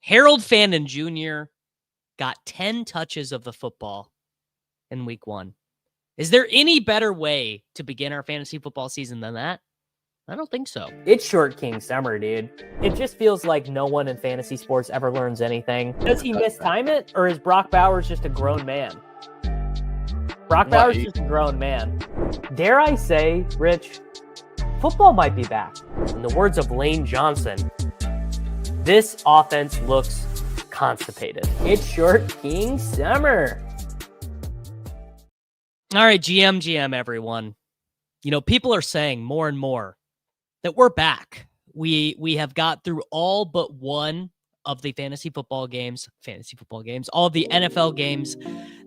Harold Fannin Jr. got 10 touches of the football in week 1. Is there any better way to begin our fantasy football season than that? I don't think so. It's short king summer, dude. It just feels like no one in fantasy sports ever learns anything. Does he mistime it, or is Brock Bowers just a grown man? Brock Bowers is just a grown man. Dare I say, Rich, football might be back. In the words of Lane Johnson, this offense looks constipated. It's short king summer. All right, GM, everyone. You know, people are saying more and more that we're back. We have got through all but one of the fantasy football games, all of the NFL games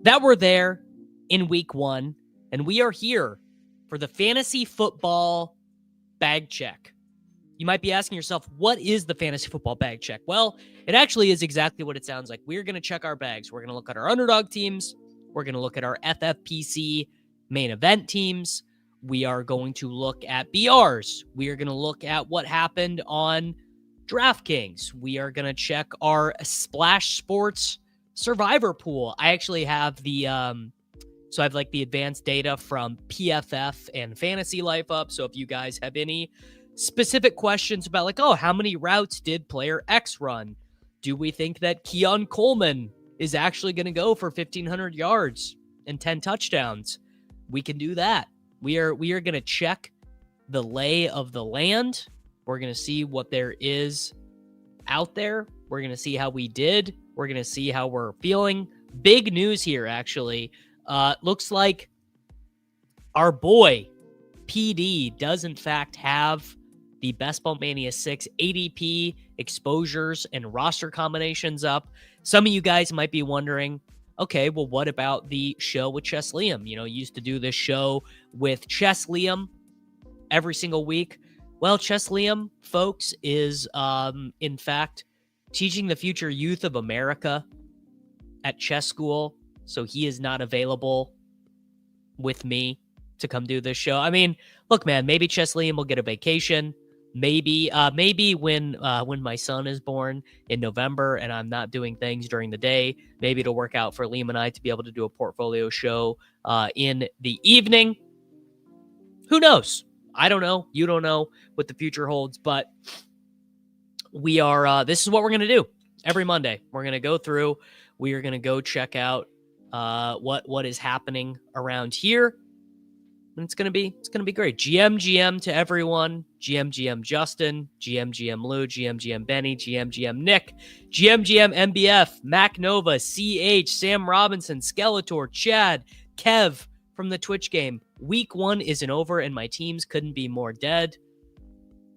that were there in week 1, and we are here for the fantasy football bag check. You might be asking yourself, what is the fantasy football bag check? Well, it actually is exactly what it sounds like. We're going to check our bags. We're going to look at our underdog teams. We're going to look at our FFPC main event teams. We are going to look at BRs. We are going to look at what happened on DraftKings. We are going to check our Splash Sports Survivor pool. I actually have the so I have like the advanced data from PFF and Fantasy Life up. So if you guys have any specific questions about like, oh, how many routes did player X run? Do we think that Keon Coleman is actually going to go for 1,500 yards and 10 touchdowns? We can do that. We are going to check the lay of the land. We're going to see what there is out there. We're going to see how we did. We're going to see how we're feeling. Big news here, actually. Looks like our boy PD does in fact have the Best Ball Mania 6 ADP exposures and roster combinations up. Some of you guys might be wondering, okay, well, what about the show with Chess Liam? You know, used to do this show with Chess Liam every single week. Well, Chess Liam, folks, is in fact teaching the future youth of America at chess school. So he is not available with me to come do this show. I mean, look, man, maybe Chess Liam will get a vacation. Maybe when my son is born in November and I'm not doing things during the day, maybe it'll work out for Liam and I to be able to do a portfolio show in the evening. Who knows? I don't know. You don't know what the future holds, but we are, this is what we're going to do every Monday. We're going to go through, we are going to go check out what is happening around here. And it's gonna be great. GM to everyone. GM Justin. GM Lou. GM Benny. GM Nick. GM MBF. Mac Nova. CH. Sam Robinson. Skeletor. Chad. Kev from the Twitch game. Week 1 isn't over, and my teams couldn't be more dead.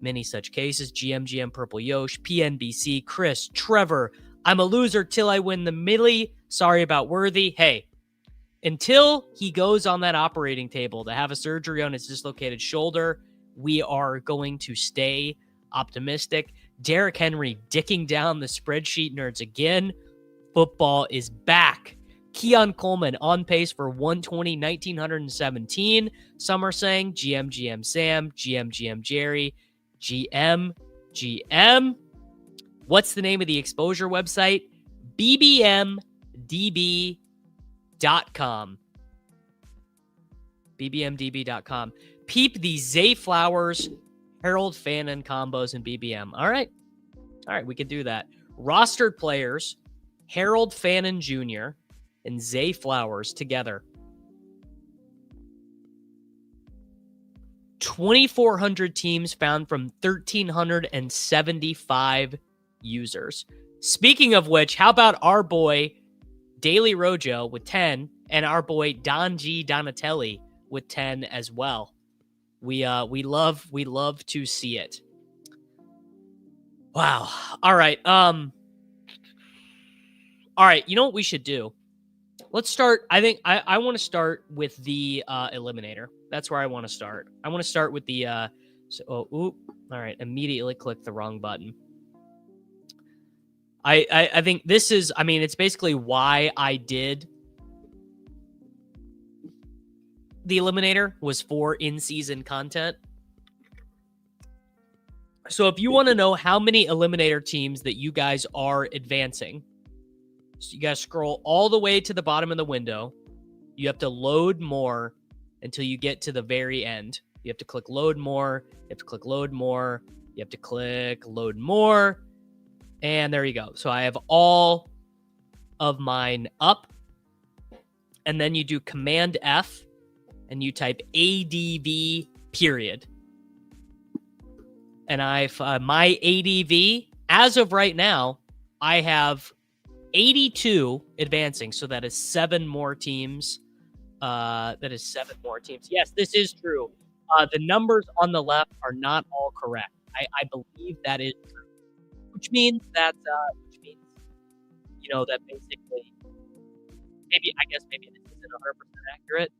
Many such cases. GM Purple Yosh. PNBC. Chris. Trevor. I'm a loser till I win the Millie. Sorry about Worthy. Hey. Until he goes on that operating table to have a surgery on his dislocated shoulder, we are going to stay optimistic. Derrick Henry dicking down the spreadsheet nerds again. Football is back. Keon Coleman on pace for 120, 1,917. Some are saying GM Sam, GM Jerry, GM. What's the name of the exposure website? BBMDB.com. BBMDB.com. Peep the Zay Flowers, Harold Fannin combos in BBM. All right, we can do that. Rostered players, Harold Fannin Jr. and Zay Flowers together. 2,400 teams found from 1,375 users. Speaking of which, how about our boy Daily Rojo with 10 and our boy Don G Donatelli with 10 as well. We love to see it. Wow. All right. All right. You know what we should do? Let's start. I think I want to start with the Eliminator. That's where I want to start. I want to start with the all right. Immediately click the wrong button. I think this is, I mean, it's basically why I did the Eliminator, was for in-season content. So if you want to know how many Eliminator teams that you guys are advancing, so you guys scroll all the way to the bottom of the window. You have to load more until you get to the very end. You have to click load more. You have to click load more. You have to click load more. And there you go. So I have all of mine up. And then you do Command F and you type ADV period. And I've my ADV, as of right now, I have 82 advancing. So that is 7 more teams. Yes, this is true. The numbers on the left are not all correct. I believe that is true, which means that that basically maybe this isn't 100% accurate,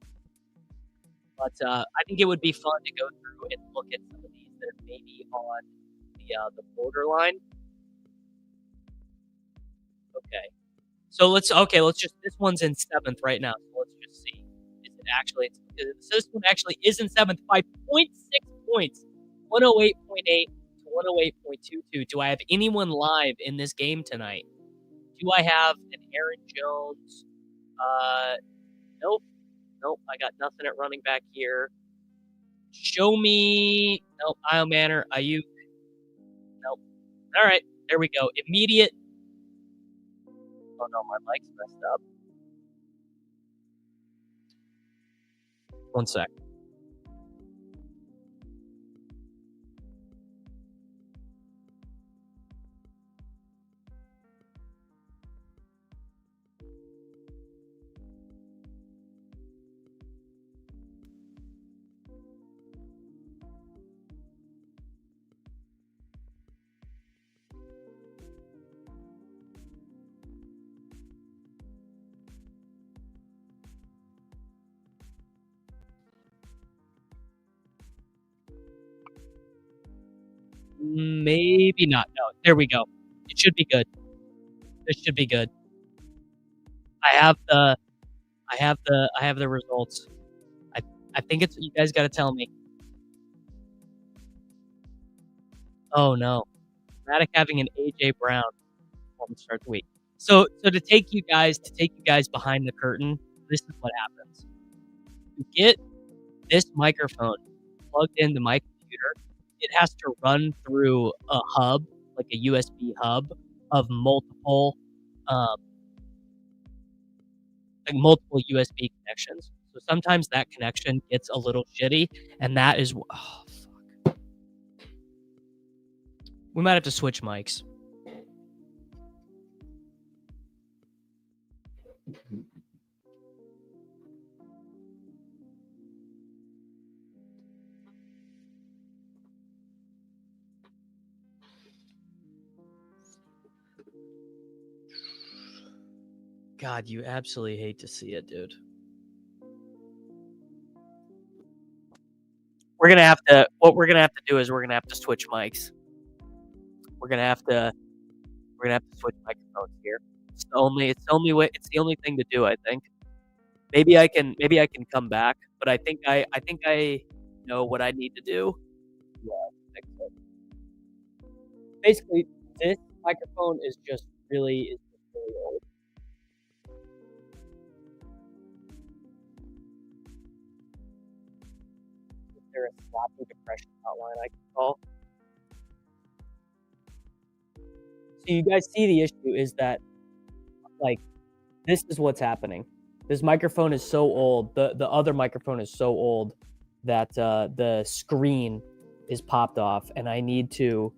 but I think it would be fun to go through and look at some of these that are maybe on the borderline. Okay. So let's just, this one's in 7th right now. So let's just see. Is it actually, this one actually is in 7th by 0.6 points, 108.8 to 108.22. Do I have anyone live in this game tonight? Do I have an Aaron Jones? Nope. I got nothing at running back here. Show me. Nope. Io Manor, Ayuk. Nope. All right. There we go. Immediate. Oh no, my mic's messed up. One sec. Maybe not. No, there we go. It should be good. This should be good. I have the results. I think it's, you guys got to tell me. Oh no, Matic having an AJ Brown performance to start the week. So to take you guys behind the curtain, this is what happens. You get this microphone plugged into my computer. It has to run through a hub, like a USB hub of multiple USB connections. So sometimes that connection gets a little shitty, and that is fuck. We might have to switch mics. God, you absolutely hate to see it, dude. What we're gonna have to do is we're gonna have to switch mics. We're gonna have to switch microphones here. It's the only thing to do, I think. Maybe I can come back, but I think I know what I need to do. Yeah, I think so. Basically, this microphone is just really old. Is there a sloppy depression hotline I can call? So you guys see the issue is that, like, this is what's happening. This microphone is so old. The other microphone is so old that the screen is popped off, and I need to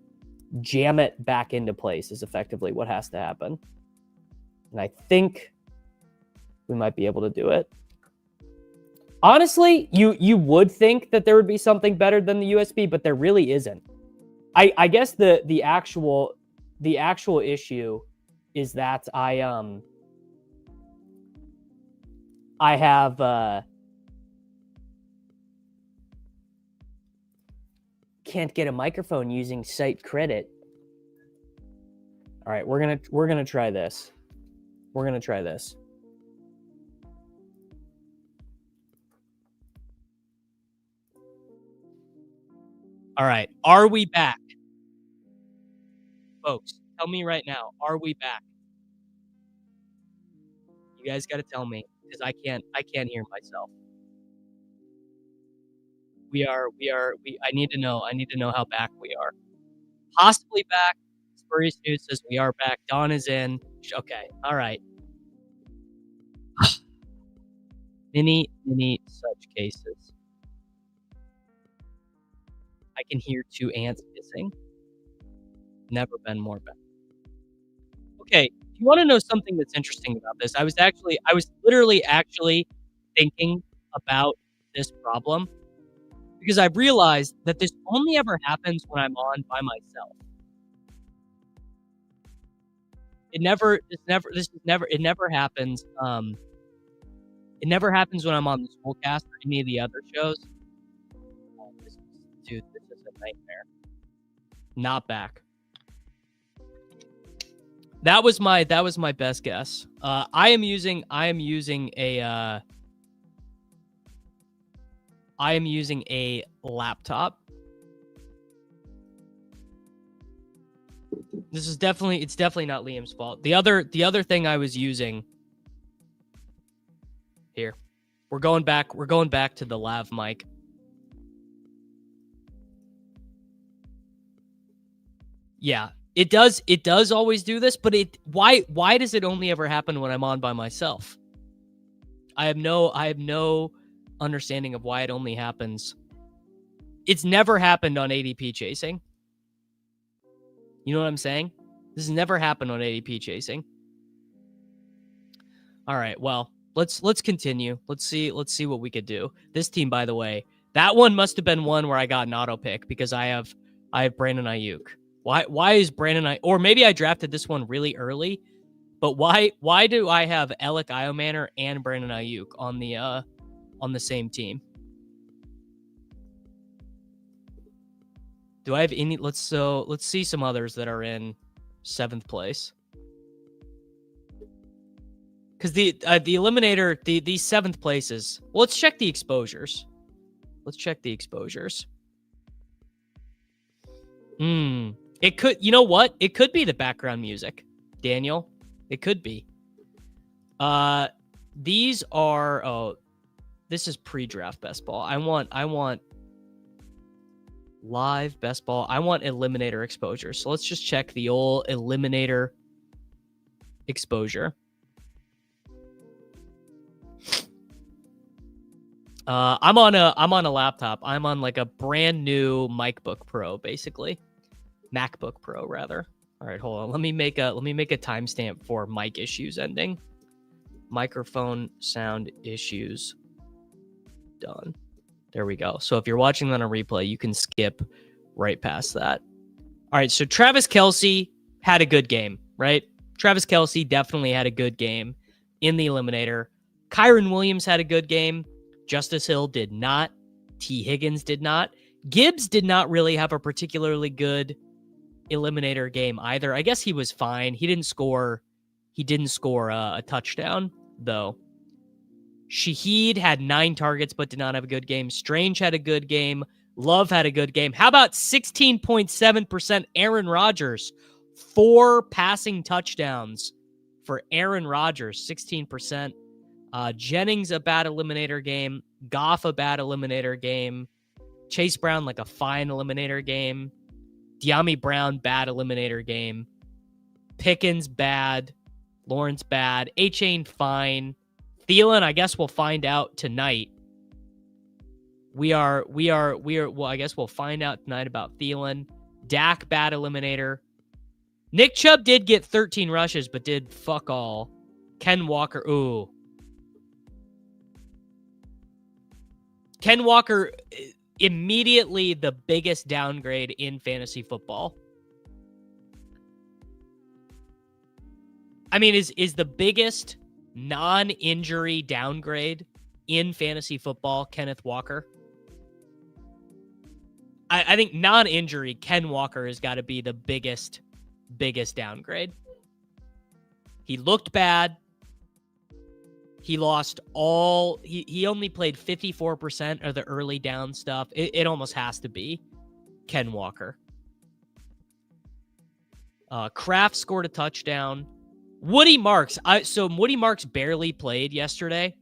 jam it back into place is effectively what has to happen. And I think we might be able to do it. Honestly, you would think that there would be something better than the USB, but there really isn't. I guess the actual issue is that I have can't get a microphone using site credit. All right, we're gonna try this. We're gonna try this. All right, are we back? Folks, tell me right now, are we back? You guys got to tell me because I can't hear myself. I need to know how back we are. Possibly back. Spurious News says we are back. Dawn is in. Okay. All right. Many such cases. I can hear 2 ants hissing. Never been more back. Okay. Do you want to know something that's interesting about this? I was literally thinking about this problem because I've realized that this only ever happens when I'm on by myself. It never happens. It never happens when I'm on the Soulcast or any of the other shows. Oh, this is a nightmare. Not back. That was my best guess. I am using a laptop. It's definitely not Liam's fault. The other thing I was using here. We're going back to the lav mic. Yeah, it does always do this, but why does it only ever happen when I'm on by myself? I have no understanding of why it only happens. It's never happened on ADP chasing. You know what I'm saying? This has never happened on ADP chasing. All right, well, let's continue. Let's see what we could do. This team, by the way, that one must have been one where I got an auto pick because I have Brandon Ayuk. Why is Brandon or maybe I drafted this one really early, but why do I have Alec Iomanner and Brandon Ayuk on the same team? Do I have any? Let's see some others that are in 7th place. Because the Eliminator, these 7th places. Well, let's check the exposures. It could, you know what? It could be the background music, Daniel. It could be. These are, this is pre-draft best ball. I want live best ball. I want Eliminator exposure. So let's just check the old Eliminator exposure. I'm on a laptop. I'm on like a brand new MacBook Pro, basically. MacBook Pro, rather. All right, hold on. Let me make a timestamp for mic issues ending. Microphone sound issues done. There we go. So if you're watching on a replay, you can skip right past that. All right, so Travis Kelce had a good game, right? Travis Kelce definitely had a good game in the Eliminator. Kyron Williams had a good game. Justice Hill did not. T. Higgins did not. Gibbs did not really have a particularly good Eliminator game either. I guess he was fine. He didn't score a touchdown, though. Shaheed had 9 targets but did not have a good game. Strange had a good game. Love had a good game. How about 16.7% Aaron Rodgers? 4 passing touchdowns for Aaron Rodgers, 16%. Jennings, a bad Eliminator game. Goff, a bad Eliminator game. Chase Brown, like a fine Eliminator game. De'Ami Brown, bad Eliminator game. Pickens, bad. Lawrence, bad. A-Chain, fine. Thielen, I guess we'll find out tonight. Well, I guess we'll find out tonight about Thielen. Dak, bad Eliminator. Nick Chubb did get 13 rushes, but did fuck all. Ken Walker, ooh. Ken Walker, immediately the biggest downgrade in fantasy football. I mean, is the biggest non-injury downgrade in fantasy football Kenneth Walker? I think non-injury Ken Walker has got to be the biggest downgrade. He looked bad. He lost all... He only played 54% of the early down stuff. It almost has to be Ken Walker. Kraft scored a touchdown. Woody Marks. So Woody Marks barely played yesterday.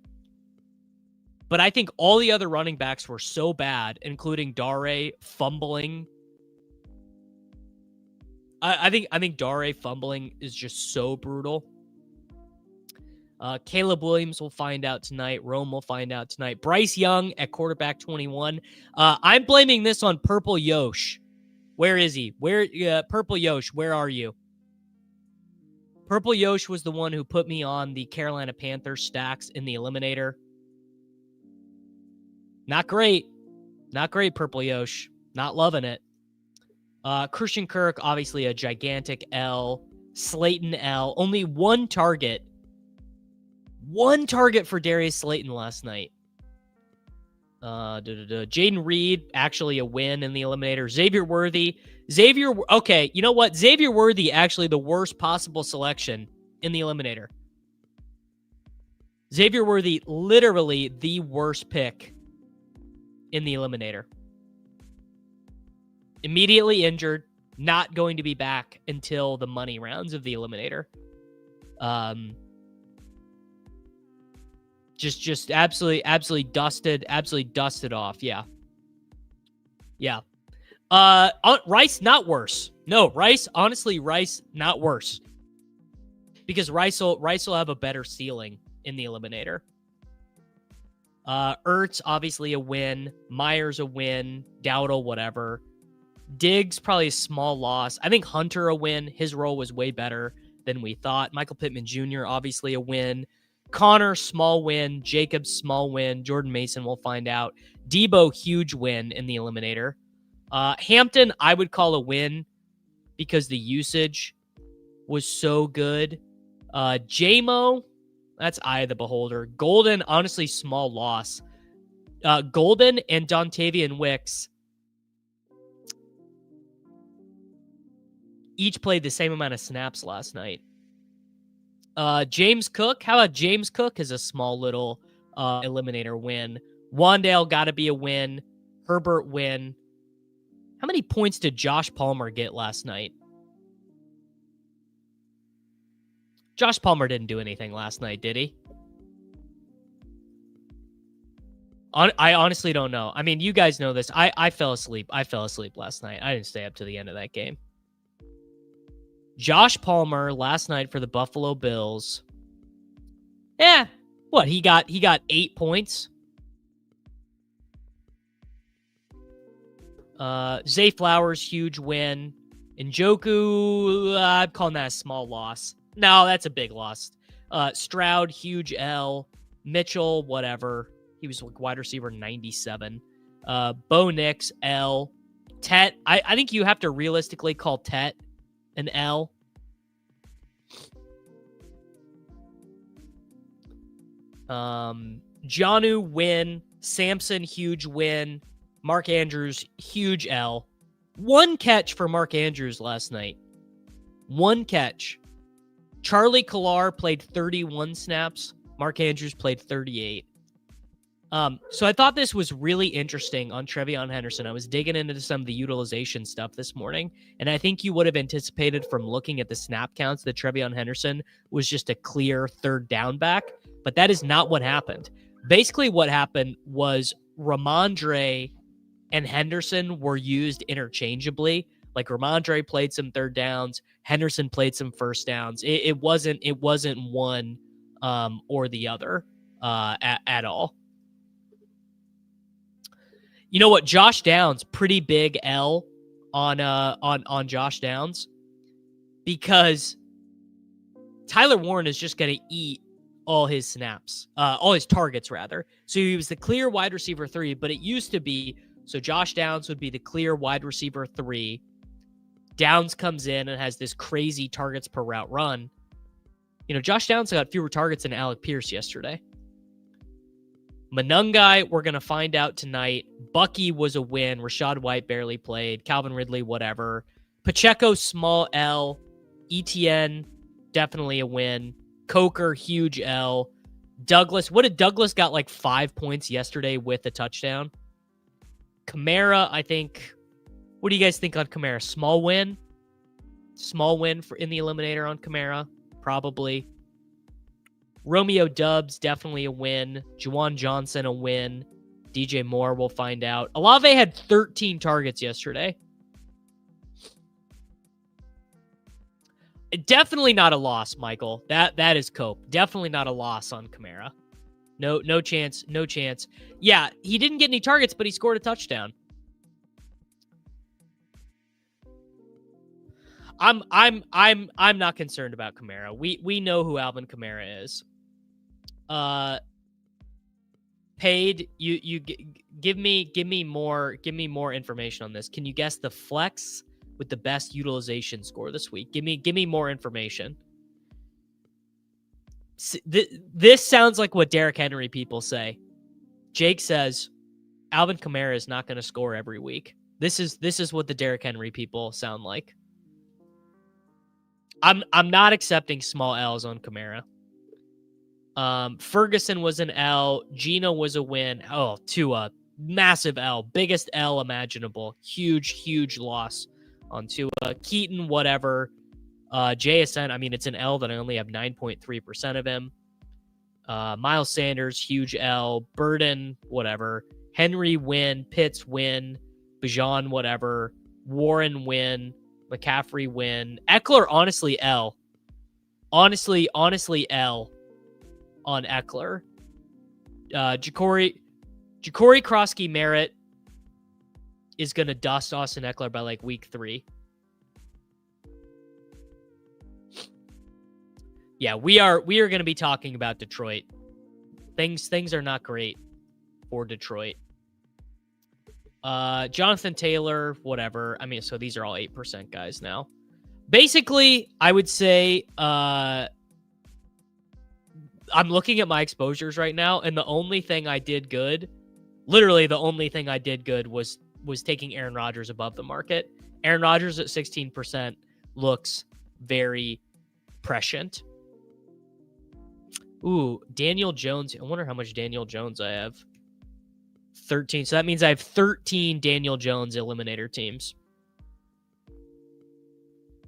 But I think all the other running backs were so bad, including Dare fumbling. I think Dare fumbling is just so brutal. Caleb Williams will find out tonight. Rome will find out tonight. Bryce Young at quarterback 21. I'm blaming this on Purple Yosh. Where is he? Purple Yosh, where are you? Purple Yosh was the one who put me on the Carolina Panthers stacks in the Eliminator. Not great. Not great, Purple Yosh. Not loving it. Christian Kirk, obviously a gigantic L. Slayton L. Only one target. One target for Darius Slayton last night. Jaden Reed, actually a win in the Eliminator. Xavier Worthy. Okay, you know what? Xavier Worthy, actually the worst possible selection in the Eliminator. Xavier Worthy, literally the worst pick in the Eliminator. Immediately injured, not going to be back until the money rounds of the Eliminator. Just absolutely dusted off. Yeah. Rice, not worse. No, Rice, honestly, not worse. Because Rice will have a better ceiling in the Eliminator. Ertz, obviously a win. Myers, a win. Dowdle, whatever. Diggs, probably a small loss. I think Hunter, a win. His role was way better than we thought. Michael Pittman Jr., obviously a win. Connor, small win. Jacobs, small win. Jordan Mason, we'll find out. Debo, huge win in the Eliminator. Hampton, I would call a win because the usage was so good. JMO, that's eye of the beholder. Golden, honestly, small loss. Golden and Dontavian Wicks each played the same amount of snaps last night. James Cook, how about James Cook as a small little Eliminator win? Wandale got to be a win. Herbert win. How many points did Josh Palmer get last night? Josh Palmer didn't do anything last night, did he? I honestly don't know. I mean, you guys know this. I fell asleep. I fell asleep last night. I didn't stay up to the end of that game. Josh Palmer last night for the Buffalo Bills. What? He got 8 points. Zay Flowers, huge win. Njoku, I'm calling that a small loss. No, that's a big loss. Stroud, huge L. Mitchell, whatever. He was like wide receiver 97. Bo Nix, L. Tet, I think you have to realistically call Tet an L. Jonnu, win. Samson, huge win. Mark Andrews, huge L. One catch for Mark Andrews last night. One catch. Charlie Collar played 31 snaps. Mark Andrews played 38. So I thought this was really interesting on Trevion Henderson. I was digging into some of the utilization stuff this morning, and I think you would have anticipated from looking at the snap counts that Trevion Henderson was just a clear third down back, but that is not what happened. Basically what happened was Ramondre and Henderson were used interchangeably. Like Ramondre played some third downs, Henderson played some first downs. It wasn't one or the other at all. You know what? Josh Downs, pretty big L on Josh Downs, because Tyler Warren is just going to eat all his snaps, all his targets rather. So he was the clear wide receiver 3, but it used to be, so Josh Downs would be the clear wide receiver 3. Downs comes in and has this crazy targets per route run. You know, Josh Downs got fewer targets than Alec Pierce yesterday. Manungai, we're going to find out tonight. Bucky was a win. Rashad White barely played. Calvin Ridley, whatever. Pacheco, small L. ETN, definitely a win. Coker, huge L. Douglas, what did Douglas got like 5 points yesterday with a touchdown? Kamara, I think, what do you guys think on Kamara? Small win? Small win in the Eliminator on Kamara, probably. Romeo Dubs, definitely a win. Juwan Johnson, a win. DJ Moore, we'll find out. Olave had 13 targets yesterday. Definitely not a loss, Michael. That is cope. Definitely not a loss on Kamara. No chance. No chance. Yeah, he didn't get any targets, but he scored a touchdown. I'm not concerned about Kamara. We know who Alvin Kamara is. Paid, you give me more information on this. Can you guess the flex with the best utilization score this week? Give me more information. This sounds like what Derrick Henry people say. Jake says Alvin Kamara is not going to score every week. This is what the Derrick Henry people sound like. I'm not accepting small L's on Kamara. Ferguson was an L. Gino was a win. Oh, Tua, massive L, biggest L imaginable. Huge loss on Tua. Keaton, whatever. JSN, I mean, it's an L that I only have 9.3% of him. Miles Sanders, huge L. Burden, whatever. Henry, win. Pitts, win. Bijan, whatever. Warren, win. McCaffrey, win. Eckler, honestly, L. Honestly, L on Eckler. Ja'Cory Krosky Merritt is going to dust Austin Eckler by like week 3. Yeah, we are going to be talking about Detroit. Things are not great for Detroit. Jonathan Taylor, whatever. I mean, so these are all 8% guys now. Basically, I would say I'm looking at my exposures right now, and the only thing I did good, literally the only thing I did good was taking Aaron Rodgers above the market. Aaron Rodgers at 16% looks very prescient. Ooh, Daniel Jones. I wonder how much Daniel Jones I have. 13. So that means I have 13 Daniel Jones Eliminator teams.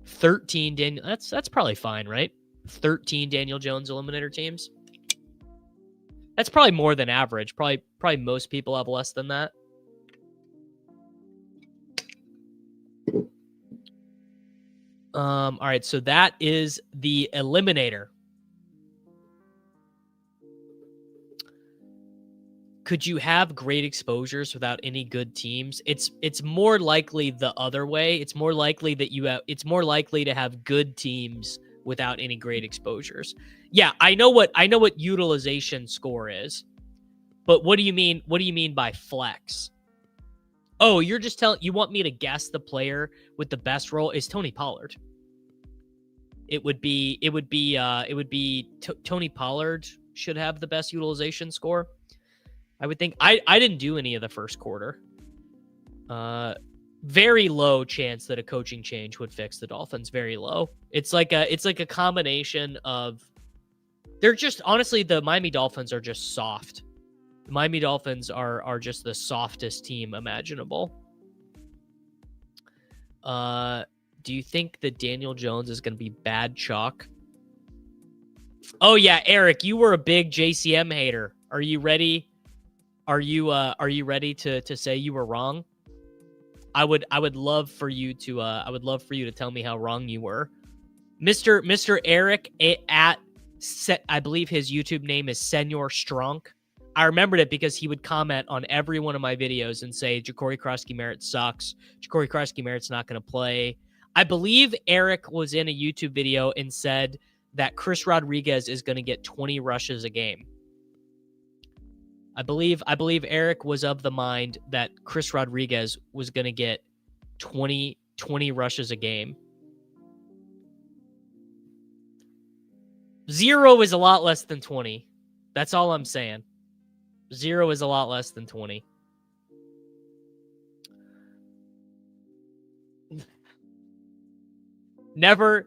13 Daniel. That's probably fine, right? 13 Daniel Jones Eliminator teams. That's probably more than average. Probably most people have less than that. All right, so that is the Eliminator. Could you have great exposures without any good teams? It's more likely the other way. It's more likely to have good teams without any great exposures. Yeah, I know what utilization score is. But what do you mean? What do you mean by flex? Oh, you're just you want me to guess the player with the best role is Tony Pollard. It would be Tony Pollard should have the best utilization score. I would think. I didn't do any of the first quarter. Very low chance that a coaching change would fix the Dolphins. Very low. It's like a combination of. They're just honestly the Miami Dolphins are just soft. The Miami Dolphins are just the softest team imaginable. Do you think that Daniel Jones is going to be bad chalk? Oh yeah, Eric, you were a big JCM hater. Are you ready? Are you ready to say you were wrong? I would love for you to tell me how wrong you were. Mr. Eric I believe his YouTube name is Senor Stronk. I remembered it because he would comment on every one of my videos and say Ja'Cory Krosky Merritt sucks. Ja'Cory Krosky Merritt's not going to play. I believe Eric was in a YouTube video and said that Chris Rodriguez is going to get 20 rushes a game. I believe Eric was of the mind that Chris Rodriguez was going to get 20 rushes a game. 0 is a lot less than 20. That's all I'm saying. 0 is a lot less than 20. Never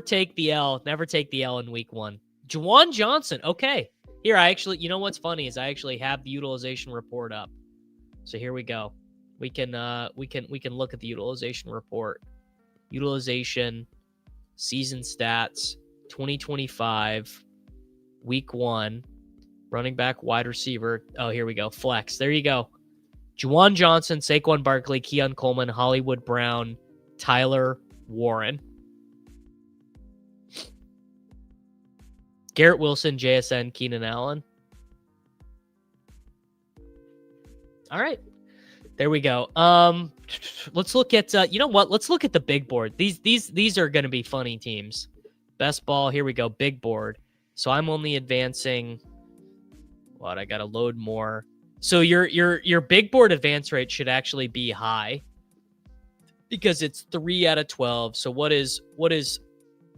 take the L. Never take the L in week 1. Juwan Johnson. Okay. Here, you know what's funny is I actually have the utilization report up. So here we go. We can look at the utilization report. utilization, season stats, 2025, week 1, running back, wide receiver. Oh, here we go. Flex. There you go. Juwan Johnson, Saquon Barkley, Keon Coleman, Hollywood Brown, Tyler Warren. Garrett Wilson, JSN, Keenan Allen. All right. There we go. Let's look at you know what? Let's look at the big board. These are going to be funny teams. Best ball. Here we go. Big board. So I'm only advancing. What? I got to load more. So your big board advance rate should actually be high because it's 3 out of 12. So what is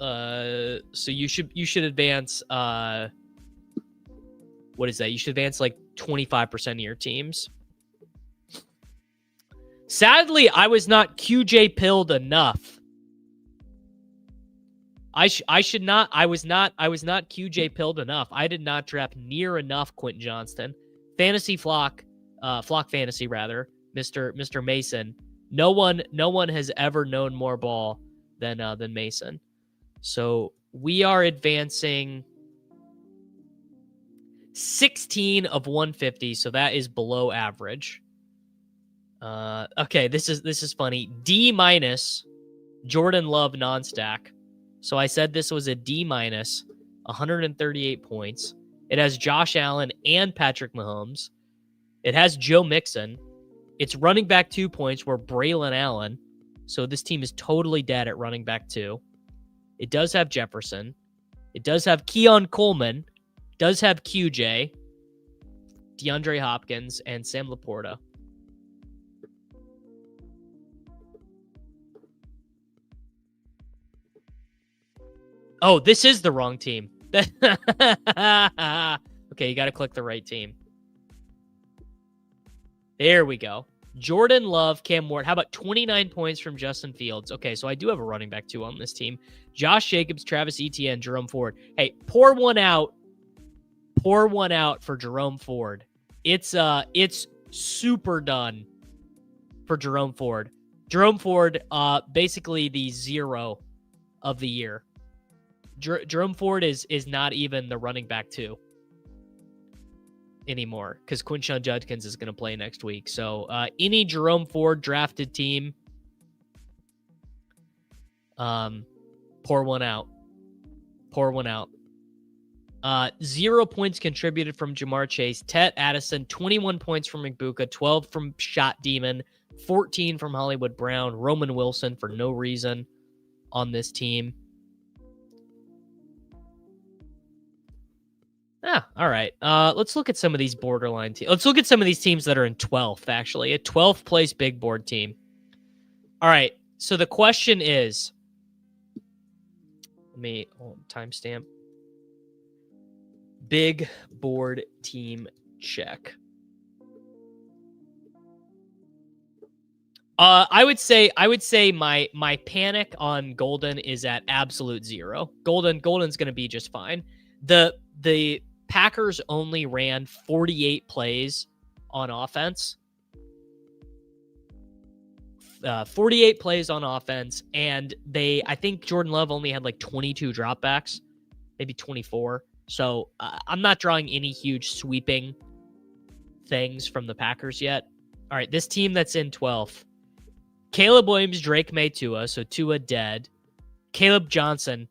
so you should advance what is that? You should advance like 25% of your teams. Sadly, I was not QJ pilled enough. I was not QJ pilled enough. I did not draft near enough Quentin Johnston. Fantasy Flock Fantasy rather, Mr. Mason. No one has ever known more ball than Mason. So we are advancing 16 of 150, so that is below average. Okay, this is funny. D minus Jordan Love non-stack. So I said this was a D minus, 138 points. It has Josh Allen and Patrick Mahomes. It has Joe Mixon. It's running back 2 points where Braylon Allen. So this team is totally dead at running back 2. It does have Jefferson. It does have Keon Coleman. It does have QJ, DeAndre Hopkins, and Sam Laporta. Oh, this is the wrong team. Okay, you got to click the right team. There we go. Jordan Love, Cam Ward. How about 29 points from Justin Fields? Okay, so I do have a running back 2 on this team. Josh Jacobs, Travis Etienne, Jerome Ford. Hey, pour one out. Pour one out for Jerome Ford. It's super done for Jerome Ford. Jerome Ford, basically the 0 of the year. Jerome Ford is not even the running back 2 anymore because Quinshon Judkins is going to play next week. So any Jerome Ford drafted team, pour one out. Pour one out. 0 points contributed from Jamar Chase. Tet Addison, 21 points from Mcbuka, 12 from Shot Demon, 14 from Hollywood Brown, Roman Wilson for no reason on this team. All right. Let's look at some of these borderline teams. Let's look at some of these teams that are in 12th, actually. A 12th place big board team. All right. So the question is, let me timestamp. Big board team check. I would say my panic on Golden is at absolute 0. Golden's going to be just fine. The Packers only ran 48 plays on offense. 48 plays on offense, and I think Jordan Love only had like 22 dropbacks, maybe 24. So I'm not drawing any huge sweeping things from the Packers yet. All right, this team that's in 12th. Caleb Williams, Drake May, Tua. So Tua dead. Caleb Johnson.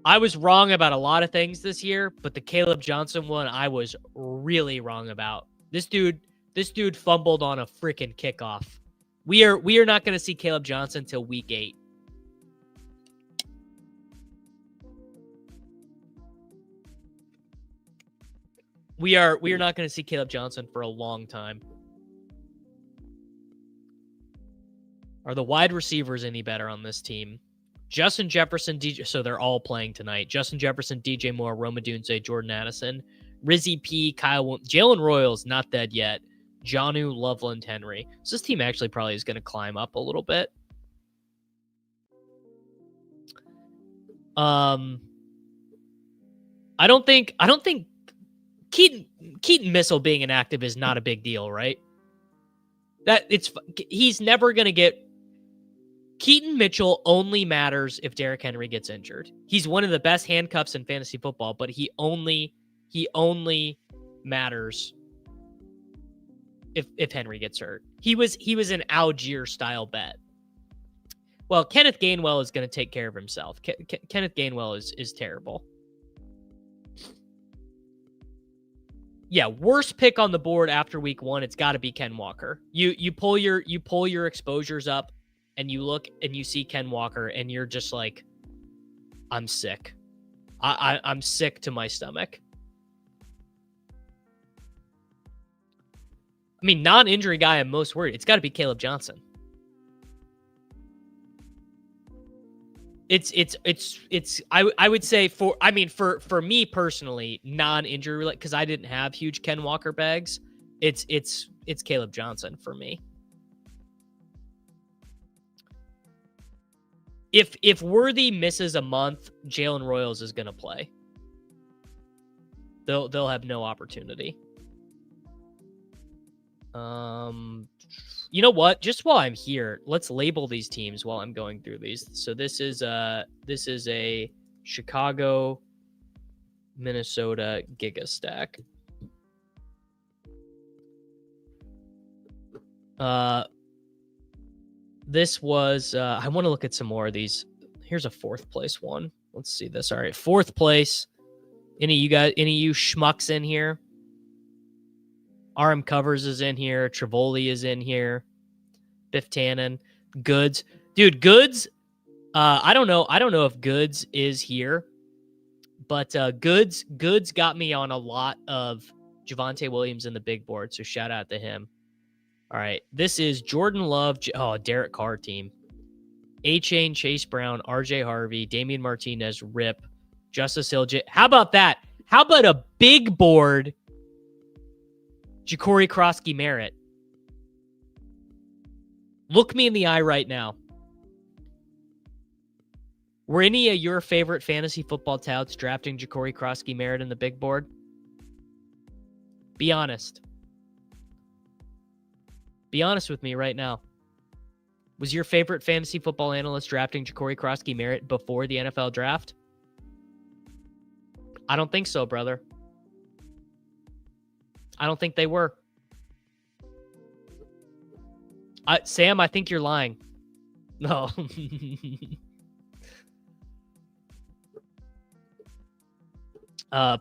I was wrong about a lot of things this year, but the Caleb Johnson one I was really wrong about. This dude fumbled on a freaking kickoff. We are not going to see Caleb Johnson till week 8. We are not going to see Caleb Johnson for a long time. Are the wide receivers any better on this team? Justin Jefferson, DJ, so they're all playing tonight. Justin Jefferson, DJ Moore, Roma Dunze, Jordan Addison, Rizzy P, Kyle, Jalen Royals, not dead yet. Jonnu, Loveland, Henry. So this team actually probably is going to climb up a little bit. I don't think Keaton Missile being inactive is not a big deal, right? He's never going to get. Keaton Mitchell only matters if Derrick Henry gets injured. He's one of the best handcuffs in fantasy football, but he only matters if Henry gets hurt. He was an Algier style bet. Well, Kenneth Gainwell is going to take care of himself. Kenneth Gainwell is terrible. Yeah, worst pick on the board after week 1. It's got to be Ken Walker. You pull your exposures up, and you look and you see Ken Walker, and you're just like, I'm sick. I'm sick to my stomach. I mean, non-injury guy I'm most worried. It's got to be Caleb Johnson. I would say for me personally, non-injury, because I didn't have huge Ken Walker bags. It's Caleb Johnson for me. If Worthy misses a month, Jalen Royals is going to play. They'll have no opportunity. You know what? Just while I'm here, let's label these teams while I'm going through these. So this is a Chicago, Minnesota Giga Stack. This was I want to look at some more of these. Here's a 4th place one. Let's see this. All right, 4th place. Any of you schmucks in here? RM Covers is in here. Trivoli is in here. Biff Tannen. Goods. Dude, Goods. I don't know if Goods is here, but Goods got me on a lot of Javonte Williams in the big board, so shout out to him. All right. This is Jordan Love. Derek Carr team. A-Chain, Chase Brown, RJ Harvey, Damian Martinez, Rip, Justice Hill. How about that? How about a big board Ja'Cory Krosky Merritt? Look me in the eye right now. Were any of your favorite fantasy football touts drafting Ja'Cory Krosky Merritt in the big board? Be honest. Be honest with me right now. Was your favorite fantasy football analyst drafting Ja'Cory Krosky Merritt before the NFL draft? I don't think so, brother. I don't think they were. Sam, I think you're lying. No.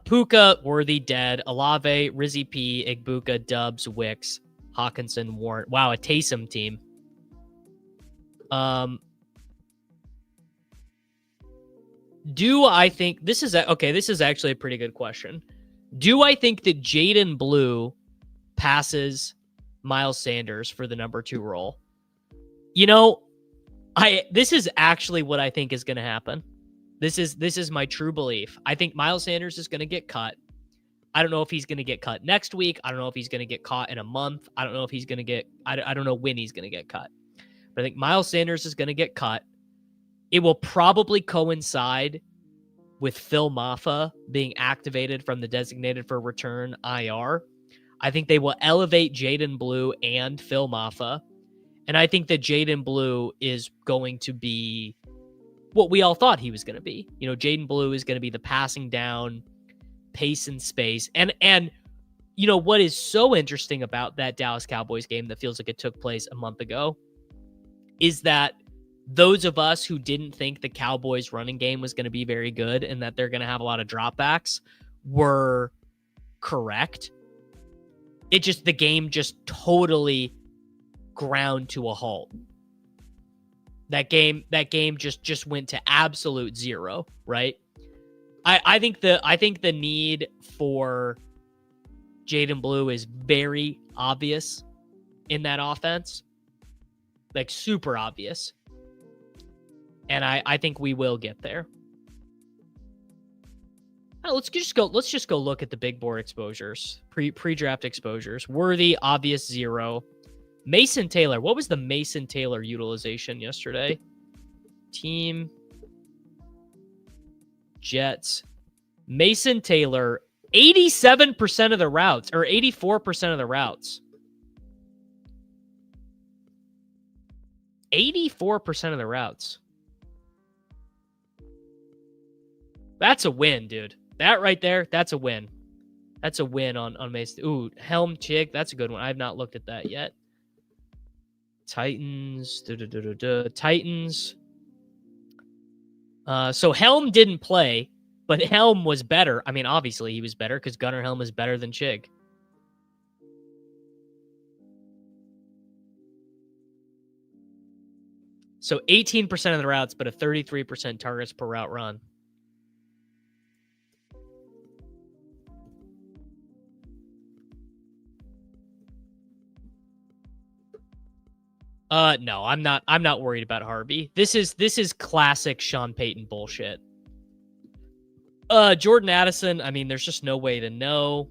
Puka, Worthy, dead. Olave, Rizzy P, Igbuka, Dubs, Wicks, Hawkinson, Warren. Wow, a Taysom team. Do I think this is okay? This is actually a pretty good question. Do I think that Jaden Blue passes Miles Sanders for the number 2 role? You know, this is actually what I think is going to happen. This is my true belief. I think Miles Sanders is going to get cut. I don't know if he's going to get cut next week. I don't know if he's going to get caught in a month. I don't know if he's going to get. I don't know when he's going to get cut. But I think Miles Sanders is going to get cut. It will probably coincide with Phil Maffa being activated from the designated for return IR. I think they will elevate Jaden Blue and Phil Maffa. And I think that Jaden Blue is going to be what we all thought he was going to be. You know, Jaden Blue is going to be the passing down, pace and space. And you know, what is so interesting about that Dallas Cowboys game that feels like it took place a month ago is that those of us who didn't think the Cowboys running game was going to be very good and that they're going to have a lot of dropbacks were correct. The game just totally ground to a halt. That game just went to absolute zero, right? I think the need for Jaden Blue is very obvious in that offense. Like super obvious. And I think we will get there. Right, let's just go look at the big board exposures, pre-draft exposures. Worthy, obvious 0. Mason Taylor. What was the Mason Taylor utilization yesterday? Team Jets Mason Taylor, 87% of the routes, or 84% of the routes. 84% of the routes. That's a win, dude. That right there, that's a win. That's a win on Mason. Ooh, Helm Chig, that's a good one. I have not looked at that yet. Titans. Titans. So Helm didn't play, but Helm was better. I mean, obviously he was better because Gunnar Helm is better than Chig. So 18% of the routes, but a 33% targets per route run. No, I'm not worried about Harvey. This is classic Sean Payton bullshit. Jordan Addison, I mean, there's just no way to know.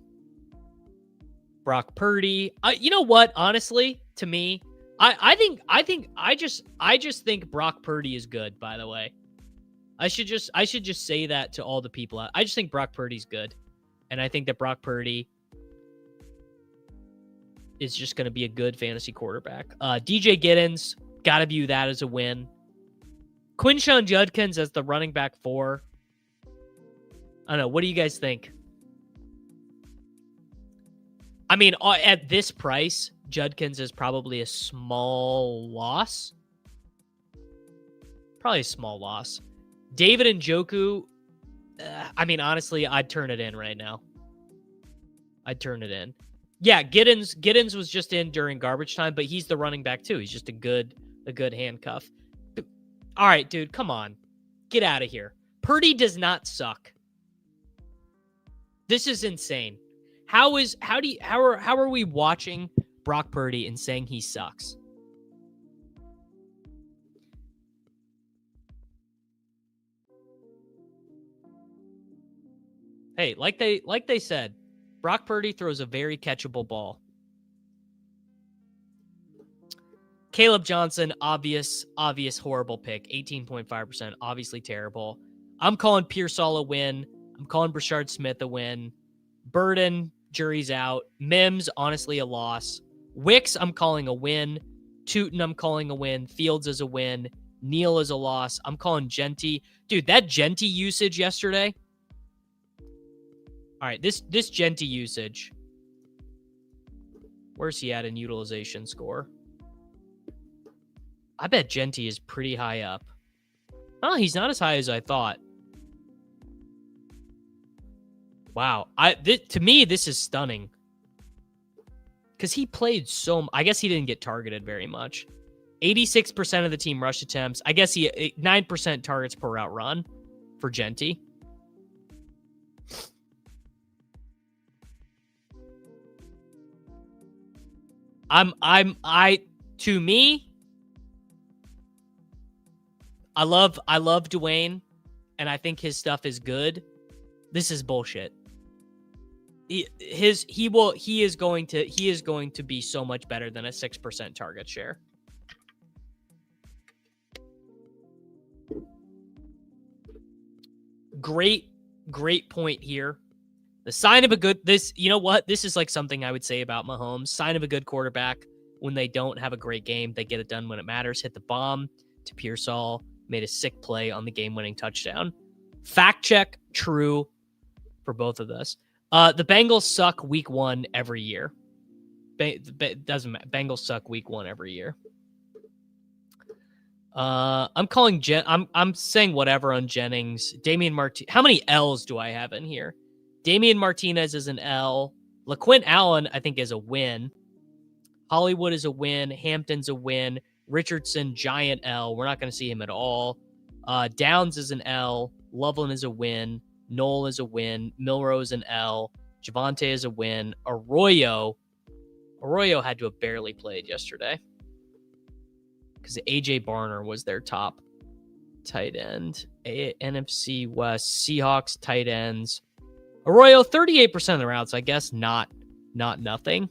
Brock Purdy. You know what? Honestly, to me, I just think Brock Purdy is good, by the way. I should just say that to all the people. I just think Brock Purdy's good. And I think that Brock Purdy is just going to be a good fantasy quarterback. DJ Giddens, got to view that as a win. Quinshon Judkins as the running back 4. I don't know. What do you guys think? I mean, at this price, Judkins is probably a small loss. Probably a small loss. David Njoku, I mean, honestly, I'd turn it in right now. I'd turn it in. Yeah, Giddens was just in during garbage time, but he's the running back too. He's just a good handcuff. All right, dude, come on. Get out of here. Purdy does not suck. This is insane. How are we watching Brock Purdy and saying he sucks? Hey, like they said, Brock Purdy throws a very catchable ball. Caleb Johnson, obvious horrible pick. 18.5%, obviously terrible. I'm calling Pearsall a win. I'm calling Brashard Smith a win. Burden, jury's out. Mims, honestly, a loss. Wicks, I'm calling a win. Tootin, I'm calling a win. Fields is a win. Neal is a loss. I'm calling Genty. Dude, that Genty usage yesterday. All right, this Genty usage. Where's he at in utilization score? I bet Genty is pretty high up. Oh, he's not as high as I thought. Wow. To me, this is stunning. Because he played I guess he didn't get targeted very much. 86% of the team rush attempts. I guess 9% targets per route run for Genty. To me, I love Dwayne, and I think his stuff is good. This is bullshit. He is going to be so much better than a 6% target share. Great point here. The sign of a good, you know what? This is like something I would say about Mahomes. Sign of a good quarterback. When they don't have a great game, they get it done when it matters. Hit the bomb to Pearsall. Made a sick play on the game-winning touchdown. Fact check, true for both of this. The Bengals suck week 1 every year. Doesn't matter. Bengals suck week 1 every year. I'm calling I'm saying whatever on Jennings. Damian Martinez. How many L's do I have in here? Damian Martinez is an L. LaQuint Allen, I think, is a win. Hollywood is a win. Hampton's a win. Richardson, giant L. We're not going to see him at all. Downs is an L. Loveland is a win. Knoll is a win. Milrose an L. Javonte is a win. Arroyo had to have barely played yesterday because AJ Barner was their top tight end. NFC West, Seahawks tight ends. Arroyo, 38% of the routes, I guess not nothing.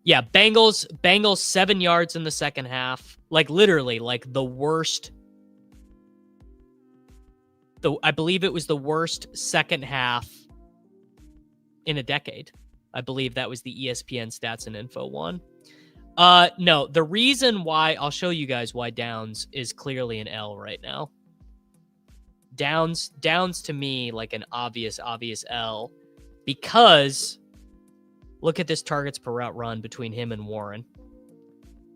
Yeah, Bengals 7 yards in the second half. Like literally, like the worst I believe it was the worst second half in a decade. I believe that was the ESPN Stats and Info one. No, the reason why, I'll show you guys why Downs is clearly an L right now. Downs to me like an obvious L, because look at this targets per route run between him and Warren.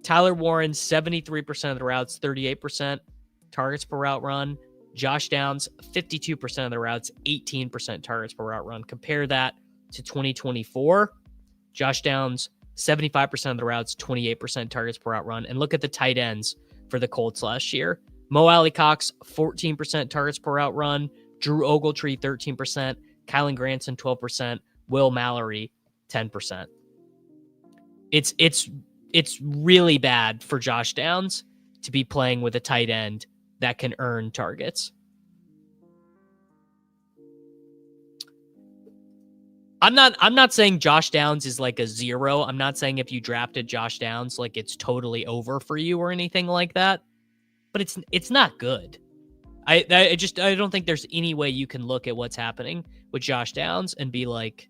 Tyler Warren, 73% of the routes, 38% targets per route run. Josh Downs, 52% of the routes, 18% targets per route run. Compare that to 2024. Josh Downs, 75% of the routes, 28% targets per route run. And look at the tight ends for the Colts last year. Mo Alley-Cox, 14% targets per route run. Drew Ogletree, 13%. Kylan Granson, 12%. Will Mallory, 10%. It's really bad for Josh Downs to be playing with a tight end that can earn targets. I'm not saying Josh Downs is like a 0. I'm not saying if you drafted Josh Downs, like it's totally over for you or anything like that. But it's not good. I don't think there's any way you can look at what's happening with Josh Downs and be like,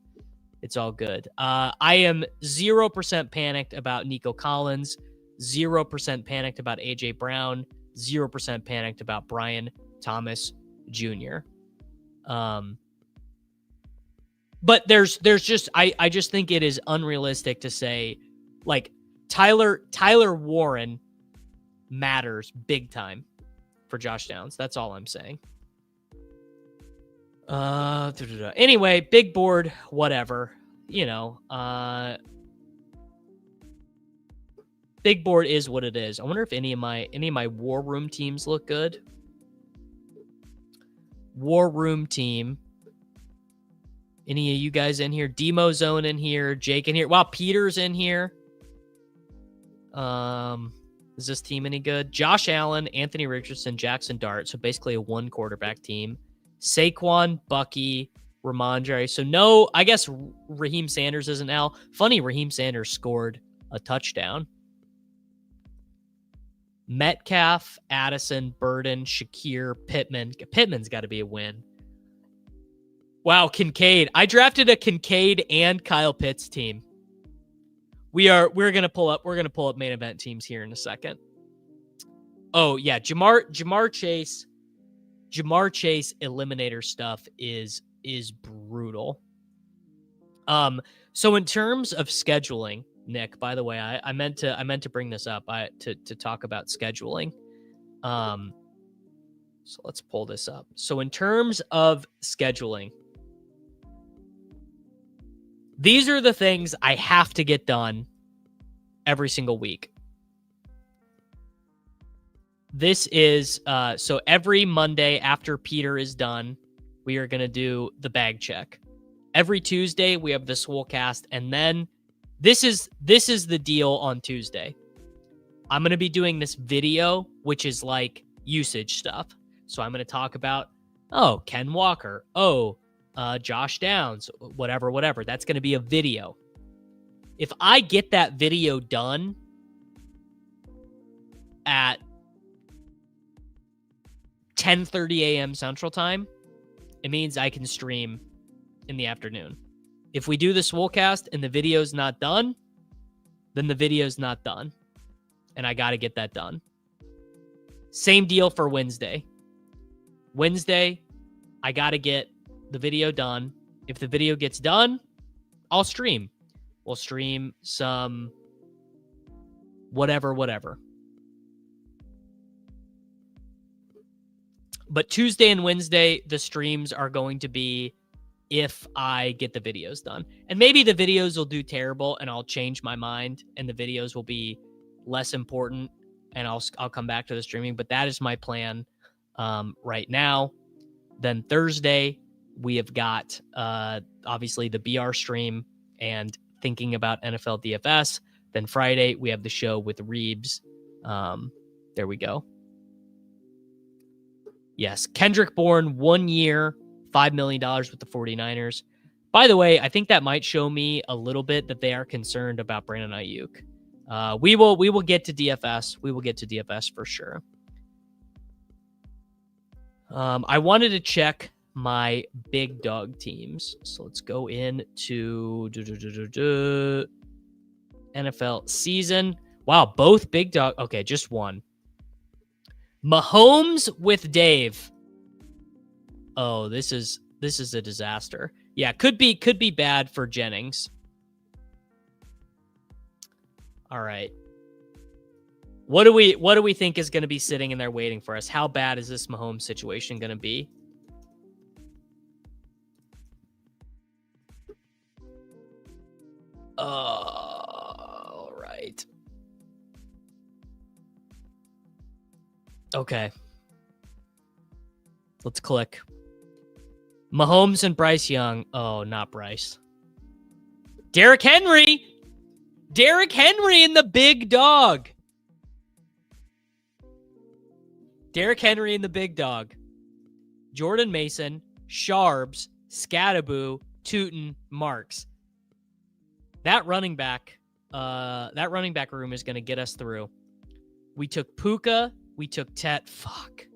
it's all good. I am 0% panicked about Nico Collins, 0% panicked about AJ Brown, 0% panicked about Brian Thomas Jr. But there's just I just think it is unrealistic to say like Tyler Warren matters big time for Josh Downs. That's all I'm saying. Anyway, big board, whatever. You know, big board is what it is. I wonder if any of my War Room teams look good. War Room team. Any of you guys in here? Demo Zone in here. Jake in here. Wow, Peter's in here. Is this team any good? Josh Allen, Anthony Richardson, Jackson Dart. So basically a 1 quarterback team. Saquon, Bucky, Ramondre. So no, I guess Raheem Sanders isn't L. Funny, Raheem Sanders scored a touchdown. Metcalf, Addison, Burden, Shakir, Pittman. Pittman's got to be a win. Wow, Kincaid. I drafted a Kincaid and Kyle Pitts team. We're gonna pull up main event teams here in a second. Oh yeah, Jamar Chase Eliminator stuff is brutal. So in terms of scheduling, Nick, by the way, I meant to bring this up to talk about scheduling. So let's pull this up. So in terms of scheduling, these are the things I have to get done every single week. This is, so every Monday after Peter is done, we are going to do the bag check. Every Tuesday, we have the Swolecast, and then this is the deal on Tuesday. I'm going to be doing this video, which is like usage stuff. So I'm going to talk about, Ken Walker, Josh Downs, whatever. That's going to be a video. If I get that video done at 10:30 a.m. Central Time, it means I can stream in the afternoon. If we do the Swolecast and the video's not done, then the video's not done. And I got to get that done. Same deal for Wednesday. Wednesday, I got to get the video done. If the video gets done, I'll stream. We'll stream some whatever. But Tuesday and Wednesday, the streams are going to be if I get the videos done. And maybe the videos will do terrible and I'll change my mind and the videos will be less important and I'll come back to the streaming. But that is my plan right now. Then Thursday, we have got obviously the BR stream and thinking about NFL DFS. Then Friday, we have the show with Reeves. There we go. Yes, Kendrick Bourne, 1 year, $5 million with the 49ers. By the way, I think that might show me a little bit that they are concerned about Brandon Ayuk. We will get to DFS. We will get to DFS for sure. I wanted to check my big dog teams. So let's go into NFL season. Wow, both big dog. Okay, just one. Mahomes with Dave. Oh, this is a disaster. Yeah, could be bad for Jennings. All right. What do we think is going to be sitting in there waiting for us? How bad is this Mahomes situation going to be? All right. Okay. Let's click. Mahomes and Bryce Young. Oh, not Bryce. Derrick Henry. Derrick Henry and the big dog. Derrick Henry and the big dog. Jordan Mason, Sharbs, Scattaboo, Tootin, Marks. That running back room is going to get us through. We took Puka. We took Tet. Fuck.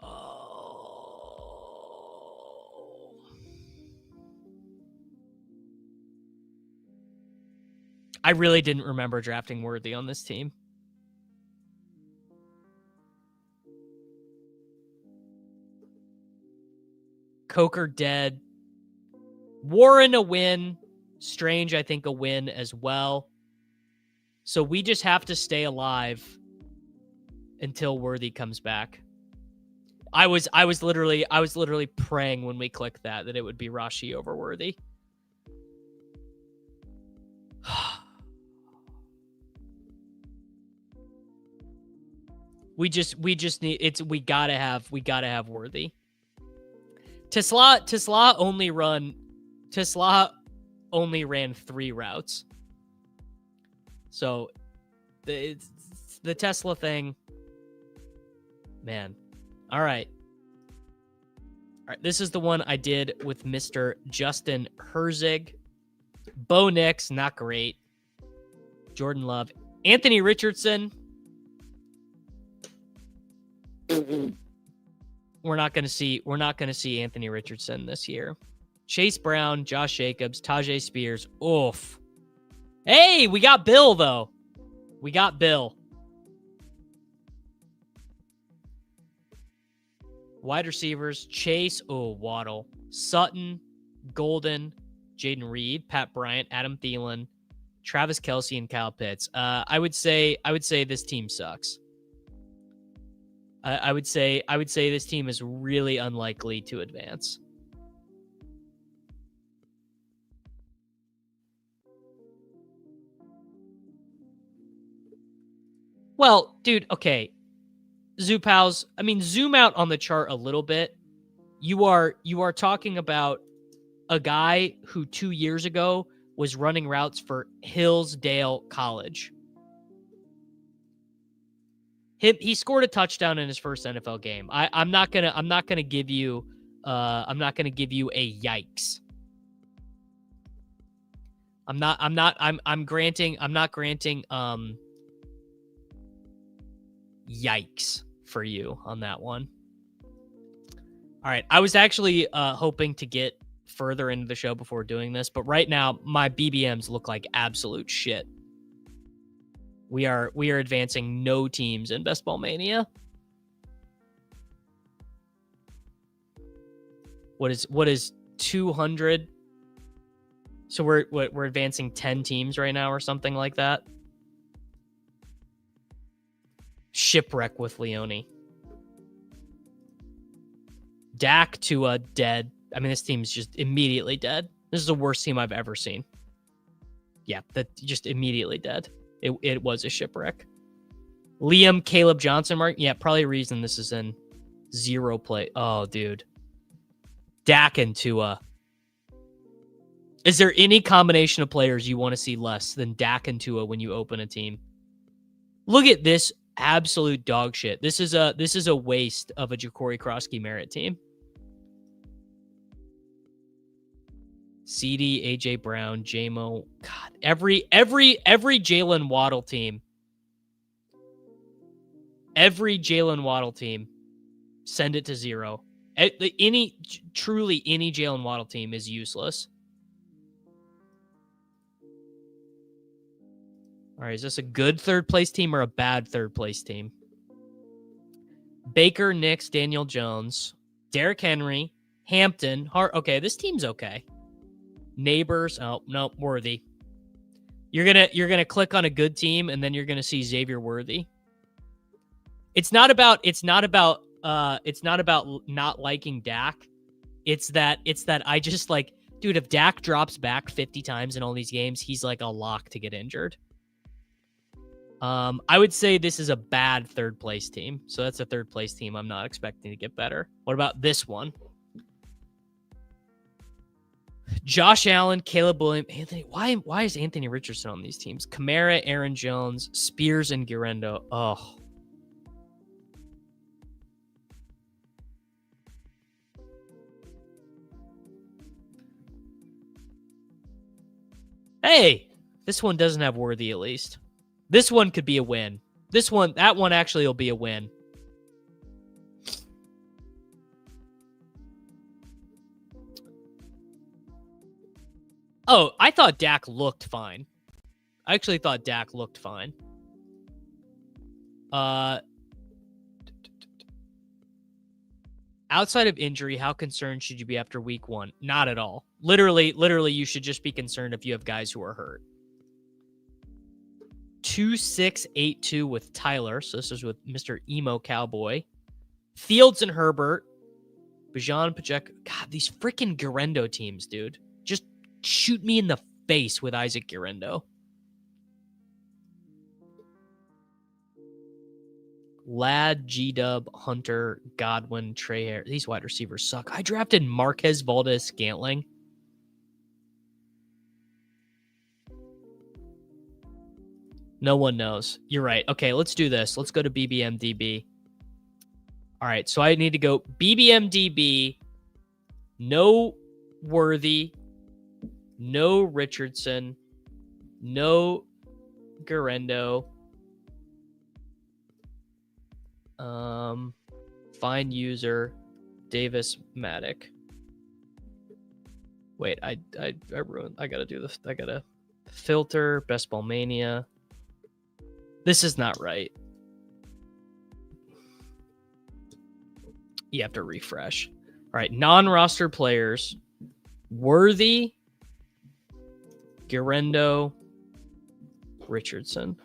Oh. I really didn't remember drafting Worthy on this team. Coker dead. Warren a win. Strange, I think, a win as well. So we just have to stay alive until Worthy comes back. I was literally praying when we clicked that it would be Rashi over Worthy. we just need we gotta have Worthy. Tesla only ran 3 routes. So the Tesla thing, man. All right. This is the one I did with Mr. Justin Herzig. Bo Nix, not great. Jordan Love, Anthony Richardson. We're not going to see Anthony Richardson this year. Chase Brown, Josh Jacobs, Tajay Spears. Oof. Hey, we got Bill though. We got Bill. Wide receivers, Chase, Waddle, Sutton, Golden, Jaden Reed, Pat Bryant, Adam Thielen, Travis Kelce, and Kyle Pitts. I would say this team sucks. I would say this team is really unlikely to advance. Well, dude, okay. Zoopals, I mean, zoom out on the chart a little bit. You are talking about a guy who 2 years ago was running routes for Hillsdale College. He scored a touchdown in his first NFL game. I'm not gonna give you a yikes. I'm not granting yikes for you on that one. All right. I was actually hoping to get further into the show before doing this, but right now my BBMs look like absolute shit. We are advancing no teams in Best Ball Mania. What is 200? So we're advancing 10 teams right now or something like that. Shipwreck with Leone. Dak to a dead. I mean, this team's just immediately dead. This is the worst team I've ever seen. Yeah, that just immediately dead. It was a shipwreck. Liam, Caleb Johnson, Mark. Yeah, probably a reason this is in 0 play. Oh, dude. Dak and Tua. Is there any combination of players you want to see less than Dak and Tua when you open a team? Look at this absolute dog shit. This is a waste of a Ja'Cory Krosky Merit team. CD, AJ Brown, JMO. God, every Jalen Waddle team. Every Jalen Waddle team Send it to 0. Truly any Jalen Waddle team is useless. All right, is this a good third place team or a bad third place team? Baker, Nix, Daniel Jones, Derrick Henry, Hampton, Hart. Okay, this team's okay. Neighbors. Oh no, Worthy. You're gonna click on a good team and then you're gonna see Xavier Worthy. It's not about not liking Dak. It's that I just like, dude, if Dak drops back 50 times in all these games, he's like a lock to get injured. I would say this is a bad third place team. So that's a third place team I'm not expecting to get better. What about this one? Josh Allen, Caleb Williams, Anthony. Why is Anthony Richardson on these teams? Kamara, Aaron Jones, Spears, and Guerrero. Oh. Hey, this one doesn't have Worthy at least. This one could be a win. That one actually will be a win. Oh, I thought Dak looked fine. I actually thought Dak looked fine. Outside of injury, how concerned should you be after week 1? Not at all. Literally, you should just be concerned if you have guys who are hurt. 2-6-8-2 with Tyler. So this is with Mr. Emo Cowboy. Fields and Herbert. Bijan, Pacheco. God, these freaking Guerrero teams, dude. Just shoot me in the face with Isaac Guerrero. Ladd, G-Dub, Hunter, Godwin, Trey Harris. These wide receivers suck. I drafted Marquez Valdez-Scantling. No one knows. You're right. Okay, let's do this. Let's go to BBMDB. All right, so I need to go BBMDB, no Worthy, no Richardson, no Guerrero. Find user, Davis Maddock. Wait, I ruined. I gotta do this. I gotta filter Best Ball Mania. This is not right. You have to refresh. All right, non-roster players. Worthy, Guerrero, Richardson.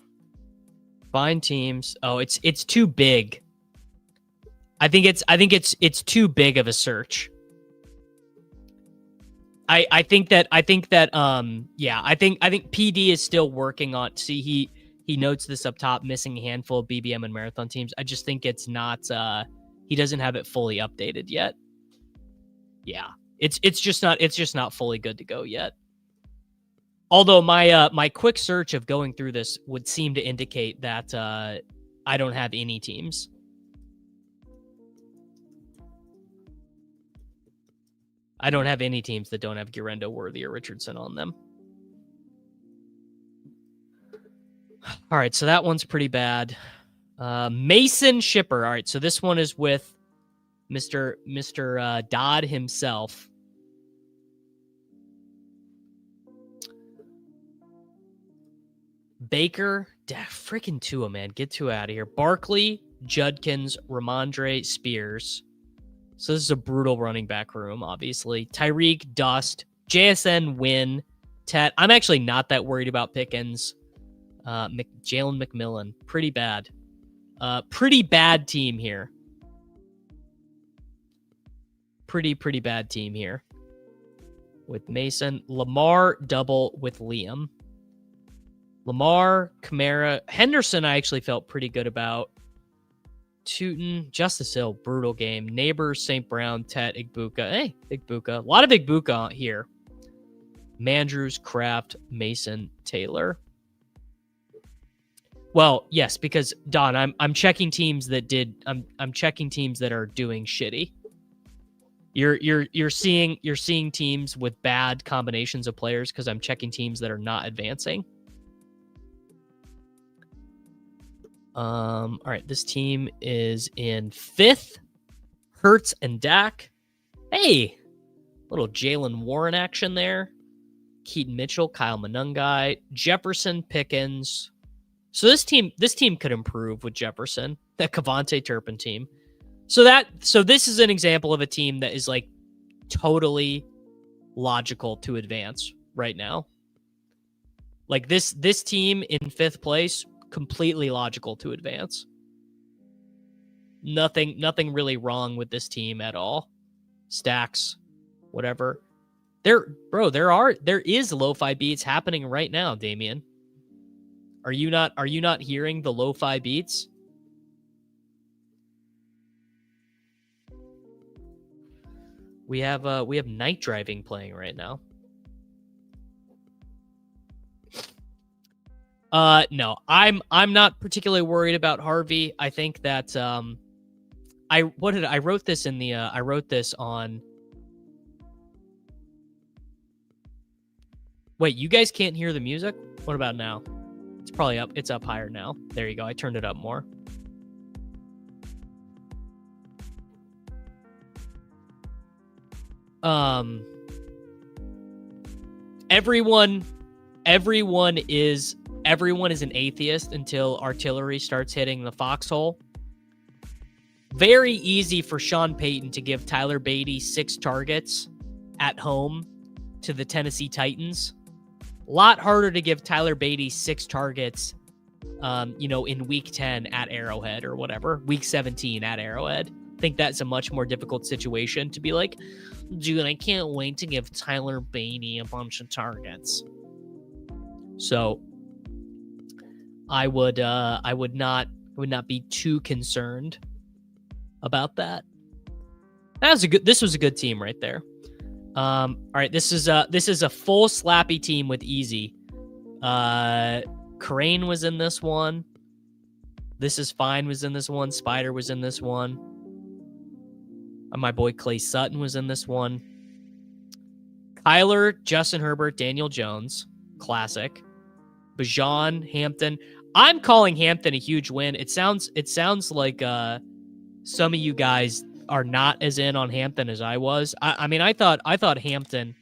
Find teams. Oh, it's too big. I think it's too big of a search. I think that yeah, I think PD is still working on. See, he notes this up top, missing a handful of BBM and marathon teams. I just think it's not. He doesn't have it fully updated yet. Yeah, it's just not fully good to go yet. Although my quick search of going through this would seem to indicate that I don't have any teams. I don't have any teams that don't have Guerrero, Worthy, or Richardson on them. All right, so that one's pretty bad. Mason Shipper. All right, so this one is with Mr. Dodd himself. Baker, freaking Tua, man. Get Tua out of here. Barkley, Judkins, Ramondre, Spears. So this is a brutal running back room, obviously. Tyreek, Dust, JSN, Win, Tet. I'm actually not that worried about Pickens. Jalen McMillan. Pretty bad. Pretty bad team here. Pretty bad team here. With Mason. Lamar, double with Liam. Lamar, Kamara, Henderson, I actually felt pretty good about. Tootin, Justice Hill, brutal game. Neighbors, St. Brown, Tet, Igbuka. Hey, Igbuka. A lot of Igbuka here. Mandrews, Kraft, Mason, Taylor. Well, yes, because Don, I'm checking teams that did. I'm checking teams that are doing shitty. You're seeing teams with bad combinations of players because I'm checking teams that are not advancing. All right, this team is in 5th. Hurts and Dak. Hey, little Jalen Warren action there. Keaton Mitchell, Kyle Monungai, Jefferson, Pickens. So this team could improve with Jefferson, that Kevontae Turpin team. So this is an example of a team that is like totally logical to advance right now. Like this team in 5th place, completely logical to advance. Nothing really wrong with this team at all. Stacks, whatever. There is lo-fi beats happening right now, Damien. Are you not hearing the lo-fi beats? We have Night Driving playing right now. No, I'm not particularly worried about Harvey. I think that I wrote this on. Wait, you guys can't hear the music? What about now? It's probably up. It's up higher now. There you go. I turned it up more. Everyone is an atheist until artillery starts hitting the foxhole. Very easy for Sean Payton to give Tyler Beatty 6 targets at home to the Tennessee Titans. A lot harder to give Tyler Beatty 6 targets, in week 10 at Arrowhead or whatever, week 17 at Arrowhead. I think that's a much more difficult situation to be like, dude, I can't wait to give Tyler Beatty a bunch of targets. So I would not be too concerned about that. This was a good team right there. All right, this is a full slappy team with Easy. Crane was in this one. This is Fine was in this one. Spider was in this one. My boy Clay Sutton was in this one. Kyler, Justin Herbert, Daniel Jones, classic. Bajan, Hampton. I'm calling Hampton a huge win. It sounds like some of you guys are not as in on Hampton as I was. I thought Hampton.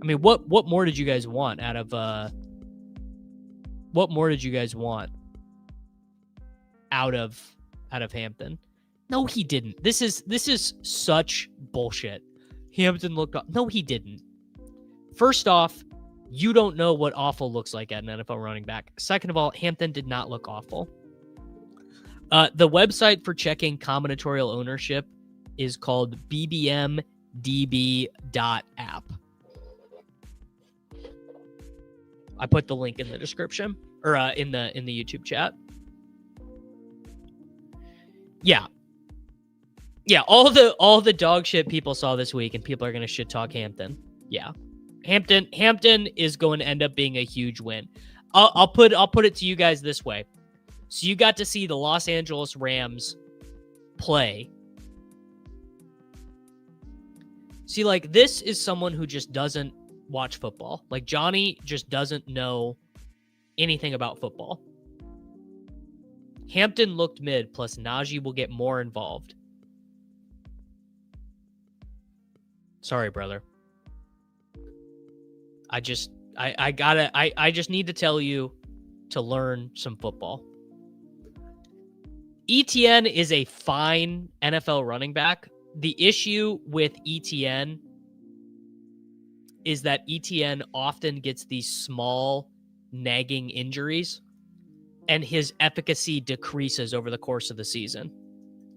I mean, what more did you guys want out of what more did you guys want out of Hampton? No, he didn't. This is such bullshit. Hampton looked off. No, he didn't. First off, you don't know what awful looks like at an NFL running back. Second of all, Hampton did not look awful. The website for checking combinatorial ownership is called bbmdb.app. I put the link in the description or in the YouTube chat. Yeah. Yeah, all the dog shit people saw this week, and people are gonna shit talk Hampton. Yeah, Hampton is going to end up being a huge win. I'll put it to you guys this way. So you got to see the Los Angeles Rams play. See, like, this is someone who just doesn't watch football. Like, Johnny just doesn't know anything about football. Hampton looked mid, plus Najee will get more involved. Sorry, brother. I just need to tell you to learn some football. ETN is a fine NFL running back. The issue with ETN is that ETN often gets these small nagging injuries, and his efficacy decreases over the course of the season.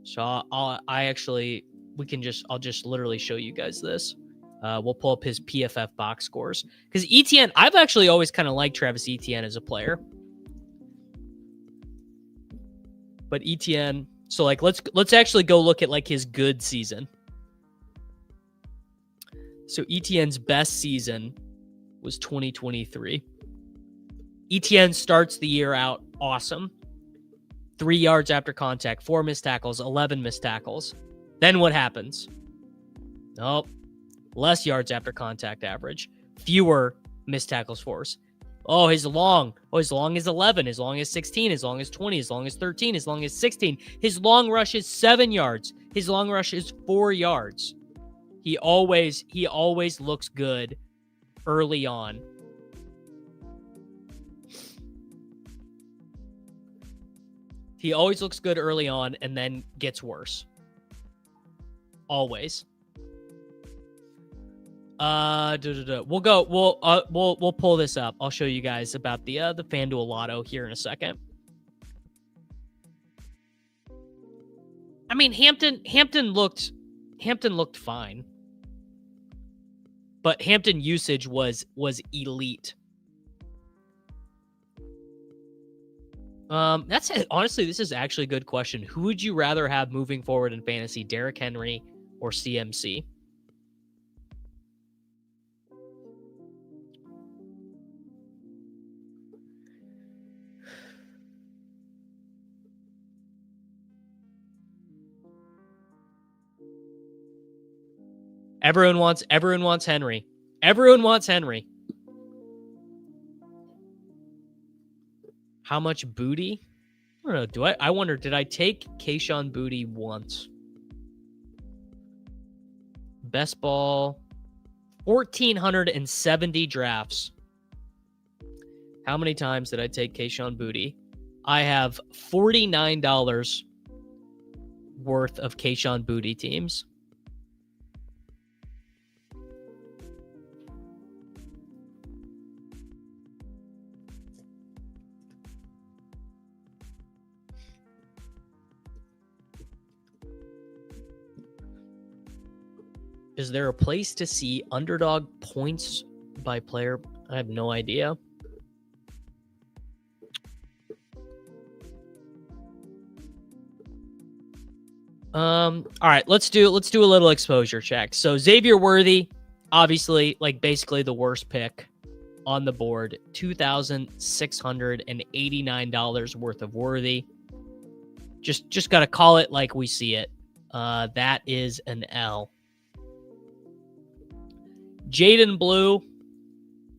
So I'll just literally show you guys this. We'll pull up his PFF box scores, because ETN, I've actually always kind of liked Travis Etienne as a player. But ETN, so like let's actually go look at like his good season. So ETN's best season was 2023. ETN starts the year out awesome. 3 yards after contact, 4 missed tackles, 11 missed tackles. Then what happens? Nope. Less yards after contact average, fewer missed tackles force. Oh, his long. Oh, his long is 11. His long is 16. His long is 20. His long is 13. His long is 16. His long rush is 7 yards. His long rush is 4 yards. He always looks good early on. He always looks good early on and then gets worse. Always. We'll pull this up. I'll show you guys about the FanDuel Lotto here in a second. I mean, Hampton looked fine. But Hampton usage was elite. That's it. Honestly, this is actually a good question. Who would you rather have moving forward in fantasy, Derrick Henry or CMC? Everyone wants Henry. Everyone wants Henry. How much booty? I don't know. I wonder, did I take Kayshon Boutte once? Best ball. 1,470 drafts. How many times did I take Kayshon Boutte? I have $49 worth of Kayshon Boutte teams. Is there a place to see Underdog points by player? I have no idea. All right, let's do a little exposure check. So Xavier Worthy, obviously, like basically the worst pick on the board. $2,689 worth of Worthy. Just gotta call it like we see it. That is an L. Jaden Blue,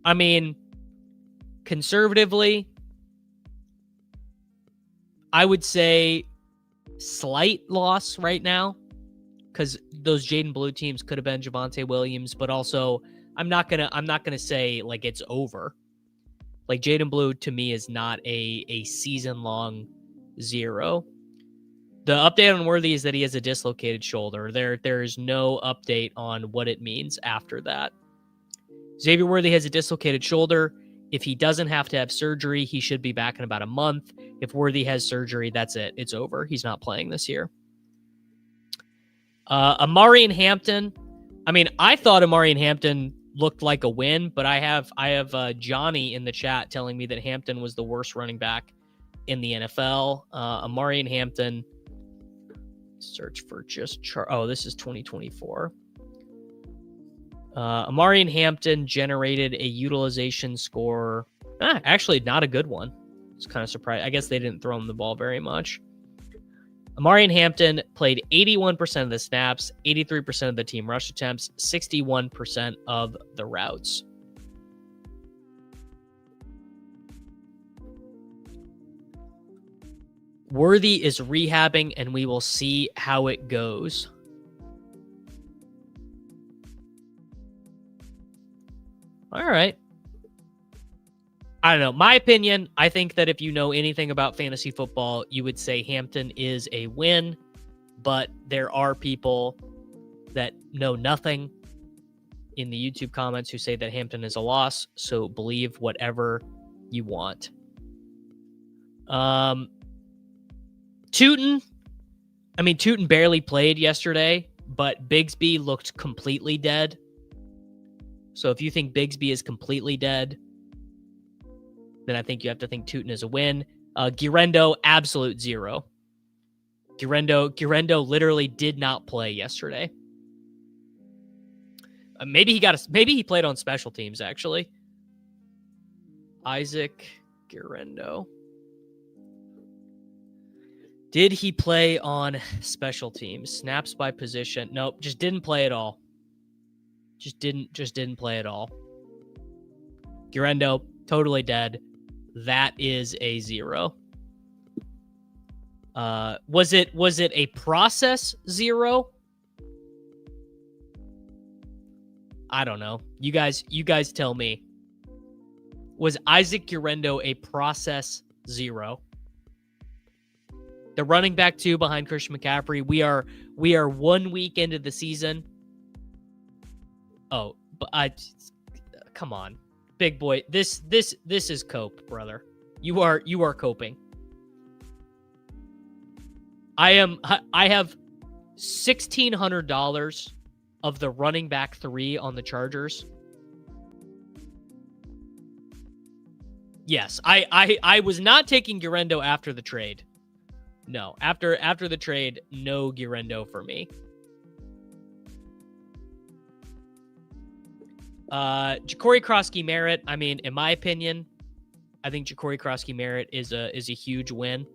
I mean, conservatively, I would say slight loss right now because those Jaden Blue teams could have been Javonte Williams, but also I'm not gonna say like it's over. Like Jaden Blue to me is not a season long 0. The update on Worthy is that he has a dislocated shoulder. There is no update on what it means after that. Xavier Worthy has a dislocated shoulder. If he doesn't have to have surgery, he should be back in about a month. If Worthy has surgery, that's it. It's over. He's not playing this year. Amari and Hampton. I mean, I thought Amari and Hampton looked like a win, but I have Johnny in the chat telling me that Hampton was the worst running back in the NFL. Amari and Hampton. Search for just chart. Oh, this is 2024. Amari and Hampton generated a utilization score. Actually, not a good one. It's kind of surprised. I guess they didn't throw him the ball very much. Amari and Hampton played 81% of the snaps, 83% of the team rush attempts, 61% of the routes. Worthy is rehabbing, and we will see how it goes. All right. I don't know. My opinion, I think that if you know anything about fantasy football, you would say Hampton is a win, but there are people that know nothing in the YouTube comments who say that Hampton is a loss, so believe whatever you want. Tootin barely played yesterday, but Bigsby looked completely dead. So if you think Bigsby is completely dead, then I think you have to think Tootin is a win. Guerrendo, absolute 0. Guerrendo literally did not play yesterday. Maybe he played on special teams, actually. Isaac Guerrendo. Did he play on special teams? Snaps by position. Nope, just didn't play at all. Just didn't play at all. Guerrendo, Totally dead. That is a 0. Was it a process 0? I don't know. You guys tell me. Was Isaac Urendo a process 0? The running back 2 behind Christian McCaffrey. We are 1 week into the season. Oh, but come on, big boy. This is cope, brother. You are coping. I have $1,600 of the running back 3 on the Chargers. Yes, I was not taking Urendo after the trade. No, after the trade, no Urendo for me. Ja'Cory Krosky-Merritt. I mean, in my opinion, I think Ja'Cory Krosky-Merritt is a huge win.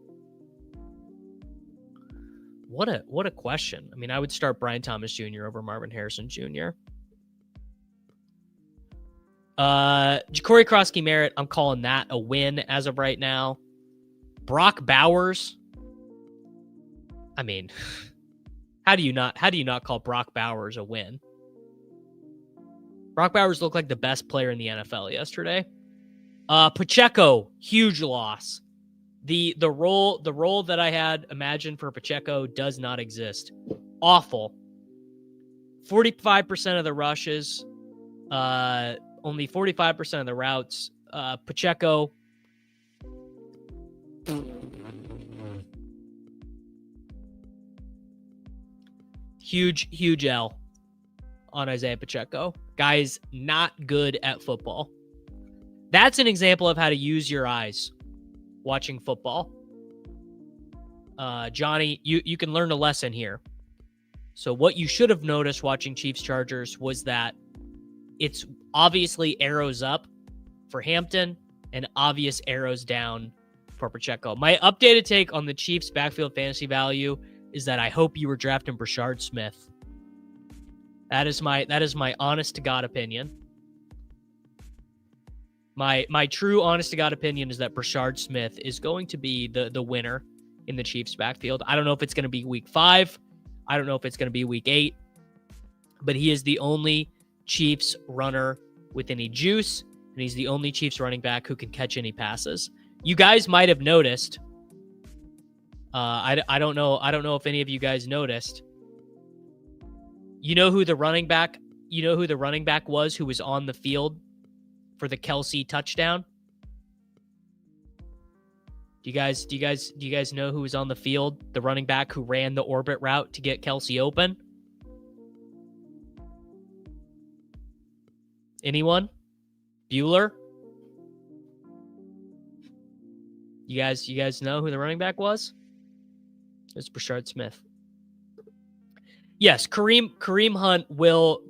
What a question. I mean, I would start Brian Thomas Jr. over Marvin Harrison Jr. Ja'Cory Krosky-Merritt, I'm calling that a win as of right now. Brock Bowers. I mean, how do you not call Brock Bowers a win? Brock Bowers looked like the best player in the NFL yesterday. Pacheco, huge loss. The role that I had imagined for Pacheco does not exist. Awful. 45% of the rushes, only 45% of the routes. Pacheco. Huge L on Isaiah Pacheco. Guy's not good at football. That's an example of how to use your eyes watching football. Johnny, you can learn a lesson here. So what you should have noticed watching Chiefs-Chargers was that it's obviously arrows up for Hampton and obvious arrows down for Pacheco. My updated take on the Chiefs' backfield fantasy value is that I hope you were drafting Brashard Smith. That is my honest to God opinion. My true honest to God opinion is that Brashard Smith is going to be the winner in the Chiefs backfield. I don't know if it's going to be week 5. I don't know if it's going to be week 8, but he is the only Chiefs runner with any juice, and he's the only Chiefs running back who can catch any passes. You guys might have noticed. I don't know if any of you guys noticed. You know who the running back was who was on the field for the Kelsey touchdown? Do you guys know who was on the field? The running back who ran the orbit route to get Kelsey open? Anyone? Bueller? You guys know who the running back was? It's Brashard Smith. Yes, Kareem Hunt will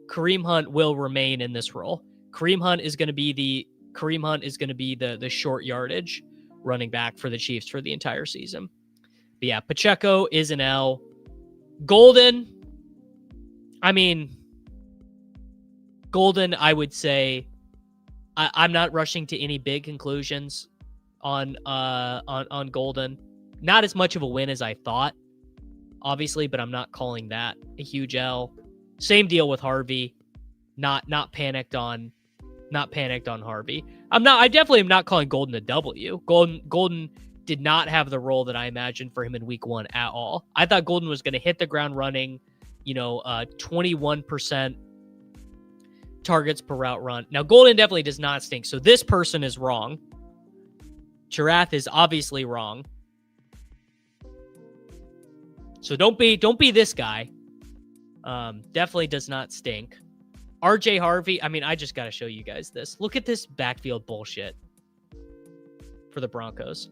remain in this role. Kareem Hunt is going to be the short yardage running back for the Chiefs for the entire season. But yeah, Pacheco is an L. Golden, I would say I'm not rushing to any big conclusions on Golden. Not as much of a win as I thought, obviously, but I'm not calling that a huge L. Same deal with Harvey. Not panicked on Harvey. I definitely am not calling Golden a W. Golden did not have the role that I imagined for him in week 1 at all. I thought Golden was going to hit the ground running, 21% targets per route run. Now, Golden definitely does not stink. So this person is wrong. Chirath is obviously wrong. So don't be this guy. Definitely does not stink. RJ Harvey, I just got to show you guys this. Look at this backfield bullshit for the Broncos.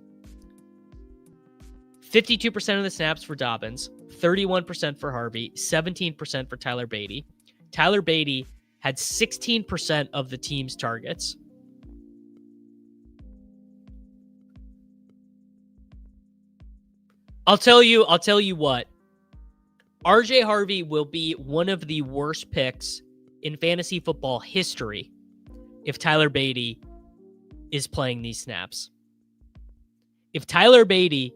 52% of the snaps for Dobbins, 31% for Harvey, 17% for Tyler Beatty. Tyler Beatty had 16% of the team's targets. I'll tell you what. RJ Harvey will be one of the worst picks in fantasy football history if Tyler Beatty is playing these snaps. If Tyler Beatty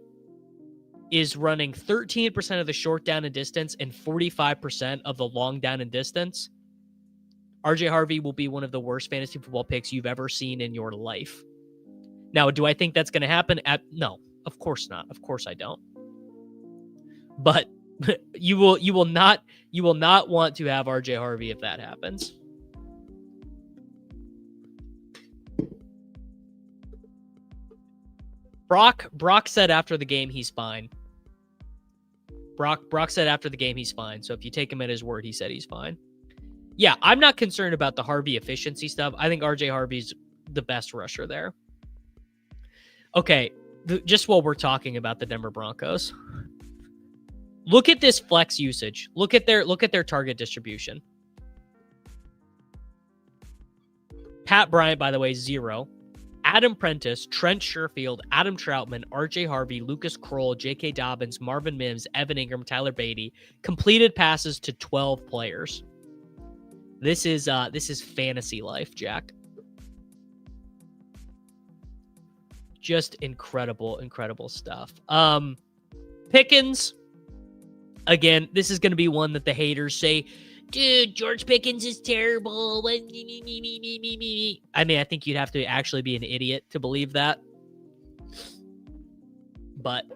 is running 13% of the short down and distance and 45% of the long down and distance, RJ Harvey will be one of the worst fantasy football picks you've ever seen in your life. Now, do I think that's going to happen? No, of course not. Of course I don't. But you will not want to have RJ Harvey if that happens. Brock said after the game he's fine. Brock said after the game he's fine. So if you take him at his word, he said he's fine. Yeah, I'm not concerned about the Harvey efficiency stuff. I think RJ Harvey's the best rusher there. Okay, just while we're talking about the Denver Broncos, look at this flex usage. Look at their target distribution. Pat Bryant, by the way, 0. Adam Prentice, Trent Sherfield, Adam Troutman, RJ Harvey, Lucas Kroll, J.K. Dobbins, Marvin Mims, Evan Ingram, Tyler Beatty. Completed passes to 12 players. This is fantasy life, Jack. Just incredible stuff. Pickens, again, this is going to be one that the haters say, dude, George Pickens is terrible. I mean, I think you'd have to actually be an idiot to believe that. But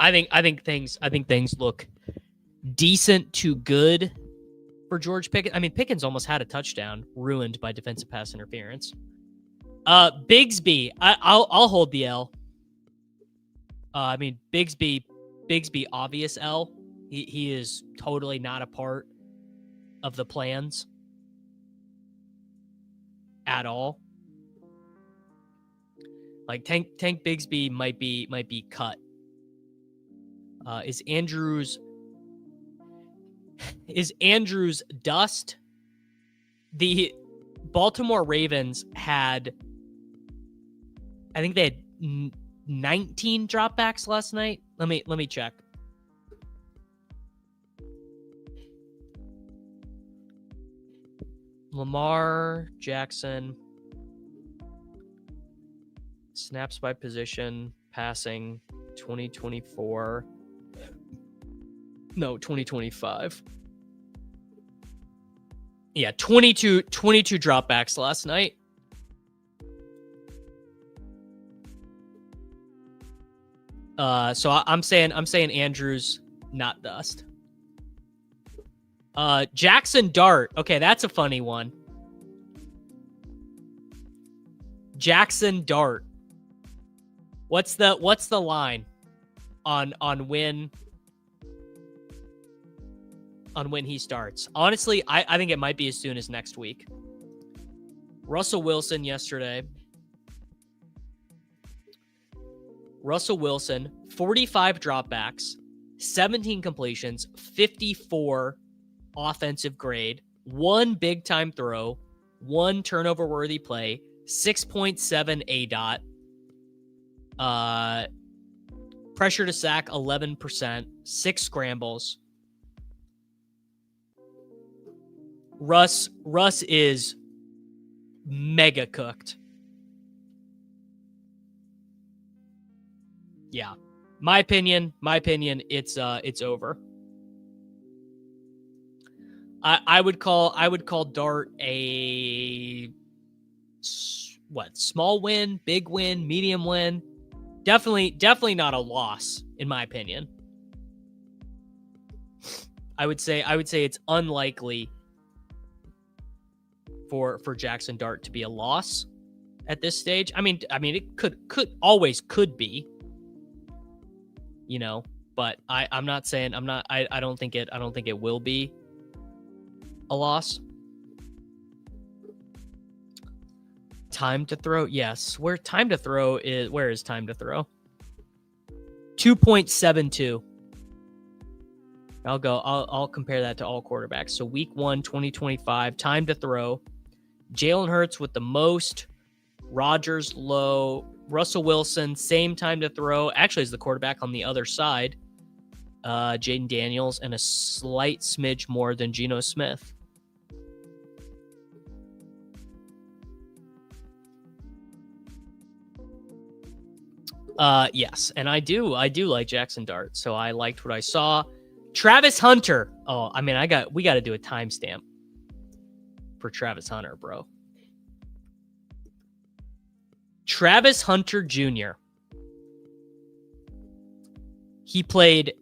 I think things look decent to good for George Pickens. I mean, Pickens almost had a touchdown ruined by defensive pass interference. Bigsby, I'll hold the L. I mean, Bigsby, obvious L. He is totally not a part of the plans at all. Like Tank Bigsby might be cut. Is Andrews dust? The Baltimore Ravens had, I think they had 19 dropbacks last night. Let me check. Lamar Jackson, snaps by position, passing, 2024. No, 2025. Yeah, 22 dropbacks last night. So I'm saying Andrews, not dust. Jackson Dart. Okay, that's a funny one. Jackson Dart. What's the line on when he starts? Honestly, I think it might be as soon as next week. Russell Wilson yesterday. Russell Wilson, 45 dropbacks, 17 completions, 54 offensive grade, 1 big time throw, 1 turnover worthy play, 6.7 ADOT, pressure to sack 11%, 6 scrambles. Russ is mega cooked. Yeah. My opinion, it's over. I would call Dart a small win, big win, medium win. Definitely not a loss, in my opinion. I would say it's unlikely for Jackson Dart to be a loss at this stage. I mean it could be, you know, but I'm not saying I don't think it will be a loss. Time to throw, yes. Where is time to throw? 2.72. I'll compare that to all quarterbacks. So week 1, 2025, time to throw. Jalen Hurts with the most, Rodgers low, Russell Wilson, same time to throw. Actually, is the quarterback on the other side. Jaden Daniels, and a slight smidge more than Geno Smith. Yes, and I do like Jackson Dart, so I liked what I saw. Travis Hunter. Oh, I mean, we got to do a timestamp for Travis Hunter, bro. Travis Hunter Jr. He played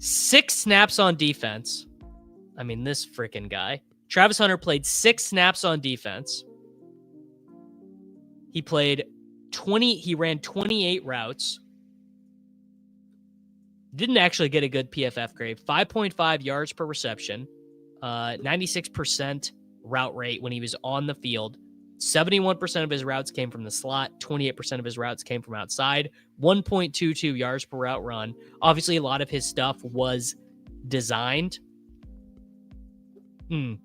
6 snaps on defense. I mean, this freaking guy. Travis Hunter played 6 snaps on defense. He ran 28 routes. Didn't actually get a good PFF grade. 5.5 yards per reception. 96% route rate when he was on the field. 71% of his routes came from the slot. 28% of his routes came from outside. 1.22 yards per route run. Obviously, a lot of his stuff was designed. Let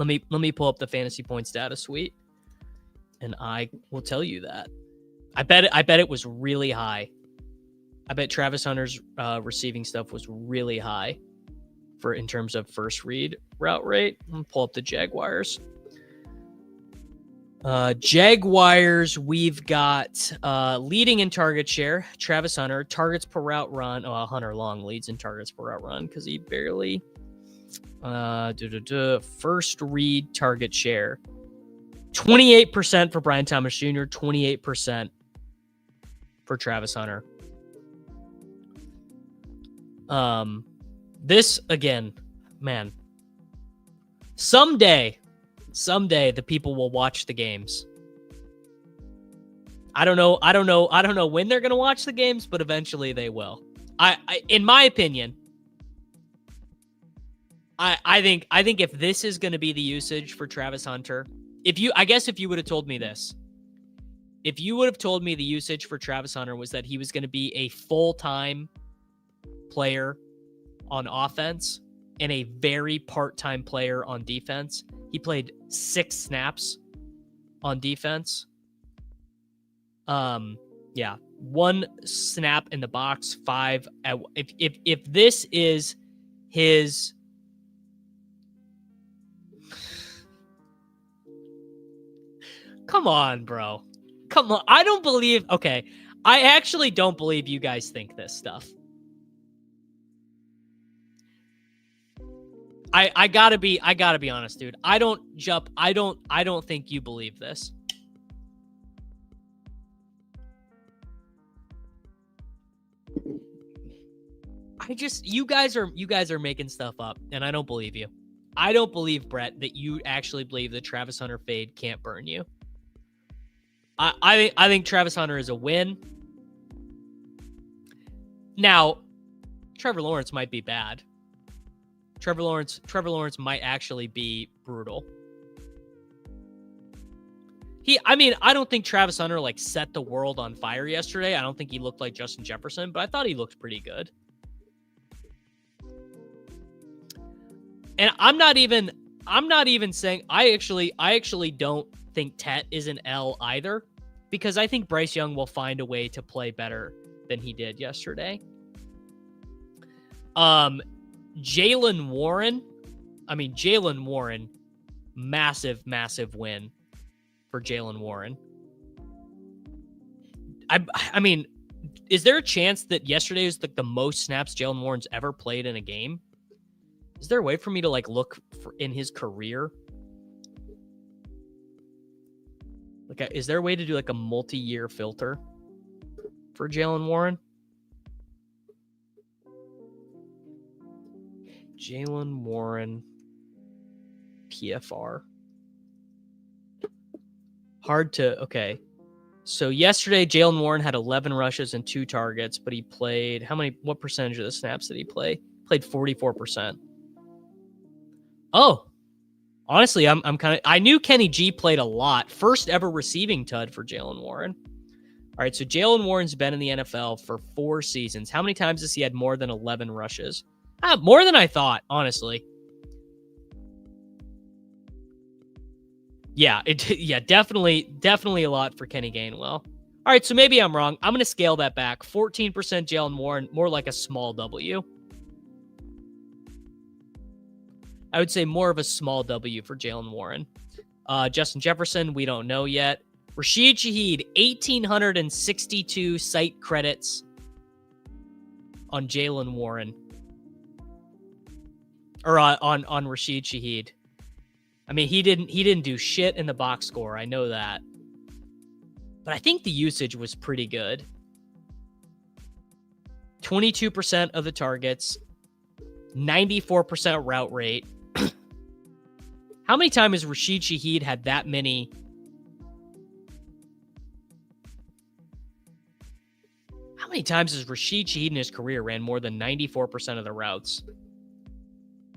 me pull up the fantasy points data suite, and I will tell you that. I bet it was really high. I bet Travis Hunter's receiving stuff was really high in terms of first read route rate. I'm gonna pull up the Jaguars. Jaguars, we've got leading in target share, Travis Hunter. Targets per route run. Oh, Hunter Long leads in targets per route run because he barely. First read target share. 28% for Brian Thomas Jr., 28% for Travis Hunter. This again, man. Someday the people will watch the games. I don't know when they're gonna watch the games, but eventually they will. I in my opinion, I think if this is gonna be the usage for Travis Hunter, if you would have told me this, if you would have told me the usage for Travis Hunter was that he was gonna be a full-time player on offense and a very part-time player on defense. He played 6 snaps on defense. Yeah, 1 snap in the box, 5. If this is his, come on, bro, come on. I don't believe. Okay, I actually don't believe you guys think this stuff. I gotta be honest, dude. I don't think you believe this. You guys are making stuff up, and I don't believe you. I don't believe, Brett, that you actually believe that Travis Hunter fade can't burn you. I think Travis Hunter is a win. Now, Trevor Lawrence might be bad. Trevor Lawrence might actually be brutal. I don't think Travis Hunter set the world on fire yesterday. I don't think he looked like Justin Jefferson, but I thought he looked pretty good. And I'm not even saying I actually don't think Tet is an L either, because I think Bryce Young will find a way to play better than he did yesterday. Jaylen Warren, massive win for Jaylen Warren. I mean, is there a chance that yesterday was the most snaps Jaylen Warren's ever played in a game? Is there a way for me to look in his career? Is there a way to do a multi-year filter for Jaylen Warren? Jaylen Warren PFR. Hard to, okay. So yesterday, Jaylen Warren had 11 rushes and 2 targets, but he played, what percentage of the snaps did he play? Played 44%. Oh, honestly, I knew Kenny G played a lot. First ever receiving TUD for Jaylen Warren. All right, so Jaylen Warren's been in the NFL for 4 seasons. How many times has he had more than 11 rushes? More than I thought, honestly. Yeah, definitely a lot for Kenny Gainwell. All right, so maybe I'm wrong. I'm going to scale that back. 14% Jaylen Warren, more like a small W. I would say more of a small W for Jaylen Warren. Justin Jefferson, we don't know yet. Rashid Shaheed, 1,862 site credits on Jaylen Warren. Or on Rashid Shaheed. I mean, he didn't do shit in the box score. I know that. But I think the usage was pretty good. 22% of the targets, 94% route rate. How many times has Rashid Shaheed had that many? How many times has Rashid Shaheed in his career ran more than 94% of the routes?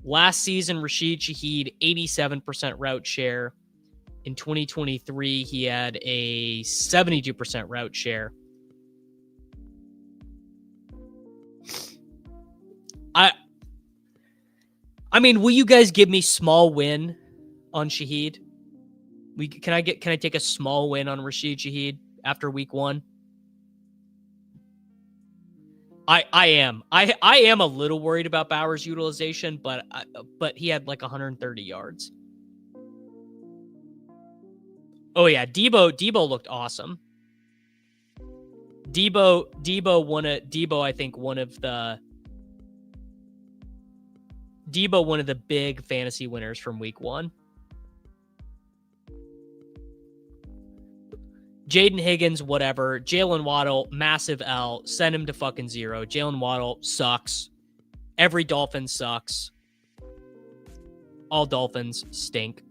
Last season, Rashid Shaheed, 87% route share. In 2023, he had a 72% route share. I mean, will you guys give me small win on Shaheed? Can I take a small win on Rashid Shaheed after week 1? I am a little worried about Bowers' utilization, but he had like 130 yards. Oh yeah, Debo looked awesome. Debo I think one of the big fantasy winners from week 1. Jaden Higgins, whatever. Jalen Waddle, massive L. Send him to fucking 0. Jalen Waddle sucks. Every Dolphin sucks. All Dolphins stink.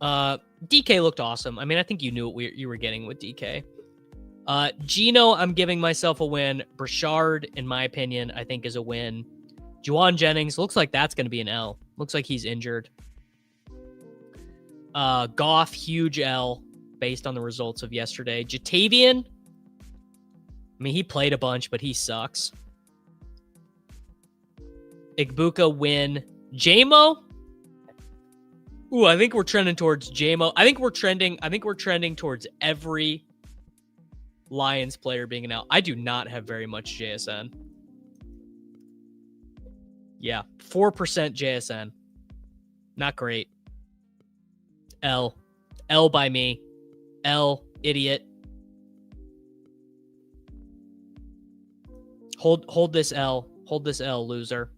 DK looked awesome. I mean, I think you knew what you were getting with DK. Gino, I'm giving myself a win. Brashard, in my opinion, I think is a win. Juwan Jennings, looks like that's going to be an L. Looks like he's injured. Goff, huge L based on the results of yesterday. Jatavian, I mean, he played a bunch, but he sucks. Igbuka, win. JMO? Ooh, I think we're trending towards JMO. I think we're trending towards every Lions player being an L. I do not have very much JSN. Yeah, 4% JSN. Not great. L by me. L, idiot. Hold this L. Hold this L, loser.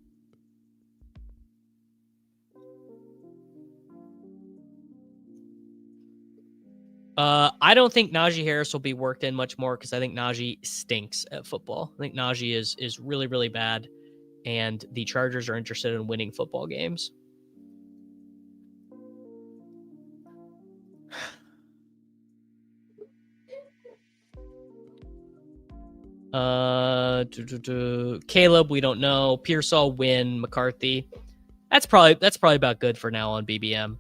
I don't think Najee Harris will be worked in much more because I think Najee stinks at football. I think Najee is really, really bad, and the Chargers are interested in winning football games. Caleb, we don't know. Pearsall, win. McCarthy. That's probably about good for now on BBM.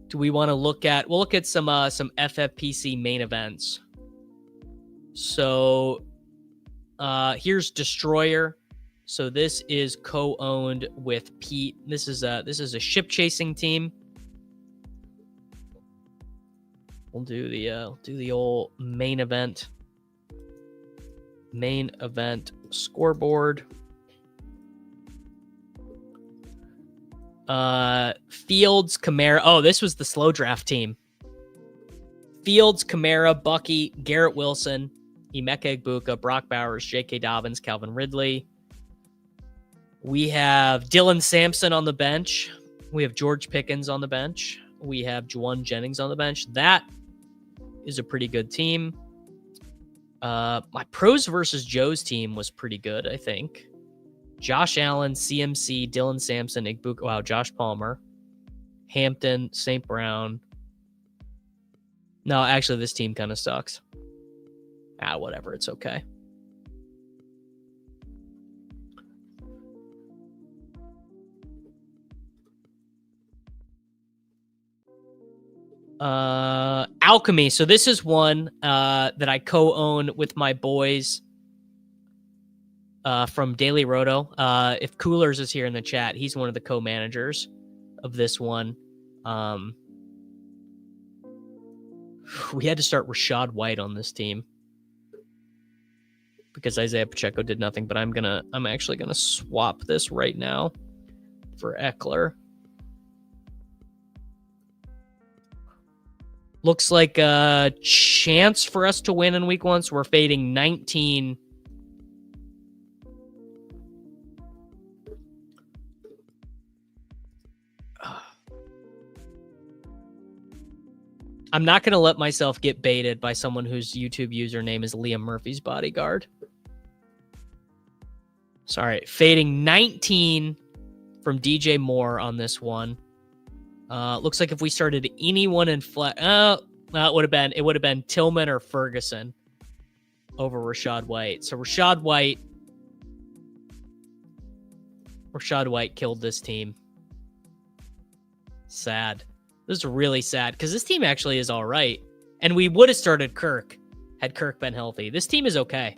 Do we want to look at? We'll look at some FFPC main events. So here's Destroyer. So this is co-owned with Pete. This is a ship chasing team. We'll do the old main event. Main event scoreboard. Fields, Kamara. Oh, this was the slow draft team. Fields, Kamara, Bucky, Garrett Wilson, Emeka Egbuka, Brock Bowers, J.K. Dobbins, Calvin Ridley. We have Dylan Sampson on the bench. We have George Pickens on the bench. We have Juwan Jennings on the bench. That is a pretty good team. My pros versus Joe's team was pretty good, I think. Josh Allen, CMC, Dylan Sampson, Igbuka. Wow, Josh Palmer, Hampton, St. Brown. No, actually, this team kind of sucks. Whatever. It's okay. Alchemy. So this is one that I co-own with my boys from Daily Roto. If Coolers is here in the chat, he's one of the co-managers of this one. We had to start Rashad White on this team because Isaiah Pacheco did nothing, but I'm actually gonna swap this right now. for Eckler. Looks like a chance for us to win in week 1, so we're fading 19. I'm not going to let myself get baited by someone whose YouTube username is Liam Murphy's Bodyguard. Sorry, fading 19 from DJ Moore on this one. Looks like if we started anyone in flat, it would have been Tillman or Ferguson over Rachaad White. So Rachaad White killed this team. Sad. This is really sad because this team actually is all right. And we would have started Kirk had Kirk been healthy. This team is okay.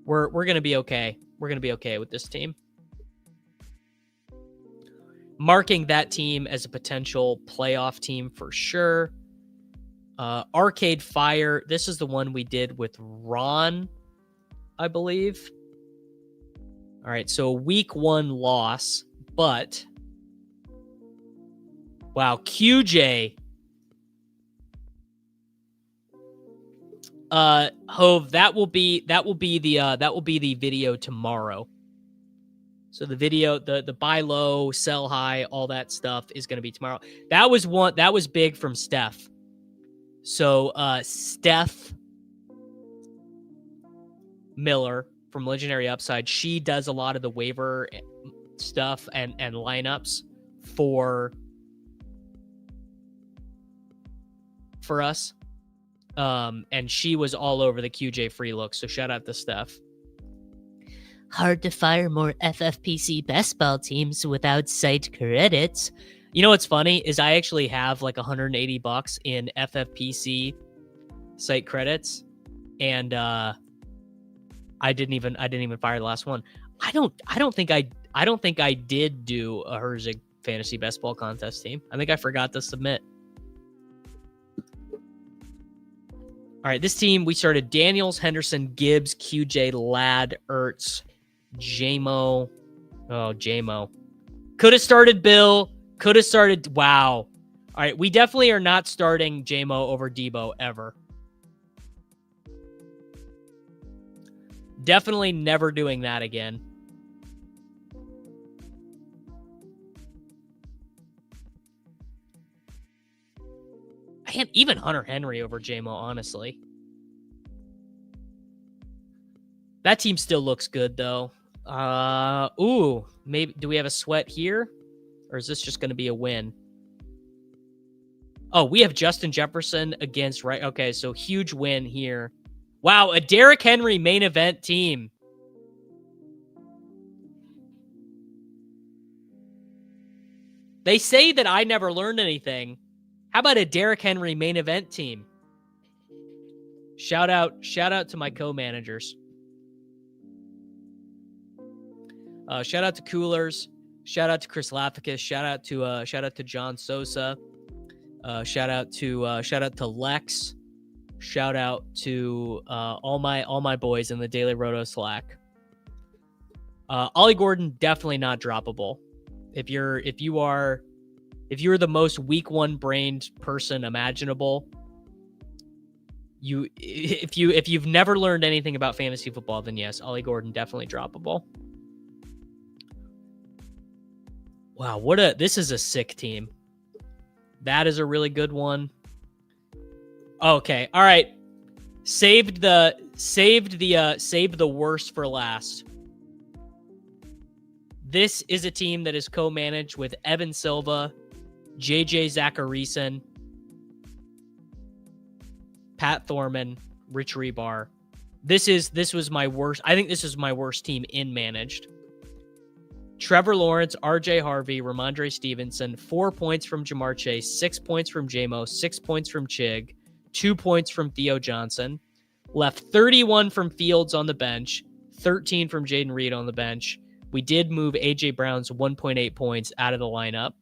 We're going to be okay. We're going to be okay with this team. Marking that team as a potential playoff team for sure. Arcade Fire. This is the one we did with Ron, I believe. All right, so week 1 loss, but wow, QJ. Hove, that will be the video tomorrow. So the video, the buy low, sell high, all that stuff is going to be tomorrow. That was big from Steph. So Steph Miller from Legendary Upside, she does a lot of the waiver stuff and lineups for us. And she was all over the QJ free look. So shout out to Steph. Hard to fire more FFPC best ball teams without site credits. You know what's funny is I actually have like $180 in FFPC site credits, and I didn't even fire the last one. I don't think I did do a Herzig fantasy best ball contest team. I think I forgot to submit. All right, this team we started Daniels, Henderson, Gibbs, QJ, Ladd, Ertz, JMO. Oh, JMO. Could have started Bill. Could have started. Wow. All right, we definitely are not starting JMO over Debo ever. Definitely never doing that again. Man, even Hunter Henry over JMO, honestly. That team still looks good, though. Ooh, maybe do we have a sweat here? Or is this just going to be a win? Oh, we have Justin Jefferson against, right? Okay, so huge win here. Wow, a Derrick Henry main event team. They say that I never learned anything. How about a Derrick Henry main event team? Shout out to my co-managers. Shout out to Coolers. Shout out to Chris Lafficus. Shout out to John Sosa. Shout out to Lex. Shout out to all my boys in the Daily Roto Slack. Ollie Gordon, definitely not droppable. If you're the most week 1 brained person imaginable, if you've never learned anything about fantasy football, then yes, Ollie Gordon definitely droppable. Wow, this is a sick team. That is a really good one. Okay, all right. Saved the worst for last. This is a team that is co-managed with Evan Silva, JJ Zacharyson, Pat Thorman, Rich Rebar. This was my worst. I think this is my worst team in managed. Trevor Lawrence, RJ Harvey, Ramondre Stevenson, 4 points from Jamar Chase, 6 points from JMO, 6 points from Chig, 2 points from Theo Johnson, left 31 from Fields on the bench, 13 from Jaden Reed on the bench. We did move AJ Brown's 1.8 points out of the lineup.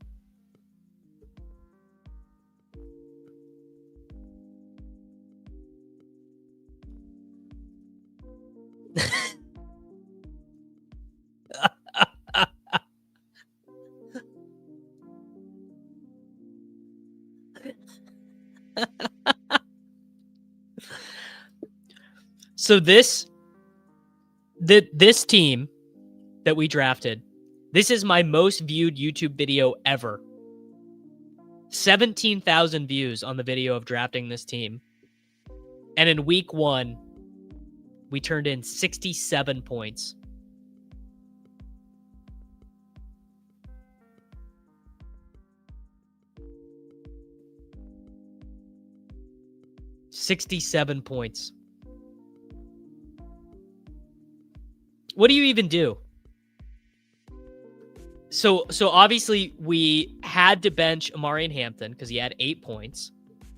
So this team that we drafted, this is my most viewed YouTube video ever. 17,000 views on the video of drafting this team. And in week 1, we turned in 67 points. $67 points. What do you even do? So obviously we had to bench Amarian Hampton because he had 8 points.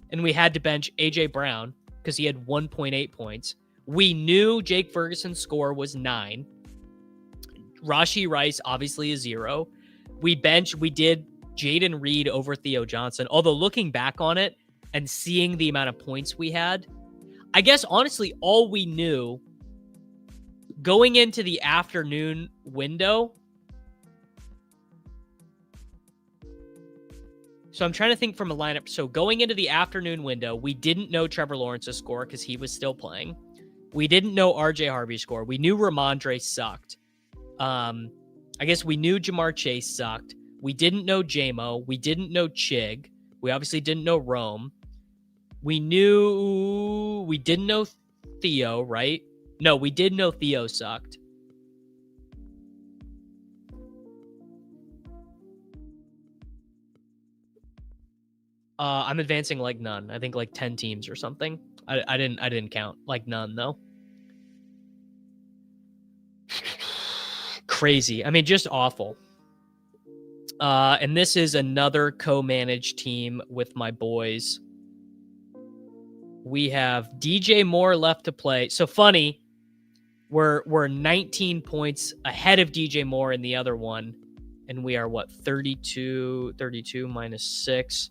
And we had to bench AJ Brown because he had 1.8 points. We knew Jake Ferguson's score was 9. Rashee Rice obviously is 0. We did Jaden Reed over Theo Johnson. Although looking back on it and seeing the amount of points we had, I guess honestly all we knew going into the afternoon window. So I'm trying to think from a lineup. So going into the afternoon window, we didn't know Trevor Lawrence's score because he was still playing. We didn't know RJ Harvey's score. We knew Ramondre sucked. I guess we knew Jamar Chase sucked. We didn't know JMO. We didn't know Chig. We obviously didn't know Rome. We didn't know Theo, right? No, we did know Theo sucked. I'm advancing like none. I think like 10 teams or something. I didn't count. Like none though. Crazy. I mean, just awful. And this is another co-managed team with my boys. We have DJ Moore left to play. So funny, we're 19 points ahead of DJ Moore in the other one. And we are what, 32 minus 6.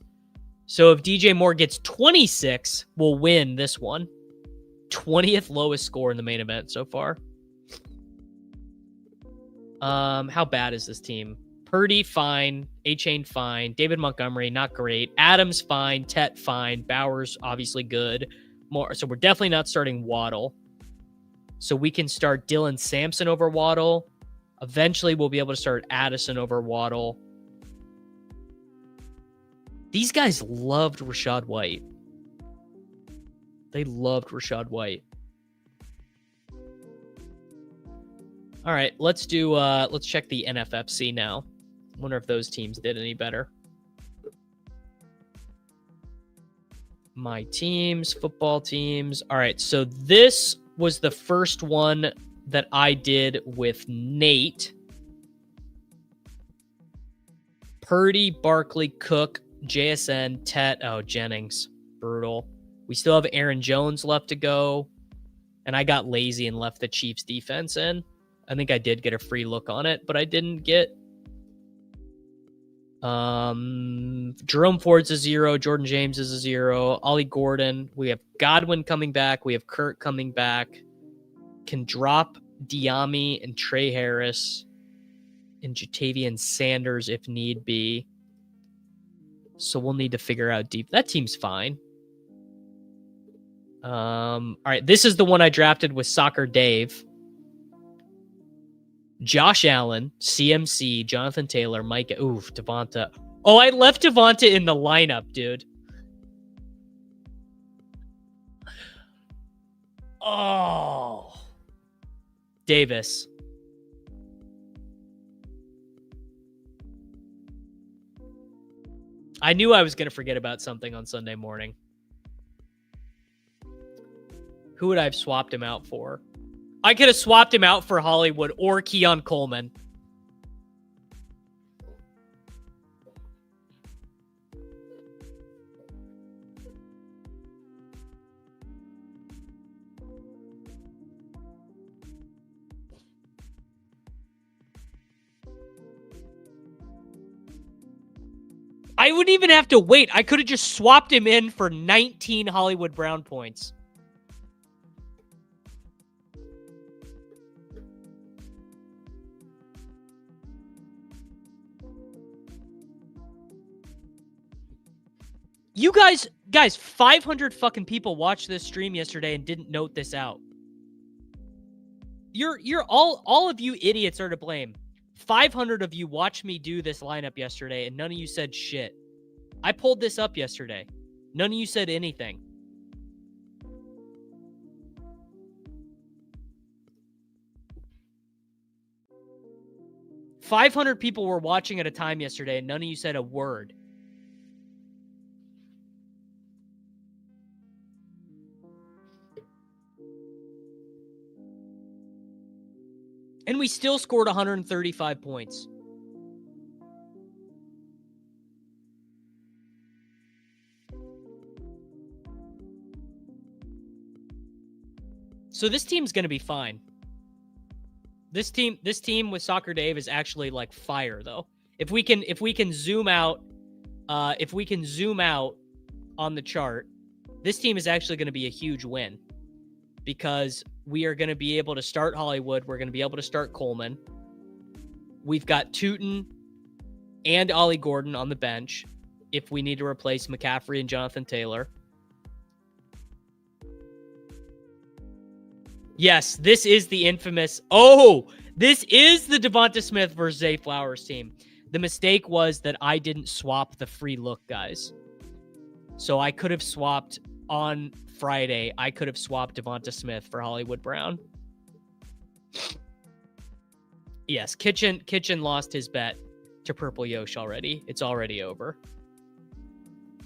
So if DJ Moore gets 26, we'll win this one. 20th lowest score in the main event so far. How bad is this team? Purdy, fine. A-Chain, fine. David Montgomery, not great. Adams, fine. Tet, fine. Bowers, obviously good. So we're definitely not starting Waddle. So we can start Dylan Sampson over Waddle. Eventually, we'll be able to start Addison over Waddle. These guys loved Rachaad White. They loved Rachaad White. All right, let's check the NFFC now. Wonder if those teams did any better. My teams, football teams. All right, so this was the first one that I did with Nate. Purdy, Barkley, Cook, JSN, Tet, Jennings, brutal. We still have Aaron Jones left to go. And I got lazy and left the Chiefs defense in. I think I did get a free look on it, but I didn't get... Jerome Ford's a 0. Jordan James is a 0. Ollie Gordon. We have Godwin coming back. We have Kurt coming back. Can drop Diami and Trey Harris and Jatavian Sanders if need be. So we'll need to figure out deep. That team's fine. All right, this is the one I drafted with Soccer Dave. Josh Allen, CMC, Jonathan Taylor, Mike. Devonta. Oh, I left Devonta in the lineup, dude. Oh. Davis. I knew I was going to forget about something on Sunday morning. Who would I have swapped him out for? I could have swapped him out for Hollywood or Keon Coleman. I wouldn't even have to wait. I could have just swapped him in for 19 Hollywood Brown points. You guys, 500 fucking people watched this stream yesterday and didn't note this out. you're all of you idiots are to blame. 500 of you watched me do this lineup yesterday, and none of you said shit. I pulled this up yesterday. None of you said anything. "500 people were watching at a time yesterday, and none of you said a word." And we still scored 135 points. So this team's going to be fine. This team with Soccer Dave is actually like fire, though. If we can zoom out on the chart, this team is actually going to be a huge win, because we are going to be able to start Hollywood. We're going to be able to start Coleman. We've got Tootin and Ollie Gordon on the bench if we need to replace McCaffrey and Jonathan Taylor. Yes, this is the infamous... this is the Devonta Smith versus Zay Flowers team. The mistake was that I didn't swap the free look, guys. So I could have swapped on Friday. I could have swapped Devonta Smith for Hollywood Brown. Yes, Kitchen lost his bet to Purple Yosh already. It's already over.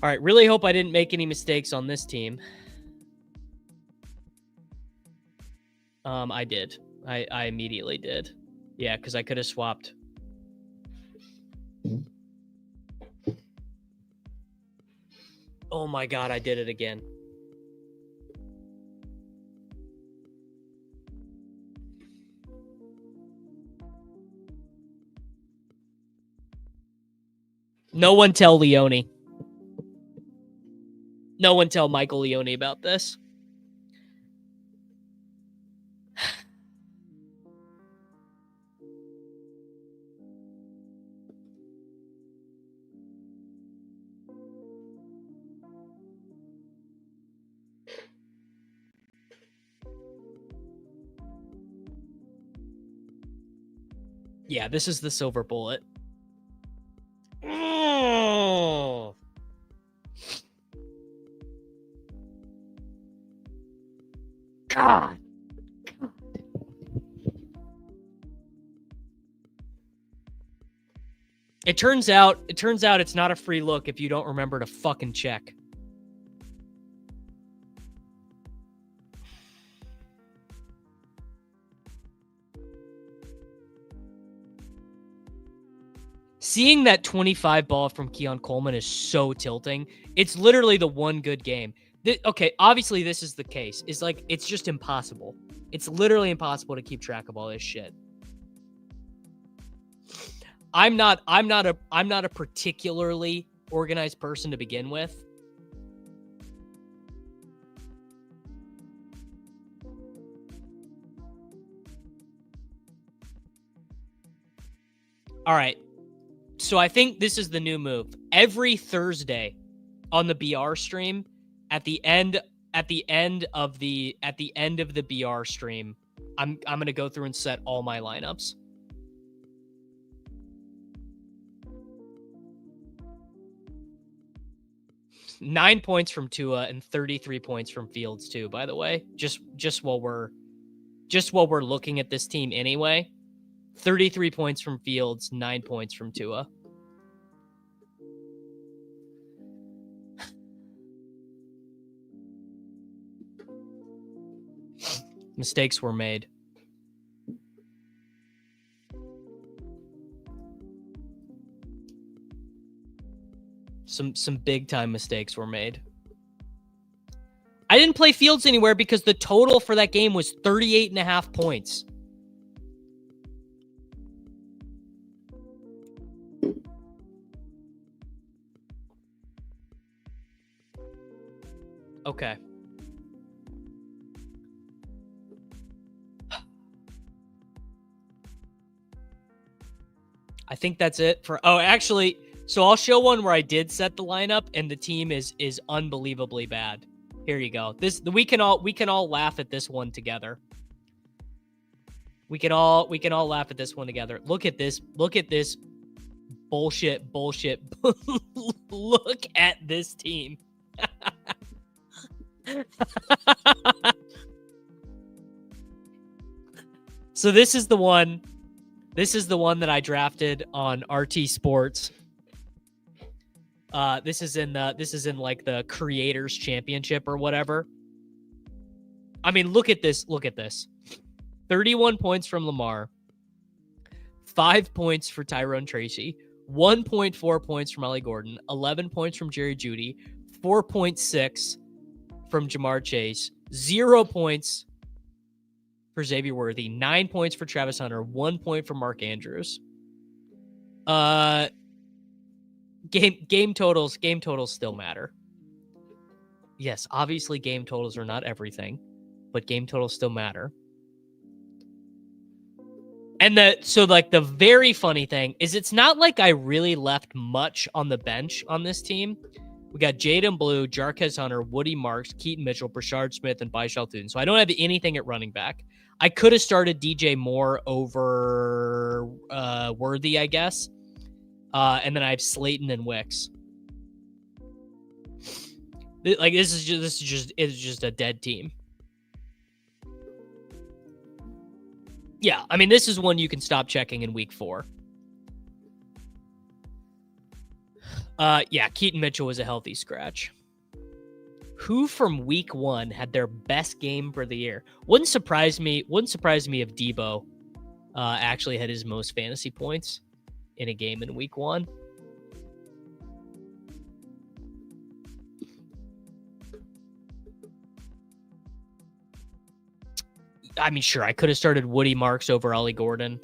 All right, really hope I didn't make any mistakes on this team. I did. I immediately did. Yeah, because I could have swapped. Oh my God, I did it again. No one tell Leone. No one tell Michael Leone about this. Yeah, this is the silver bullet. Oh. God. It turns out it's not a free look if you don't remember to fucking check. Seeing that 25 ball from Keon Coleman is so tilting. It's literally the one good game. Okay, obviously this is the case. It's like, it's just impossible. It's literally impossible to keep track of all this shit. I'm not a particularly organized person to begin with. All right. So I think this is the new move. Every Thursday on the BR stream, at the end of the BR stream, I'm going to go through and set all my lineups. Nine points from Tua and 33 points from Fields too, by the way. Just while we're looking at this team anyway. 33 points from Fields, 9 points from Tua. Mistakes were made. Some big time mistakes were made. I didn't play Fields anywhere because the total for that game was 38.5 points. Okay. I think that's it for... Oh, actually, so I'll show one where I did set the lineup and the team is unbelievably bad. Here you go. We can all laugh at this one together. We can all laugh at this one together. Look at this. Look at this bullshit. Look at this team. So this is the one that I drafted on RT Sports. This is in like the Creators Championship or whatever. I mean, look at this. 31 points from Lamar, 5 points for Tyrone Tracy, 1.4 points from Ollie Gordon, 11 points from Jerry Jeudy, 4.6 from Jamar Chase, 0 points for Xavier Worthy, 9 points for Travis Hunter, 1 point for Mark Andrews. Game totals still matter. Yes, obviously game totals are not everything, but game totals still matter. And the very funny thing is it's not like I really left much on the bench on this team. We got Jaden Blue, Jarquez Hunter, Woody Marks, Keaton Mitchell, Brashard Smith, and Baishal Thun. So I don't have anything at running back. I could have started DJ Moore over Worthy, I guess. And then I have Slayton and Wicks. Like this is just a dead team. Yeah, I mean, this is one you can stop checking in week 4. Yeah, Keaton Mitchell was a healthy scratch. Who from week 1 had their best game for the year? Wouldn't surprise me if Debo actually had his most fantasy points in a game in week 1. I mean, sure, I could have started Woody Marks over Ollie Gordon.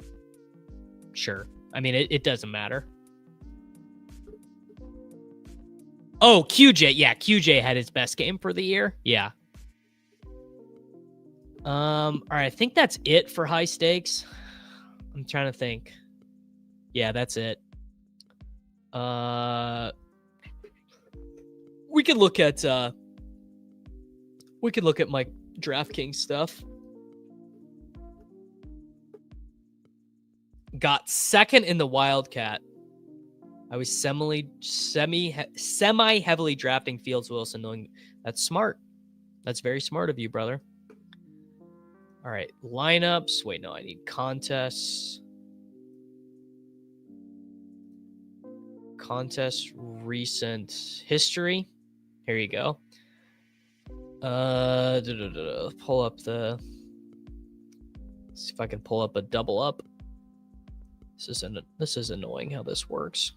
Sure. I mean, it doesn't matter. Oh, QJ. Yeah, QJ had his best game for the year. Yeah. All right, I think that's it for high stakes. I'm trying to think. Yeah, that's it. We could look at my DraftKings stuff. Got second in the Wildcat. I was semi-heavily drafting Fields Wilson, knowing that's smart. That's very smart of you, brother. All right, lineups. Wait, no, I need contests. Contest recent history. Here you go. Pull up the. Let's see if I can pull up a double up. This is annoying how this works.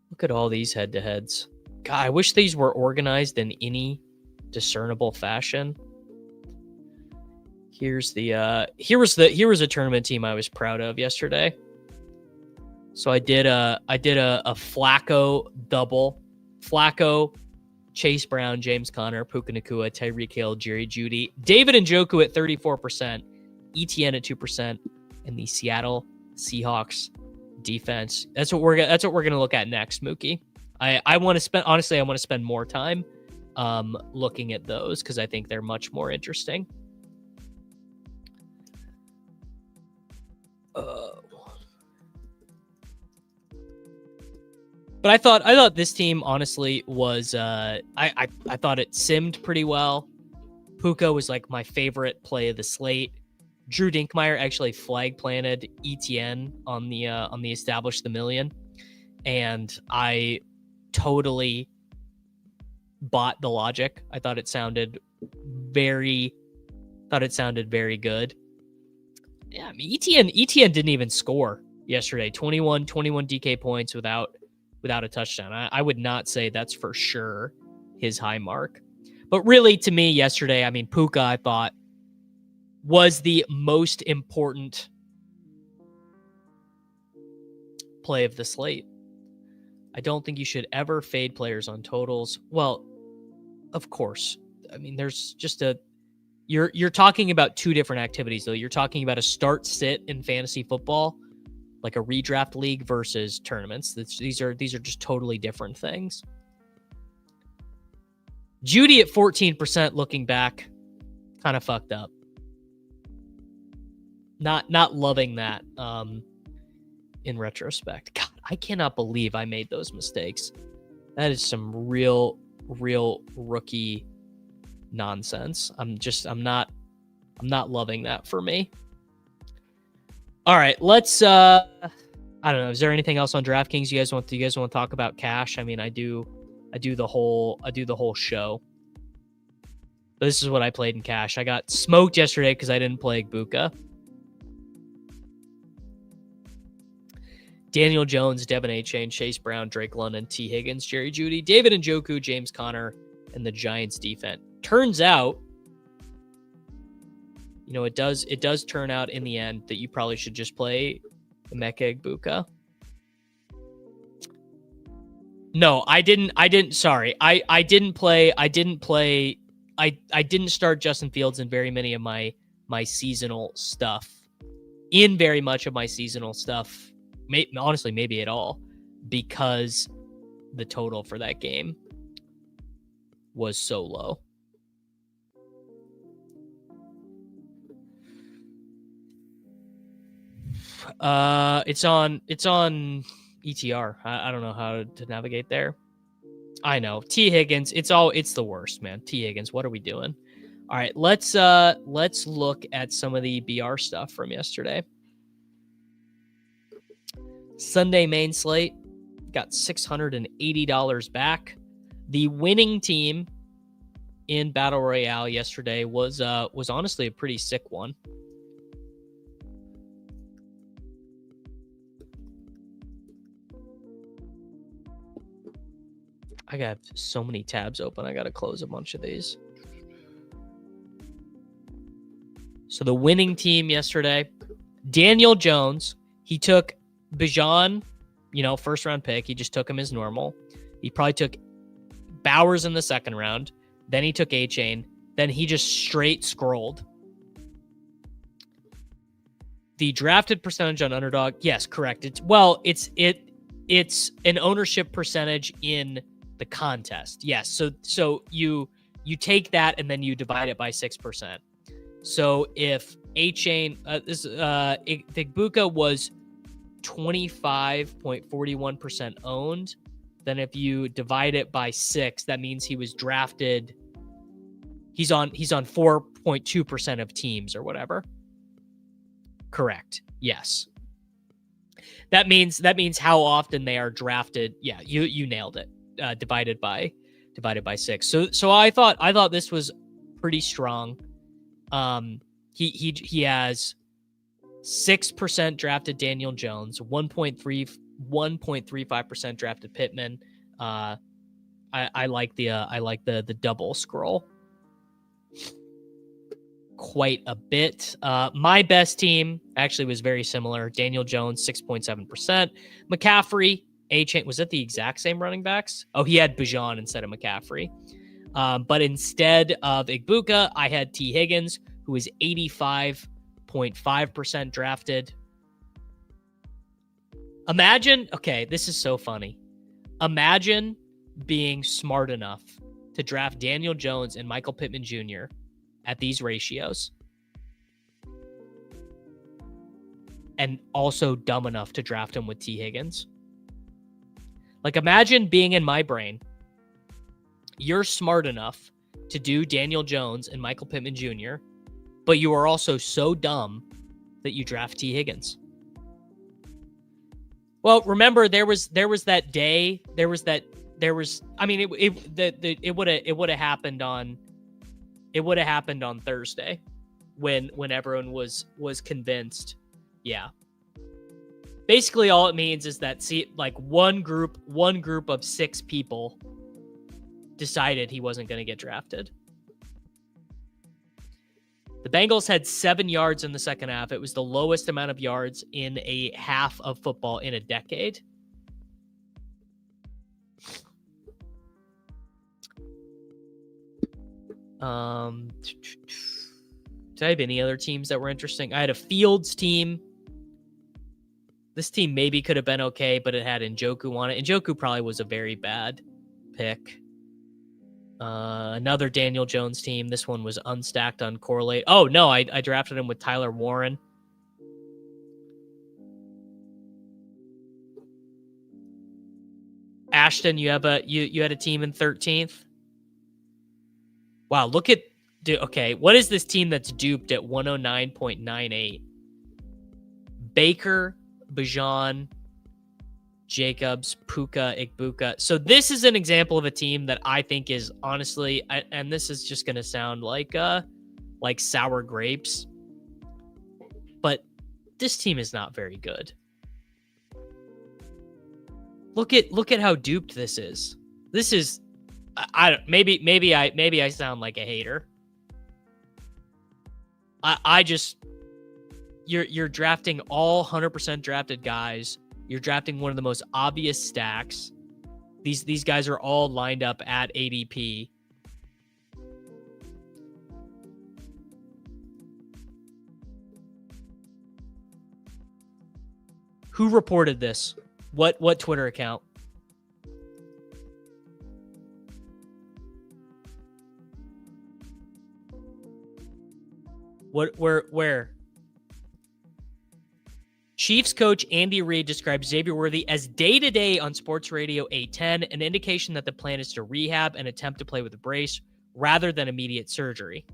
Look at all these head-to-heads. God, I wish these were organized in any discernible fashion. Here was a tournament team I was proud of yesterday. So I did a Flacco double. Flacco, Chase Brown, James Conner, Puka Nacua, Tyreek Hill, Jerry Jeudy, David Njoku at 34%, ETN at 2%, and the Seattle Seahawks defense. That's what we're gonna look at next, Mookie. I want to spend more time looking at those because I think they're much more interesting. But I thought this team honestly was I thought it simmed pretty well. Puka was like my favorite play of the slate. Drew Dinkmeyer actually flag planted ETN on the Establish the Million, and I totally bought the logic. I thought it sounded very good. Yeah, I mean ETN didn't even score yesterday. 21 DK points without a touchdown. I would not say that's for sure his high mark. But really, to me yesterday, I mean, Puka, I thought, was the most important play of the slate. I don't think you should ever fade players on totals. Well, of course. I mean, there's just you're talking about two different activities, though. You're talking about a start-sit in fantasy football, like a redraft league, versus tournaments. These are just totally different things. Jeudy at 14% looking back, kind of fucked up. not loving that in retrospect. God, I cannot believe I made those mistakes. That is some real rookie nonsense. I'm not loving that for me. All right, let's I don't know. Is there anything else on DraftKings you guys want to talk about cash? I mean, I do the whole show. But this is what I played in cash. I got smoked yesterday because I didn't play Igbuka. Daniel Jones, Devin Achane, Chase Brown, Drake London, T. Higgins, Jerry Jeudy, David Njoku, James Conner, and the Giants defense. Turns out, it does turn out in the end that you probably should just play Emeka Egbuka. No, I didn't. Sorry. I didn't start Justin Fields in very many of my seasonal stuff. In very much of my seasonal stuff. Honestly, maybe at all, because the total for that game was so low. It's on ETR. I don't know how to navigate there. I know. T. Higgins, it's the worst, man. T. Higgins, what are we doing? All right, let's look at some of the BR stuff from yesterday. Sunday main slate got $680 back. The winning team in Battle Royale yesterday was honestly a pretty sick one. I got so many tabs open. I got to close a bunch of these. So the winning team yesterday, Daniel Jones, he took Bijan, first round pick. He just took him as normal. He probably took Bowers in the second round. Then he took Achane. Then he just straight scrolled. The drafted percentage on Underdog, yes, correct. It's an ownership percentage in the contest. Yes. So you take that and then you divide it by 6%. So if Achane, Igbuka was 25.41% owned, then if you divide it by 6, that means he was drafted. He's on 4.2% of teams or whatever. Correct. Yes. That means how often they are drafted. Yeah, you nailed it. Divided by 6. So I thought this was pretty strong. He has 6% drafted Daniel Jones, 1.35% drafted Pittman. I like the double scroll quite a bit. My best team actually was very similar. Daniel Jones, 6.7%. McCaffrey, Achane, was it the exact same running backs? Oh, he had Bijan instead of McCaffrey. But instead of Igbuka, I had T. Higgins, who is 85.5% drafted. Imagine, okay, this is so funny. Imagine being smart enough to draft Daniel Jones and Michael Pittman Jr. at these ratios, and also dumb enough to draft him with T. Higgins. Like, imagine being in my brain. You're smart enough to do Daniel Jones and Michael Pittman Jr., but you are also so dumb that you draft T. Higgins. Well, remember there was that day. It would have happened on Thursday when everyone was convinced. Yeah. Basically, all it means is that one group of 6 people decided he wasn't going to get drafted. The Bengals had 7 yards in the second half. It was the lowest amount of yards in a half of football in a decade. Did I have any other teams that were interesting? I had a Fields team. This team maybe could have been okay, but it had Njoku on it. Njoku probably was a very bad pick. Another Daniel Jones team. This one was unstacked, uncorrelated. Oh, no, I drafted him with Tyler Warren. Ashton, you have you had a team in 13th. Wow, look at okay, what is this team that's duped at 109.98? Baker, Bajan, Jacobs, Puka, Igbuka. So this is an example of a team that I think is honestly, and this is just going to sound like sour grapes, but this team is not very good. Look at how duped this is. This is, I don't, maybe I sound like a hater. I just, you're drafting all 100% drafted guys. You're drafting one of the most obvious stacks. These guys are all lined up at ADP. Who reported this? What Twitter account? Where? Chiefs coach Andy Reid described Xavier Worthy as day-to-day on Sports Radio 810, an indication that the plan is to rehab and attempt to play with a brace rather than immediate surgery.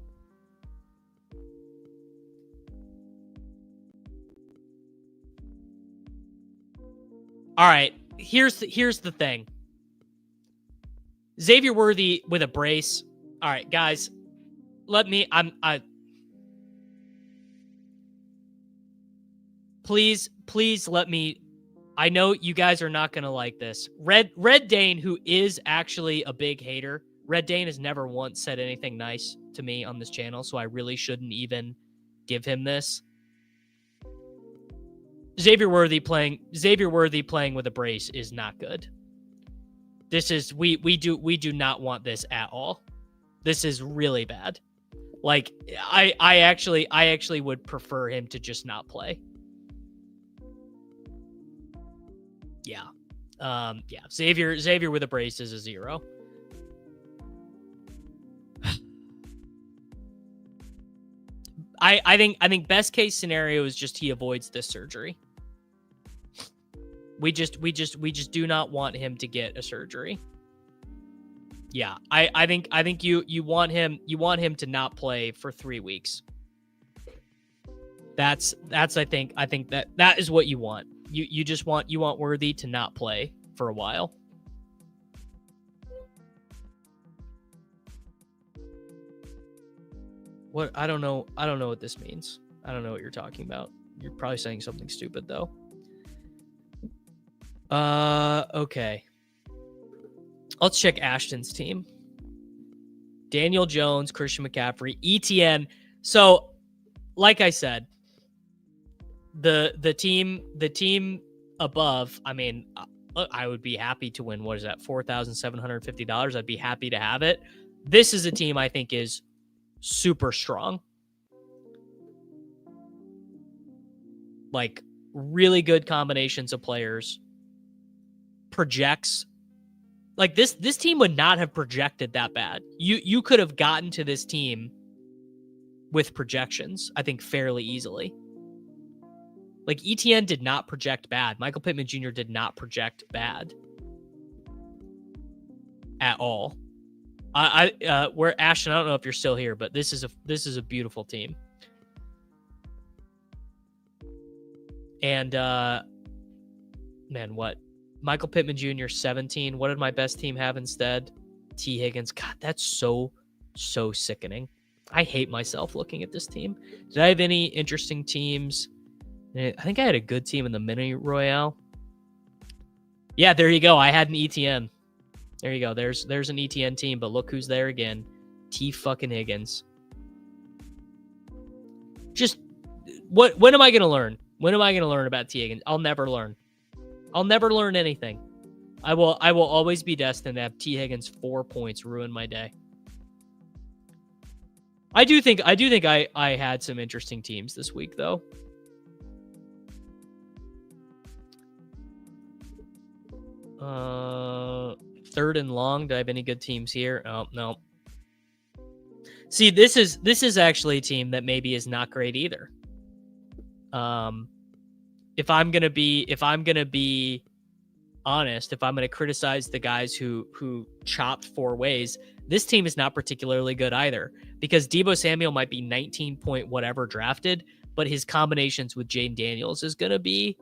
All right, here's the thing. Xavier Worthy with a brace. All right, guys, Please let me. I know you guys are not going to like this. Red Dane, who is actually a big hater. Red Dane has never once said anything nice to me on this channel, so I really shouldn't even give him this. Xavier Worthy playing with a brace is not good. This is we do not want this at all. This is really bad. Like I actually would prefer him to just not play. Yeah. Yeah. Xavier with a brace is a 0. I think best case scenario is just he avoids this surgery. We just do not want him to get a surgery. Yeah. I think you want him to not play for 3 weeks. That's I think that is what you want. You want Worthy to not play for a while. What? I don't know what this means. I don't know what you're talking about. You're probably saying something stupid though. Okay. Let's check Ashton's team. Daniel Jones, Christian McCaffrey, ETN. So, like I said, the team above, I mean, I would be happy to win. What is that? $4,750. I'd be happy to have it. This is a team I think is super strong. Like really good combinations of players. Projects. Like this team would not have projected that bad. You could have gotten to this team with projections, I think, fairly easily. Like ETN did not project bad. Michael Pittman Jr. did not project bad at all. Where Ashton, I don't know if you're still here, but this is a beautiful team. And man, what? Michael Pittman Jr. 17. What did my best team have instead? T. Higgins. God, that's so sickening. I hate myself looking at this team. Did I have any interesting teams? I think I had a good team in the mini Royale. Yeah, there you go. I had an ETN. There you go. There's an ETN team, but look who's there again. T fucking Higgins. Just when am I gonna learn? When am I gonna learn about T Higgins? I'll never learn. I'll never learn anything. I will always be destined to have T Higgins 4 points ruin my day. I do think I had some interesting teams this week though. Third and long. Do I have any good teams here? Oh, no. See, this is actually a team that maybe is not great either. If I'm gonna be honest, if I'm going to criticize the guys who chopped 4 ways, this team is not particularly good either, because Deebo Samuel might be 19 point whatever drafted, but his combinations with Jane Daniels is going to be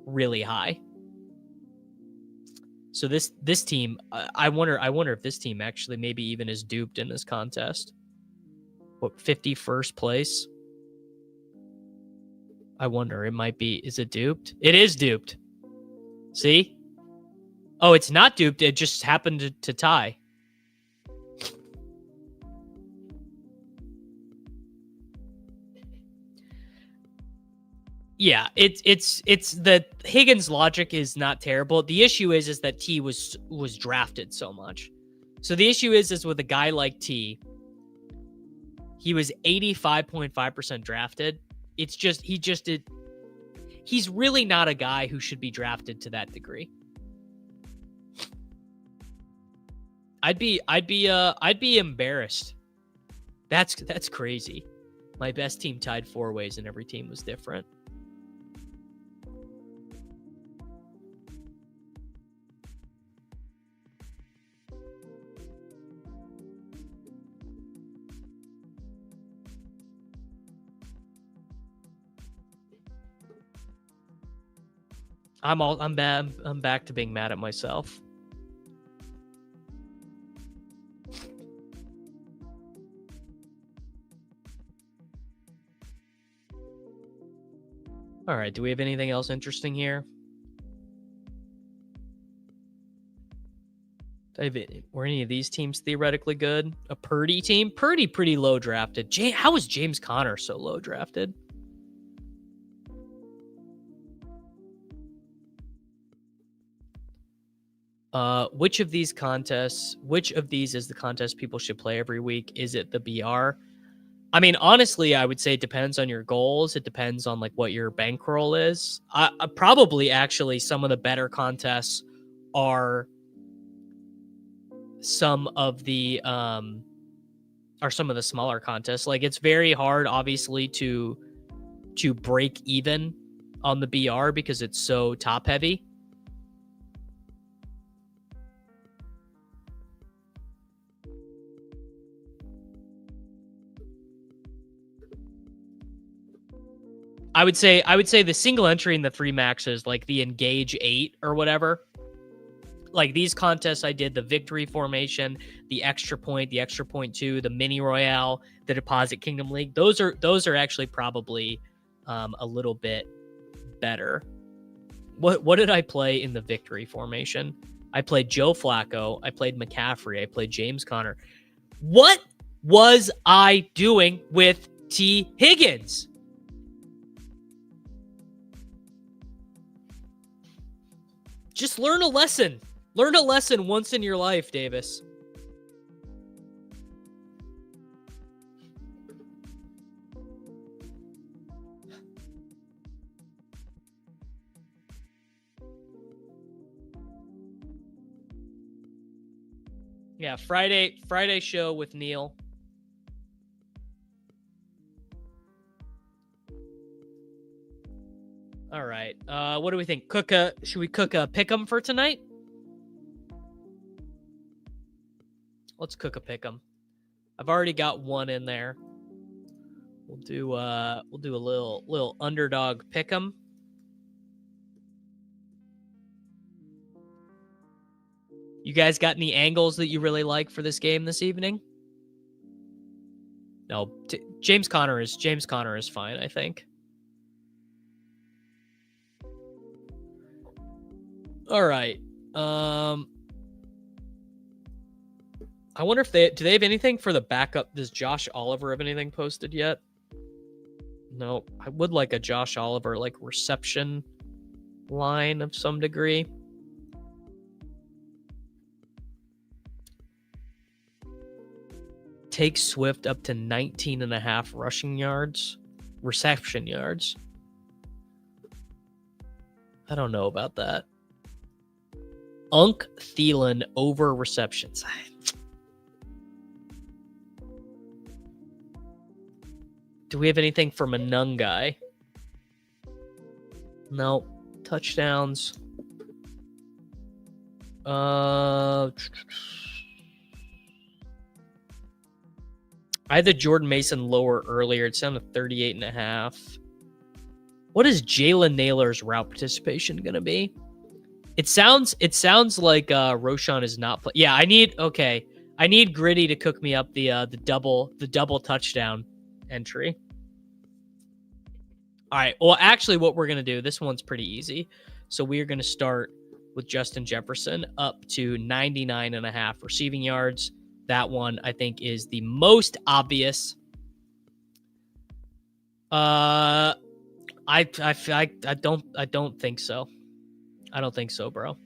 really high. So this team, I wonder if this team actually maybe even is duped in this contest. What, 51st place? I wonder, it might be. Is it duped? It is duped. See? Oh, it's not duped. It just happened to tie. Yeah, it's the Higgins logic is not terrible. The issue is that T was drafted so much. So the issue is with a guy like T, he was 85.5% drafted. It's just he's really not a guy who should be drafted to that degree. I'd be embarrassed. That's crazy. My best team tied 4 ways and every team was different. I'm back to being mad at myself. All right, do we have anything else interesting here? Were any of these teams theoretically good? A Purdy team? Purdy pretty low drafted. How is James Conner so low drafted? Which of these is the contest people should play every week? Is it the BR? I mean, honestly, I would say it depends on your goals. It depends on like what your bankroll is. Probably actually some of the better contests are some of the smaller contests. Like, it's very hard, obviously, to break even on the BR because it's so top heavy. I would say the single entry in the 3 maxes, like the Engage 8 or whatever, like these contests I did, the Victory Formation, the Extra Point 2, the Mini Royale, the Deposit Kingdom League, those are actually probably a little bit better. What did I play in the Victory Formation? I played Joe Flacco, I played McCaffrey, I played James Conner. What was I doing with T. Higgins? Just learn a lesson. Learn a lesson once in your life, Davis. Yeah, Friday show with Neil. All right. What do we think? Should we cook a pick'em for tonight? Let's cook a pick'em. I've already got one in there. We'll do a little underdog pick'em. You guys got any angles that you really like for this game this evening? No, James Conner is fine, I think. All right. I wonder if do they have anything for the backup? Does Josh Oliver have anything posted yet? No, I would like a Josh Oliver like reception line of some degree. Take Swift up to 19.5 reception yards. I don't know about that. Thielen over receptions. Do we have anything from a Nung guy? No. Touchdowns. I had the Jordan Mason lower earlier. It's down to 38.5. What is Jalen Naylor's route participation going to be? It sounds like Roshan is not play. Yeah, I need Gritty to cook me up the double touchdown entry. All right. Well, actually, what we're going to do, this one's pretty easy. So we are going to start with Justin Jefferson up to 99.5 receiving yards. That one, I think, is the most obvious. I don't think so. I don't think so, bro.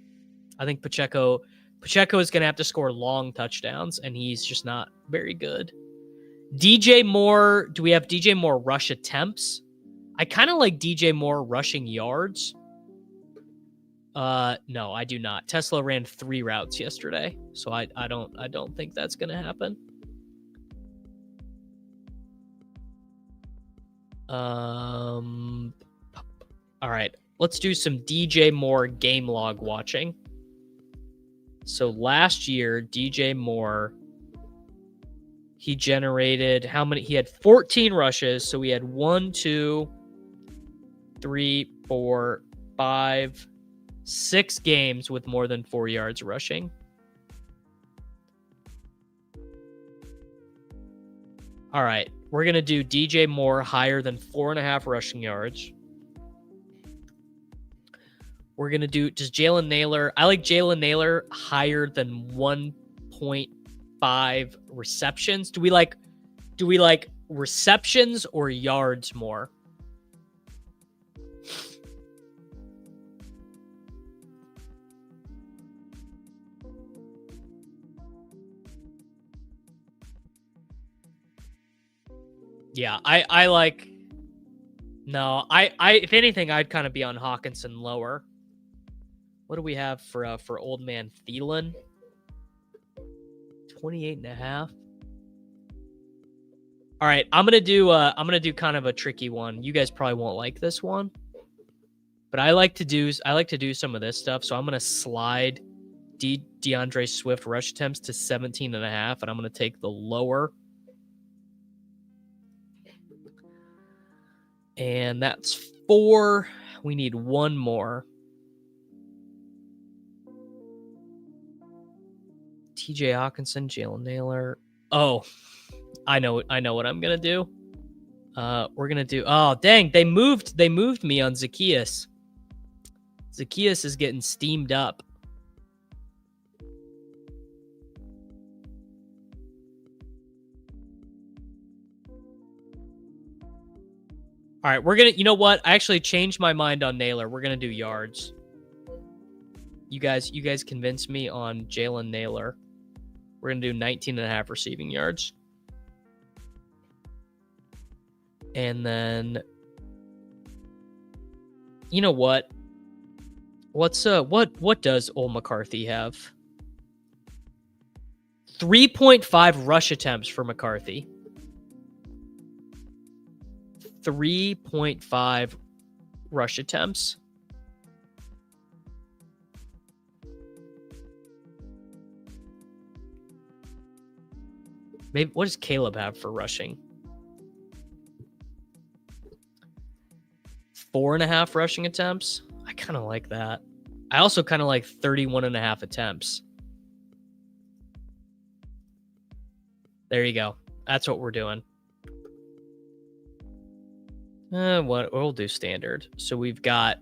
I think Pacheco is going to have to score long touchdowns, and he's just not very good. DJ Moore, do we have DJ Moore rush attempts? I kind of like DJ Moore rushing yards. No, I do not. Tesla ran 3 routes yesterday, so I don't think that's going to happen. All right. Let's do some DJ Moore game log watching. So last year, DJ Moore, he generated how many? He had 14 rushes. So we had 1, 2, 3, 4, 5, 6 games with more than 4 yards rushing. All right. We're going to do DJ Moore higher than 4.5 rushing yards. We're going to do, does Jalen Naylor, I like Jalen Naylor higher than 1.5 receptions. Do we like receptions or yards more? Yeah, I like, no, I if anything, I'd kind of be on Hawkinson lower. What do we have for old man Thielen? 28.5. All right, I'm gonna do kind of a tricky one. You guys probably won't like this one, but I like to do some of this stuff. So I'm gonna slide DeAndre Swift rush attempts to 17.5, and I'm gonna take the lower. And that's 4. We need 1 more. TJ Hawkinson, Jalen Naylor. Oh, I know what I'm gonna do. We're gonna do. Oh, dang! They moved me on Zacchaeus. Zacchaeus is getting steamed up. All right, we're gonna. You know what? I actually changed my mind on Naylor. We're gonna do yards. You guys convinced me on Jalen Naylor. We're gonna do 19.5 receiving yards, and then you know what? What does Old McCarthy have? 3.5 rush attempts for McCarthy. 3.5 rush attempts. Maybe what does Caleb have for rushing? 4.5 rushing attempts. I kind of like that. I also kind of like 31.5 attempts. There you go. That's what we're doing. We'll do standard. So we've got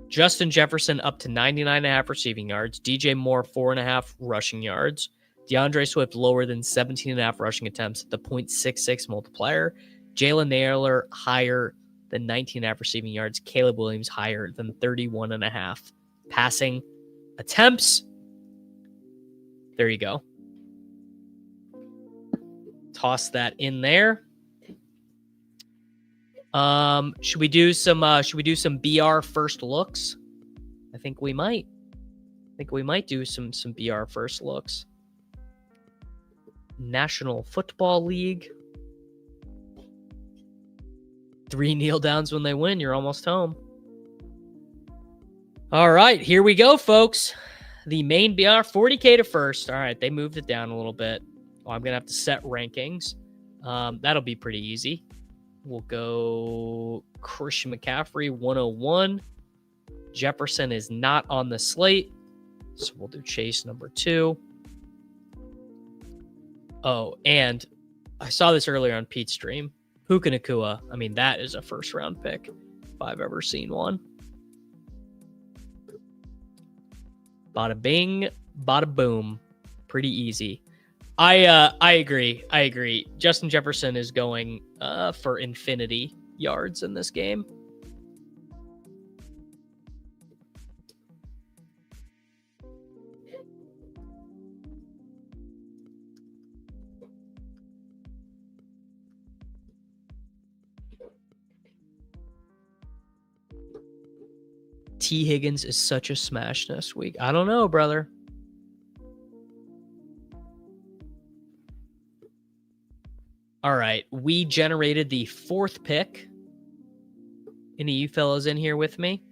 Justin Jefferson up to 99.5 receiving yards. DJ Moore 4.5 rushing yards. DeAndre Swift lower than 17.5 rushing attempts at the 0.66 multiplier. Jalen Naylor higher than 19.5 receiving yards. Caleb Williams higher than 31.5 passing attempts. There you go. Toss that in there. Should we do some BR first looks? I think we might do some BR first looks. National Football League. 3 kneel downs when they win. You're almost home. All right, here we go, folks. the main BR, 40K to first. All right, they moved it down a little bit. Oh, I'm going to have to set rankings. That'll be pretty easy. We'll go Christian McCaffrey, 101. Jefferson is not on the slate, so we'll do Chase number 2. Oh, and I saw this earlier on Pete's stream. Puka Nacua, I mean, that is a first-round pick if I've ever seen one. Bada bing, bada boom. Pretty easy. I agree. Justin Jefferson is going for infinity yards in this game. T. Higgins is such a smash this week. I don't know, brother. All right. We generated the 4th pick. Any of you fellas in here with me?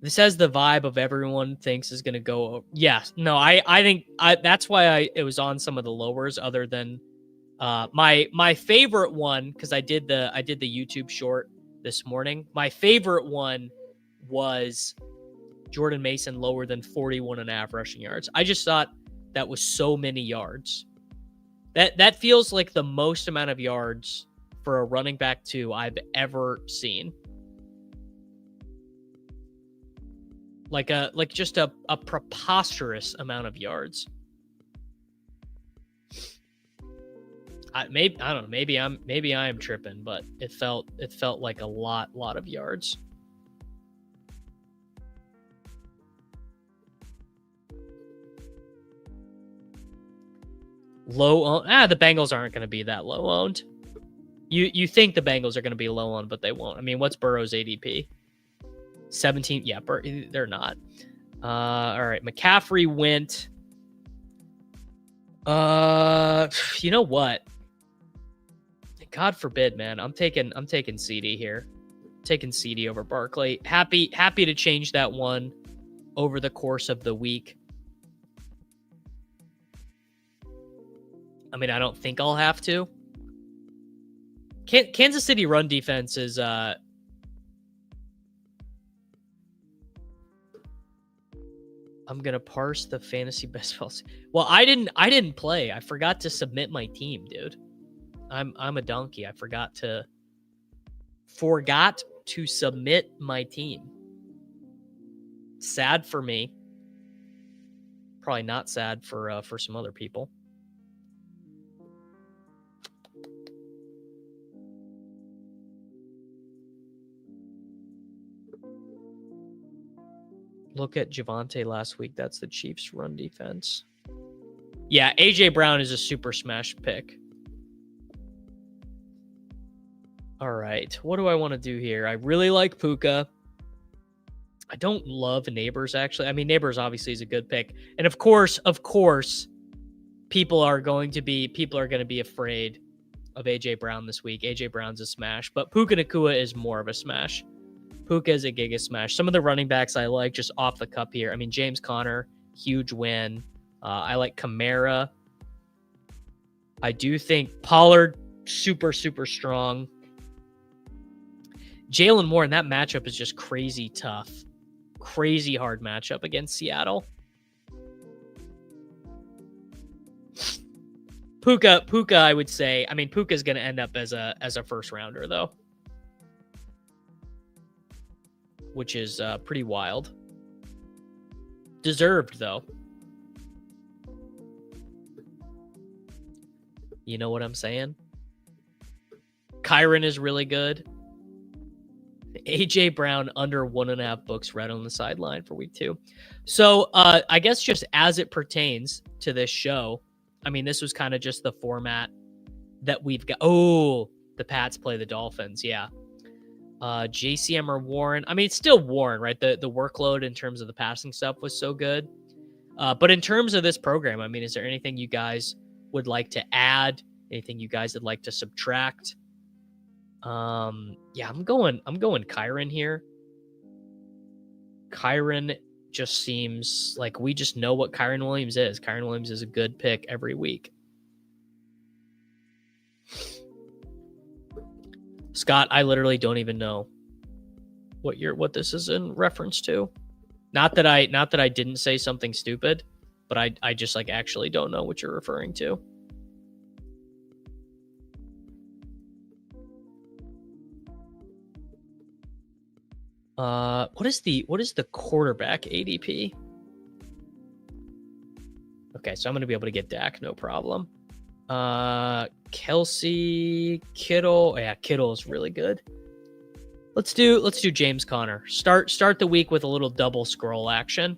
This has the vibe of everyone thinks is going to go. Yes. No, I think that's why it was on some of the lowers other than my favorite one, because I did the YouTube short this morning. My favorite one was Jordan Mason lower than 41.5 rushing yards. I just thought that was so many yards. That feels like the most amount of yards for a running back 2 I've ever seen. Like just a preposterous amount of yards. I don't know. Maybe I am tripping, but it felt like a lot of yards. Low owned. The Bengals aren't going to be that low owned. You think the Bengals are going to be low owned, but they won't. I mean, what's Burrow's ADP? 17. Yeah, they're not. All right, McCaffrey went. You know what? God forbid, man. I'm taking CD here. Taking CD over Barkley. Happy to change that one over the course of the week. I mean, I don't think I'll have to. Kansas City run defense is I'm gonna parse the fantasy best balls. Well, I didn't play. I forgot to submit my team, dude. I'm a donkey. I forgot to submit my team. Sad for me. Probably not sad for some other people. Look at Javonte last week. That's the Chiefs' run defense. Yeah, A.J. Brown is a super smash pick. All right, what do I want to do here? I really like Puka. I don't love Neighbors, actually. I mean, Neighbors obviously is a good pick. And of course, people are going to be afraid of A.J. Brown this week. A.J. Brown's a smash, but Puka Nacua is more of a smash. Puka is a giga smash. Some of the running backs I like just off the cup here. I mean, James Conner, huge win. I like Kamara. I do think Pollard, super, super strong. Jalen Moore, and that matchup is just crazy tough. Crazy hard matchup against Seattle. Puka, I would say. I mean, Puka's going to end up as a first rounder, though. Which is pretty wild. Deserved, though. You know what I'm saying? Kyron is really good. A.J. Brown under 1.5 books right on the sideline for week 2. So I guess just as it pertains to this show, I mean, this was kind of just the format that we've got. Oh, the Pats play the Dolphins. Yeah. JCM or Warren. I mean, it's still Warren, right? The workload in terms of the passing stuff was so good. But in terms of this program, I mean, is there anything you guys would like to add? Anything you guys would like to subtract? Yeah, I'm going Kyron here. Kyron just seems like we just know what Kyren Williams is. Kyren Williams is a good pick every week. Scott, I literally don't even know what this is in reference to. Not that I didn't say something stupid, but I just like actually don't know what you're referring to. What is the quarterback ADP? Okay, so I'm gonna be able to get Dak, no problem. Kelsey, Kittle. Yeah, Kittle is really good. Let's do James Conner. Start the week with a little double scroll action.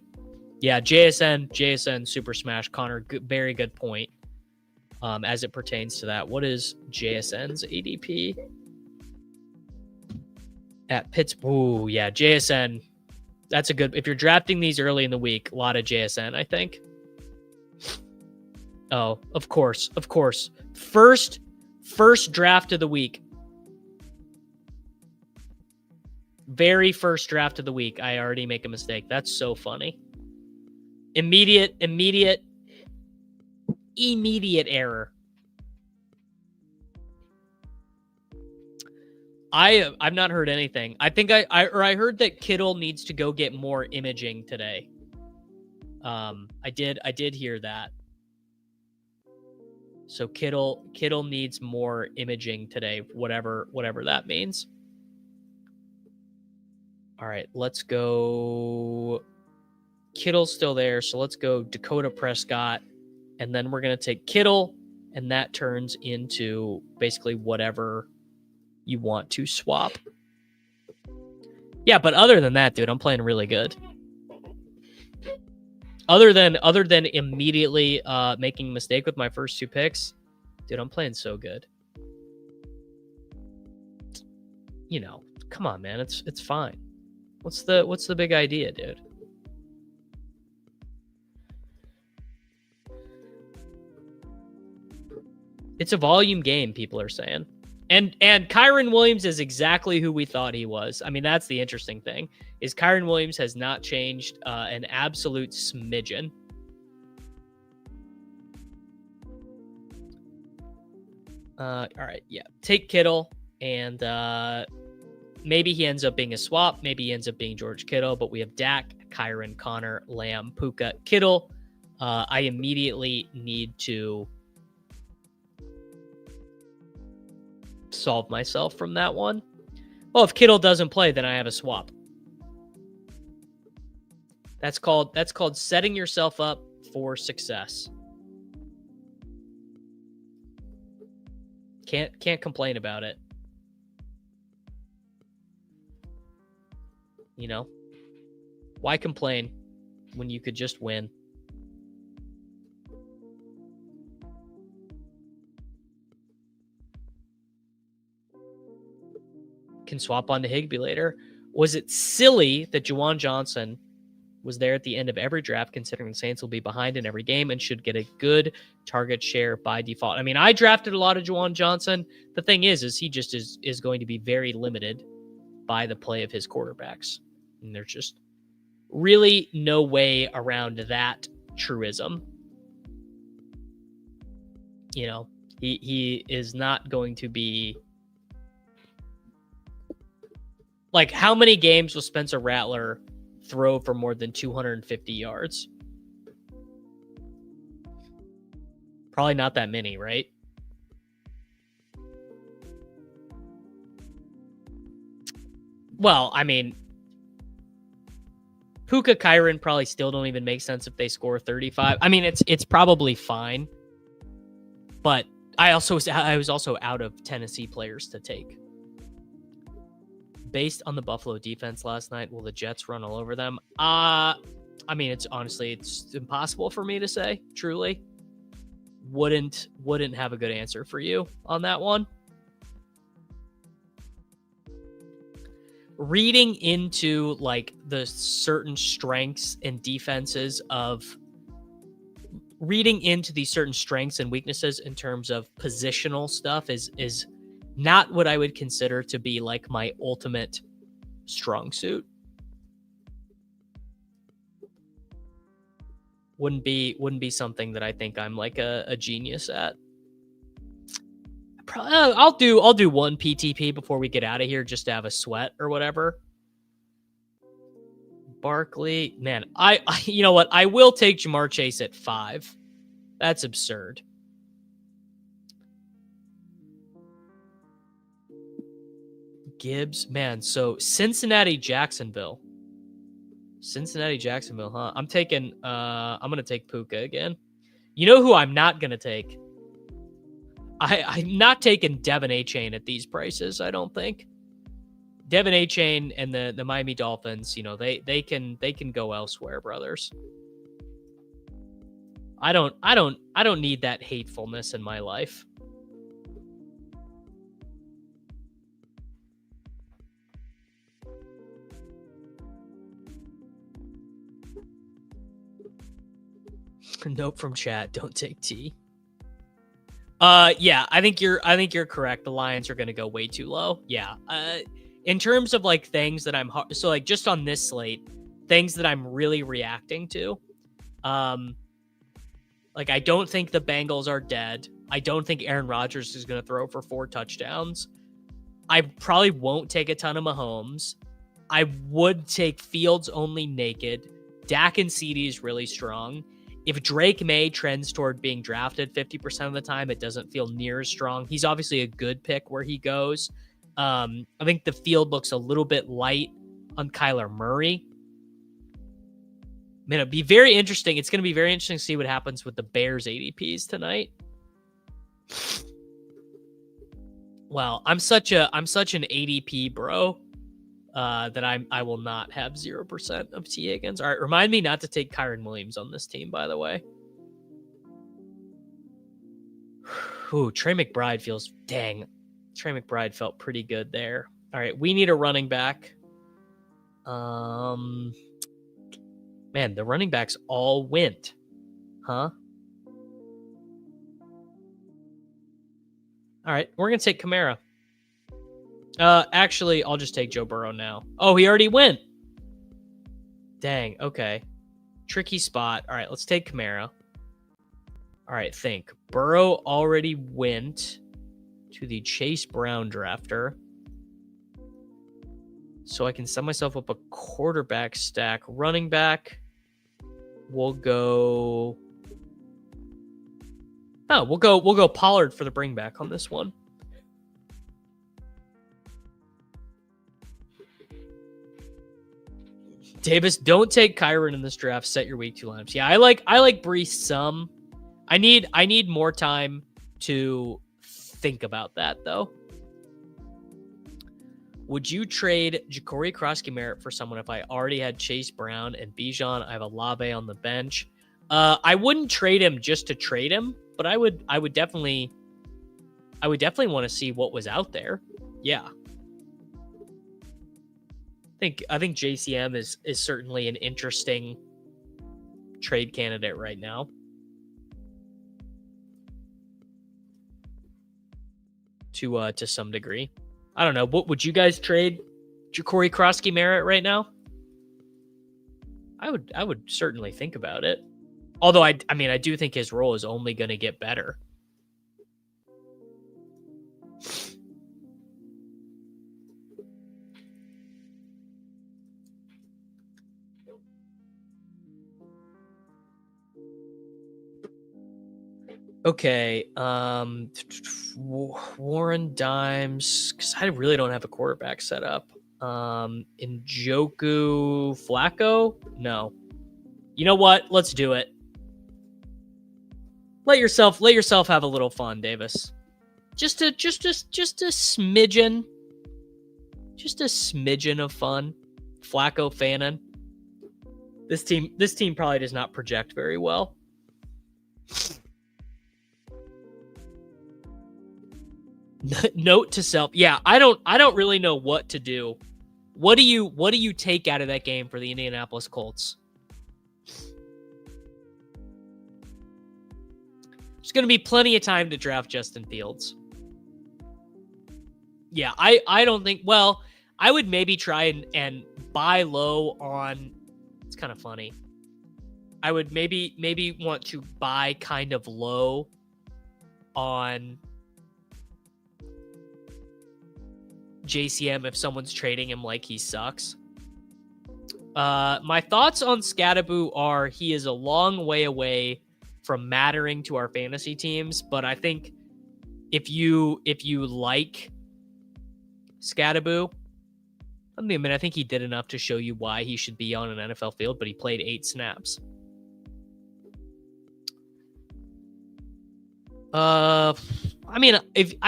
Yeah, JSN, Super Smash, Conner. Very good point. As it pertains to that, what is JSN's ADP? At Pittsburgh. Ooh, yeah, JSN. That's a good. If you're drafting these early in the week, a lot of JSN, I think. Oh, of course. First draft of the week. Very first draft of the week. I already make a mistake. That's so funny. Immediate error. I've not heard anything. I think I heard that Kittle needs to go get more imaging today. I did hear that. So Kittle needs more imaging today, whatever that means. All right, let's go. Kittle's still there, so let's go Dakota Prescott, and then we're gonna take Kittle, and that turns into basically whatever you want to swap. Yeah, but other than that, dude, I'm playing really good. Other than immediately making a mistake with my first two picks, dude, I'm playing so good. You know, come on, man, it's fine. What's the big idea, dude? It's a volume game, people are saying. And Kyren Williams is exactly who we thought he was. I mean, that's the interesting thing, is Kyren Williams has not changed an absolute smidgen. All right, yeah. Take Kittle, and maybe he ends up being a swap. Maybe he ends up being George Kittle, but we have Dak, Kyren, Connor, Lamb, Puka, Kittle. I immediately need to solve myself from that one. Well, if Kittle doesn't play, then I have a swap. That's called setting yourself up for success. Can't complain about it. You know, why complain when you could just win? Can swap on to Higbee later. Was it silly that Juwan Johnson was there at the end of every draft, considering the Saints will be behind in every game and should get a good target share by default? I mean, I drafted a lot of Juwan Johnson. The thing is he just is going to be very limited by the play of his quarterbacks. And there's just really no way around that truism. You know, he is not going to be. Like, how many games will Spencer Rattler throw for more than 250 yards? Probably not that many, right? Well, I mean, Puka, Kyren probably still don't even make sense if they score 35. I mean, it's probably fine. But I was also out of Tennessee players to take. Based on the Buffalo defense last night, will the Jets run all over them? I mean, it's impossible for me to say, truly. Wouldn't have a good answer for you on that one. Reading into like the certain strengths and defenses of reading into these certain strengths and weaknesses in terms of positional stuff is not what I would consider to be like my ultimate strong suit. Wouldn't be something that I think I'm like a genius at. I'll do one PTP before we get out of here just to have a sweat or whatever. Barkley, man, I you know what? I will take Jamar Chase at 5. That's absurd. Gibbs, man. So Cincinnati, Jacksonville, huh? I'm gonna take Puka again. You know who I'm not gonna take? I'm not taking Devin A-Chain at these prices. I don't think Devin A-Chain and the Miami Dolphins. You know they can go elsewhere, brothers. I don't need that hatefulness in my life. Note from chat: don't take T. Yeah, I think you're correct. The Lions are going to go way too low. Yeah. In terms of like things that I'm so like just on this slate, things that I'm really reacting to. Like I don't think the Bengals are dead. I don't think Aaron Rodgers is going to throw for 4 touchdowns. I probably won't take a ton of Mahomes. I would take Fields only naked. Dak and CD is really strong. If Drake May trends toward being drafted 50% of the time, it doesn't feel near as strong. He's obviously a good pick where he goes. I think the field looks a little bit light on Kyler Murray. Man, it'd be very interesting. It's going to be very interesting to see what happens with the Bears ADPs tonight. Wow, I'm such an ADP bro that I will not have 0% of T Higgins. All right, remind me not to take Kyron Williams on this team, by the way. Ooh, Trey McBride feels dang. Trey McBride felt pretty good there. All right, we need a running back. Man, the running backs all went, huh? All right, we're gonna take Kamara. Actually, I'll just take Joe Burrow now. Oh, he already went. Dang. Okay. Tricky spot. All right, let's take Kamara. All right, think. Burrow already went to the Chase Brown drafter. So I can set myself up a quarterback stack. Running back. We'll go. Oh, we'll go Pollard for the bring back on this one. Davis, don't take Kyron in this draft. Set your week 2 lineups. Yeah, I like Brees some. I need more time to think about that though. Would you trade Ja'Cory Krosky-Merritt for someone if I already had Chase Brown and Bijan? I have Olave on the bench. I wouldn't trade him just to trade him, but I would definitely want to see what was out there. Yeah. I think JCM is certainly an interesting trade candidate right now. To some degree. I don't know. What would you guys trade Ja'Cory Krosky-Merritt right now? I would certainly think about it. Although I do think his role is only going to get better. Okay, Warren Dimes, because I really don't have a quarterback set up. Njoku Flacco? No. You know what? Let's do it. Let yourself have a little fun, Davis. Just a smidgen. Just a smidgen of fun. Flacco fanning. This team probably does not project very well. Note to self. Yeah, I don't really know what to do. What do you take out of that game for the Indianapolis Colts? There's going to be plenty of time to draft Justin Fields. Yeah, I don't think, well, I would maybe try and buy low on, it's kind of funny. I would maybe want to buy kind of low on JCM if someone's trading him like he sucks. My thoughts on Scadaboo are he is a long way away from mattering to our fantasy teams, but I think if you like Scadaboo, I think he did enough to show you why he should be on an NFL field, but he played 8 snaps. I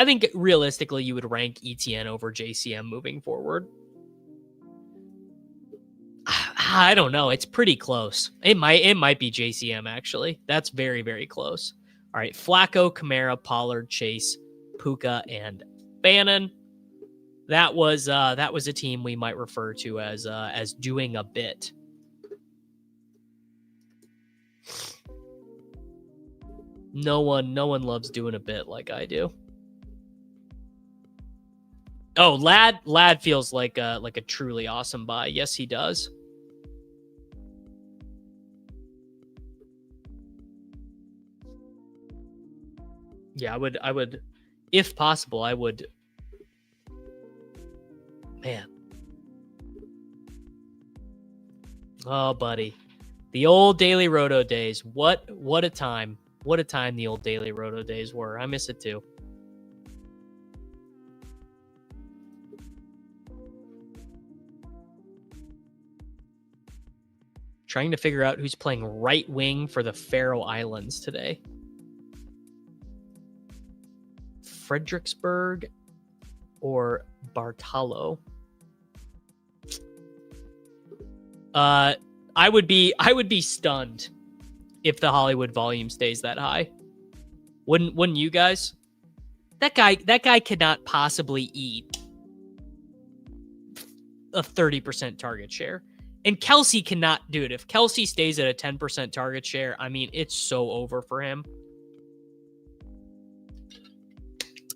think realistically you would rank ETN over JCM moving forward. I don't know. It's pretty close. It might be JCM actually. That's very, very close. All right, Flacco, Kamara, Pollard, Chase, Puka, and Bannon. That was a team we might refer to as doing a bit. No one loves doing a bit like I do. Oh, Lad feels like a truly awesome buy. Yes, he does. Yeah, I would, if possible, I would. Man. Oh, buddy. The old Daily Roto days. What a time. What a time the old Daily Roto days were. I miss it too. Trying to figure out who's playing right wing for the Faroe Islands today. Fredericksburg or Bartalo? I would be stunned if the Hollywood volume stays that high. Wouldn't you guys? That guy cannot possibly eat a 30% target share. And Kelsey cannot do it. If Kelsey stays at a 10% target share, I mean, it's so over for him.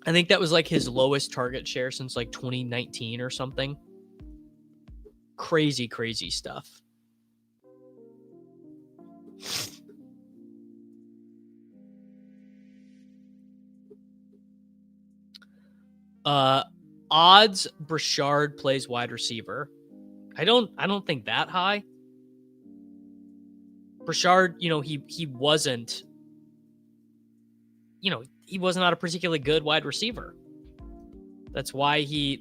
I think that was like his lowest target share since like 2019 or something. Crazy, crazy stuff. Odds Brashard plays wide receiver. I don't think that high. Brashard, he wasn't, he was not a particularly good wide receiver. That's why he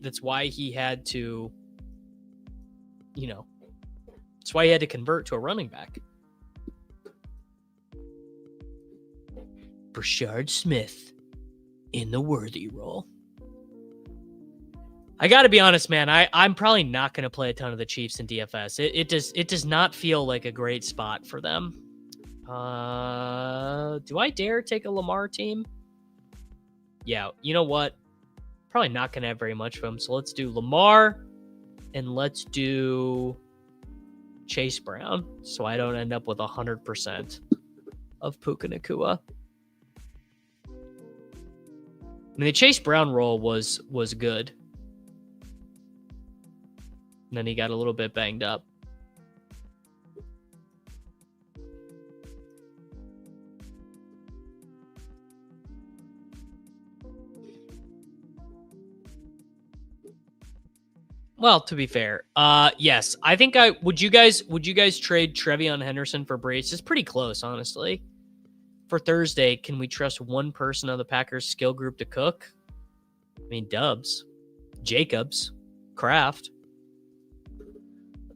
had to, that's why he had to convert to a running back. Brashard Smith in the worthy role. I got to be honest, man. I'm probably not going to play a ton of the Chiefs in DFS. It does not feel like a great spot for them. Do I dare take a Lamar team? Yeah, you know what? Probably not going to have very much of him. So let's do Lamar and let's do Chase Brown so I don't end up with 100% of Puka Nacua. I mean, the Chase Brown role was good. And then he got a little bit banged up. Well, to be fair, yes, I think would you guys trade Trevion Henderson for Brace? It's pretty close, honestly. For Thursday, can we trust one person of the Packers skill group to cook? I mean, Dubs, Jacobs, Kraft.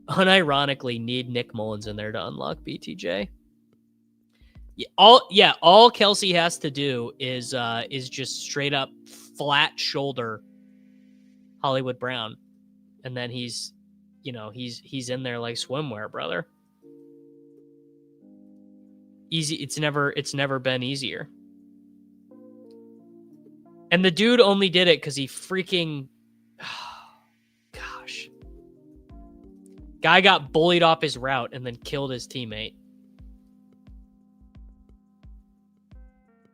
Unironically, need Nick Mullins in there to unlock BTJ. All Kelsey has to do is just straight up flat shoulder Hollywood Brown, and then he's in there like swimwear, brother. Easy. It's never been easier. And the dude only did it because he freaking, gosh. Guy got bullied off his route and then killed his teammate.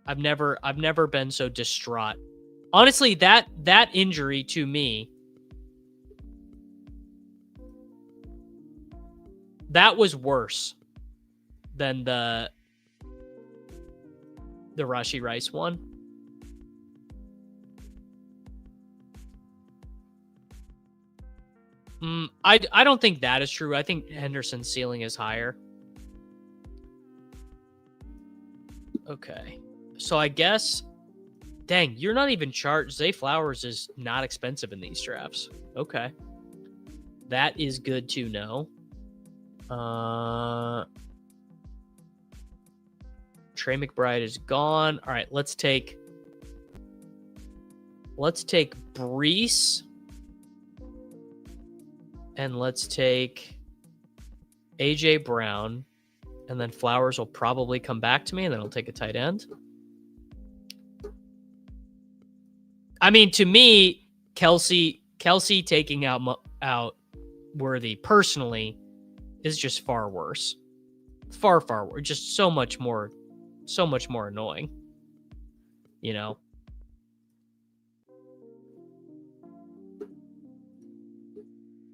I've never been so distraught. Honestly, that injury to me, that was worse than the Rashee Rice one. I don't think that is true. I think Henderson's ceiling is higher. Okay. So I guess, dang, you're not even charged. Zay Flowers is not expensive in these drafts. Okay. That is good to know. Trey McBride is gone. All right, let's take Brees. And let's take AJ Brown. And then Flowers will probably come back to me, and then I'll take a tight end. I mean, to me, Kelsey taking out Worthy personally is just far worse. Far worse. Just so much more annoying. You know?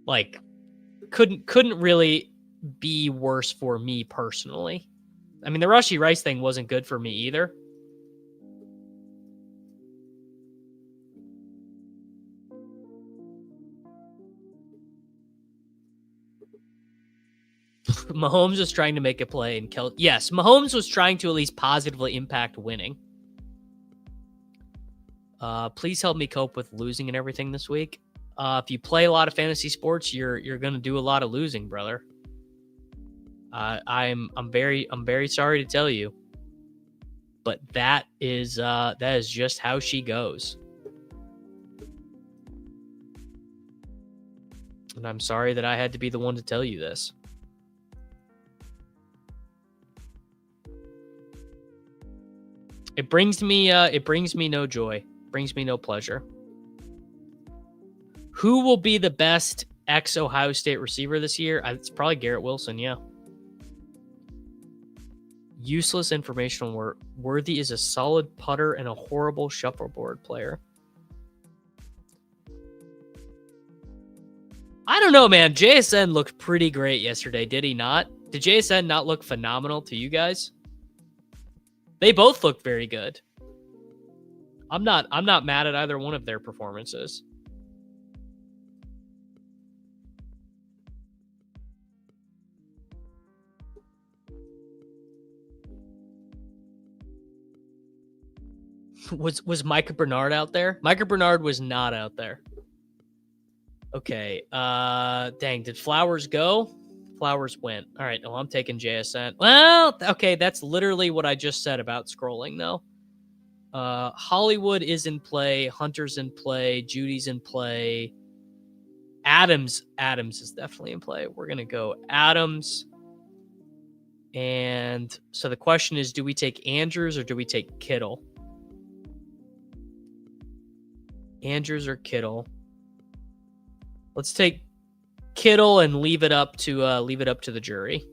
Like, couldn't really be worse for me personally. I mean, the Rashee Rice thing wasn't good for me either. Mahomes was trying to make a play, and yes, Mahomes was trying to at least positively impact winning. Please help me cope with losing and everything this week. If you play a lot of fantasy sports, you're gonna do a lot of losing, brother. I'm very sorry to tell you, but that is just how she goes. And I'm sorry that I had to be the one to tell you this. It brings me no joy. Brings me no pleasure. Who will be the best ex-Ohio State receiver this year? It's probably Garrett Wilson, yeah. Useless informational work. Worthy is a solid putter and a horrible shuffleboard player. I don't know, man. JSN looked pretty great yesterday, did he not? Did JSN not look phenomenal to you guys? They both looked very good. I'm not mad at either one of their performances. Was Micah Bernard out there? Micah Bernard was not out there. Okay. Dang, did Flowers go? Flowers went. All right, no, I'm taking JSN. Well, okay, that's literally what I just said about scrolling, though. Hollywood is in play. Hunter's in play. Judy's in play. Adams is definitely in play. We're going to go Adams. And so the question is, do we take Andrews or do we take Kittle? Andrews or Kittle? Let's take Kittle and leave it up to the jury.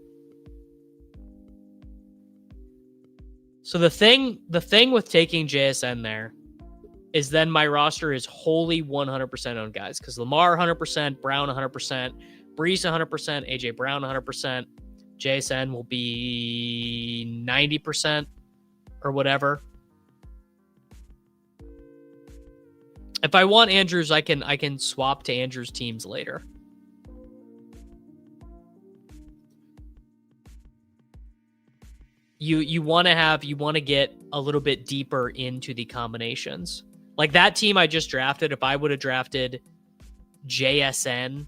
So the thing with taking JSN there is then my roster is wholly 100% owned guys, because Lamar 100%, Brown 100%, Brees 100%, AJ Brown 100%, JSN will be 90% or whatever. If I want Andrews, I can swap to Andrews' teams later. You want to get a little bit deeper into the combinations. Like that team I just drafted, if I would have drafted JSN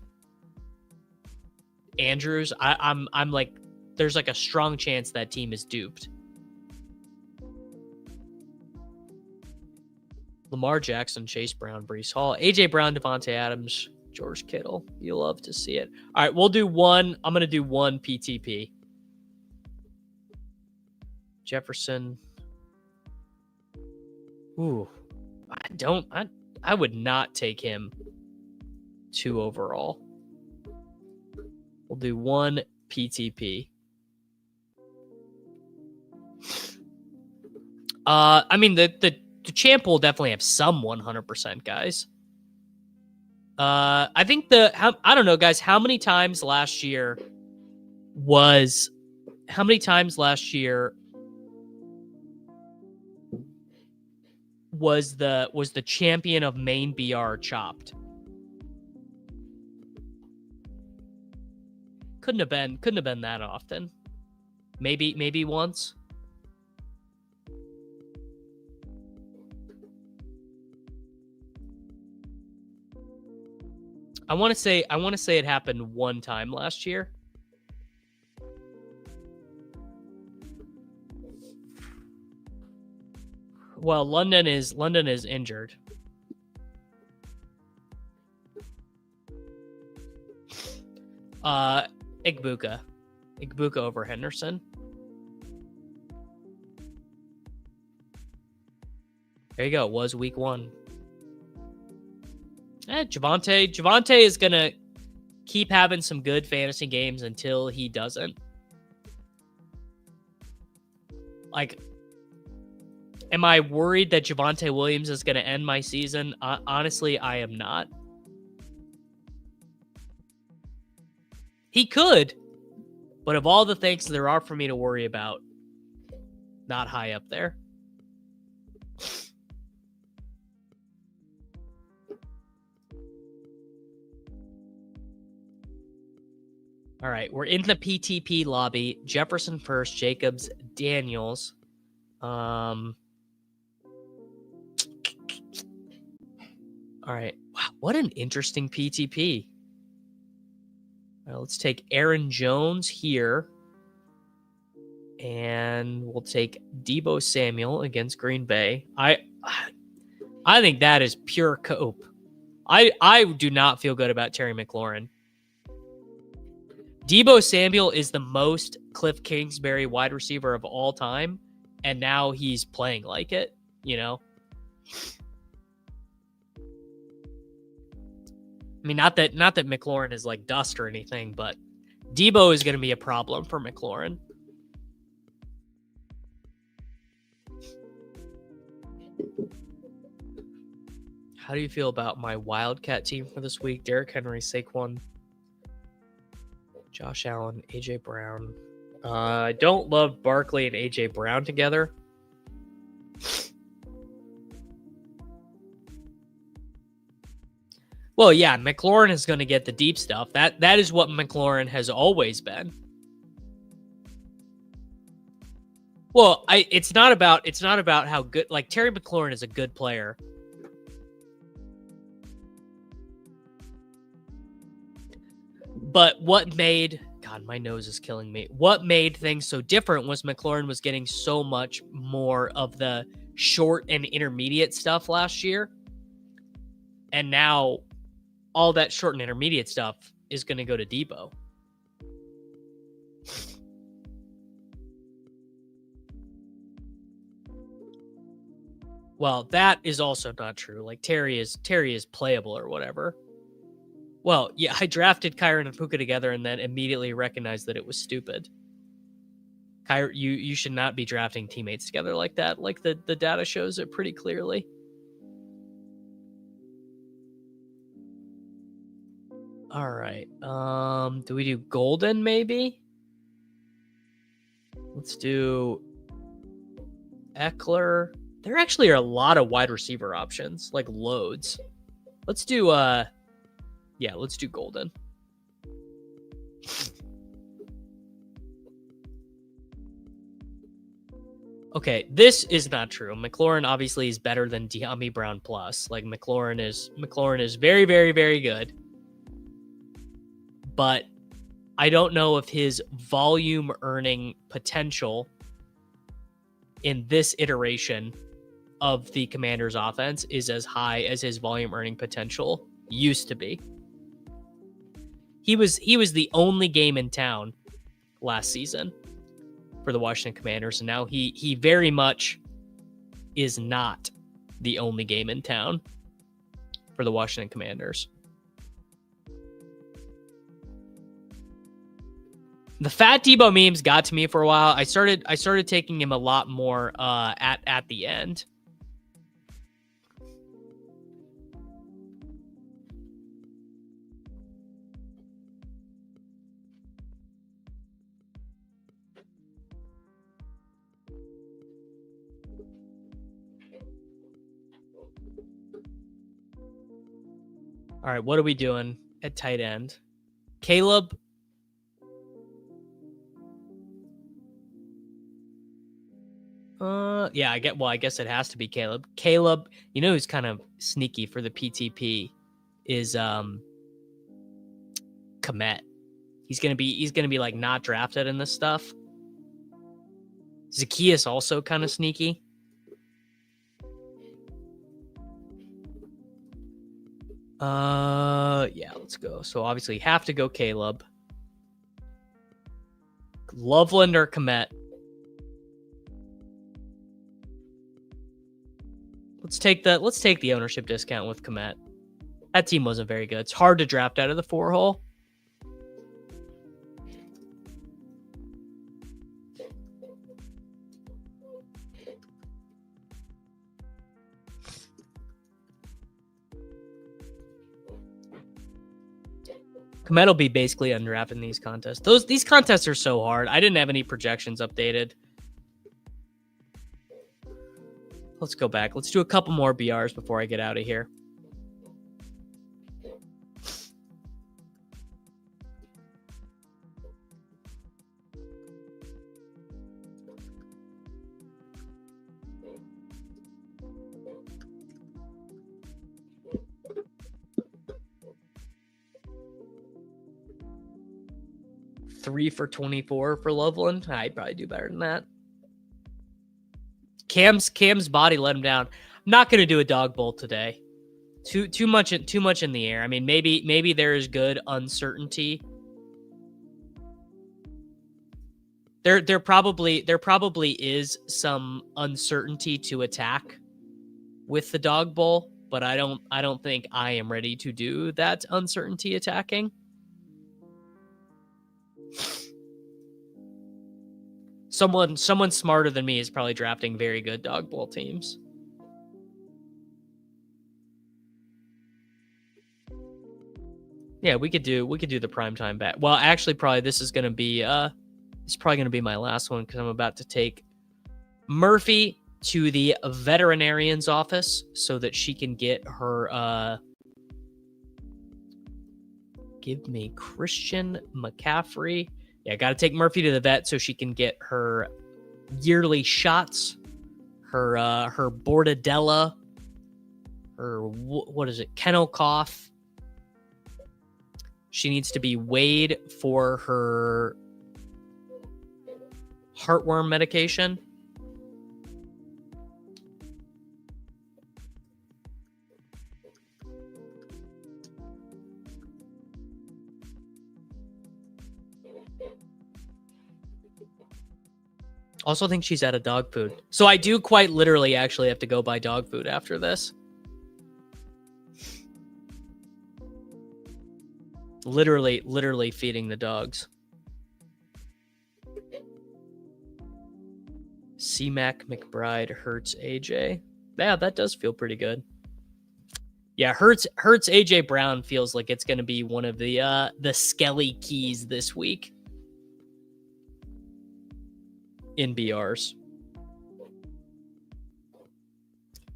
Andrews, I'm like, there's like a strong chance that team is duped. Lamar Jackson, Chase Brown, Breece Hall, AJ Brown, Devontae Adams, George Kittle. You love to see it. All right, we'll do one. I'm going to do one PTP. Jefferson. Ooh, I would not take him 2 overall. We'll do one PTP. I mean, the champ will definitely have some 100% guys. I think I don't know, guys, how many times last year was how many times last year was the champion of Maine BR chopped? Couldn't have been that often. Maybe once. I want to say it happened one time last year. Well, London is injured. Igbuka over Henderson. There you go. It was week 1. Javonte is gonna keep having some good fantasy games until he doesn't. Like, am I worried that Javonte Williams is gonna end my season? Honestly, I am not. He could, but of all the things there are for me to worry about, not high up there. All right, we're in the PTP lobby. Jefferson first, Jacobs, Daniels. All right. Wow, what an interesting PTP. All right, let's take Aaron Jones here. And we'll take Deebo Samuel against Green Bay. I think that is pure cope. I do not feel good about Terry McLaurin. Deebo Samuel is the most Cliff Kingsbury wide receiver of all time, and now he's playing like it, you know? I mean, not that McLaurin is like dust or anything, but Deebo is going to be a problem for McLaurin. How do you feel about my Wildcat team for this week? Derrick Henry, Saquon, Josh Allen, AJ Brown. I don't love Barkley and AJ Brown together. Well, yeah, McLaurin is going to get the deep stuff. That is what McLaurin has always been. Well, it's not about how good, like, Terry McLaurin is a good player. But what made, God, my nose is killing me. What made things so different was McLaurin was getting so much more of the short and intermediate stuff last year. And now all that short and intermediate stuff is going to go to Deebo. Well, that is also not true. Like, Terry is playable or whatever. Well, yeah, I drafted Kyron and Puka together and then immediately recognized that it was stupid. You should not be drafting teammates together like that. Like, the data shows it pretty clearly. All right. Do we do Golden maybe? Let's do Eckler. There actually are a lot of wide receiver options, like loads. Let's do yeah, let's do Golden. Okay, this is not true. McLaurin obviously is better than De'Ami Brown plus. Like, McLaurin is very, very, very good. But I don't know if his volume earning potential in this iteration of the Commanders offense is as high as his volume earning potential used to be. He was the only game in town last season for the Washington Commanders, and now he very much is not the only game in town for the Washington Commanders. The fat Deebo memes got to me for a while. I started taking him a lot more at the end. All right, what are we doing at tight end? Caleb. Yeah, I guess it has to be Caleb. Caleb, you know who's kind of sneaky for the PTP is Komet. He's gonna be like not drafted in this stuff. Zacchaeus also kind of sneaky. Yeah, let's go. So obviously have to go Caleb. Loveland or Komet. Let's take the ownership discount with Komet. That team wasn't very good. It's hard to draft out of the 4-hole. Komet will be basically undrafted in these contests. These contests are so hard. I didn't have any projections updated. Let's go back. Let's do a couple more BRs before I get out of here. Three for 24 for Loveland. I'd probably do better than that. Cam's body let him down. I'm not going to do a dog bowl today. Too much in the air. I mean, maybe there is good uncertainty. There probably is some uncertainty to attack with the dog bowl, but I don't think I am ready to do that uncertainty attacking. Someone smarter than me is probably drafting very good dog bowl teams. Yeah, we could do the primetime bet. Well, actually, probably this is gonna be my last one because I'm about to take Murphy to the veterinarian's office so that she can get her give me Christian McCaffrey. Yeah, got to take Murphy to the vet so she can get her yearly shots, her Bordadella, her what is it, kennel cough. She needs to be weighed for her heartworm medication. Also think she's out of dog food. So I do quite literally actually have to go buy dog food after this. Literally feeding the dogs. C-Mac, McBride, Hurts, AJ. Yeah, that does feel pretty good. Yeah, Hurts AJ Brown feels like it's going to be one of the Skelly keys this week in BRs.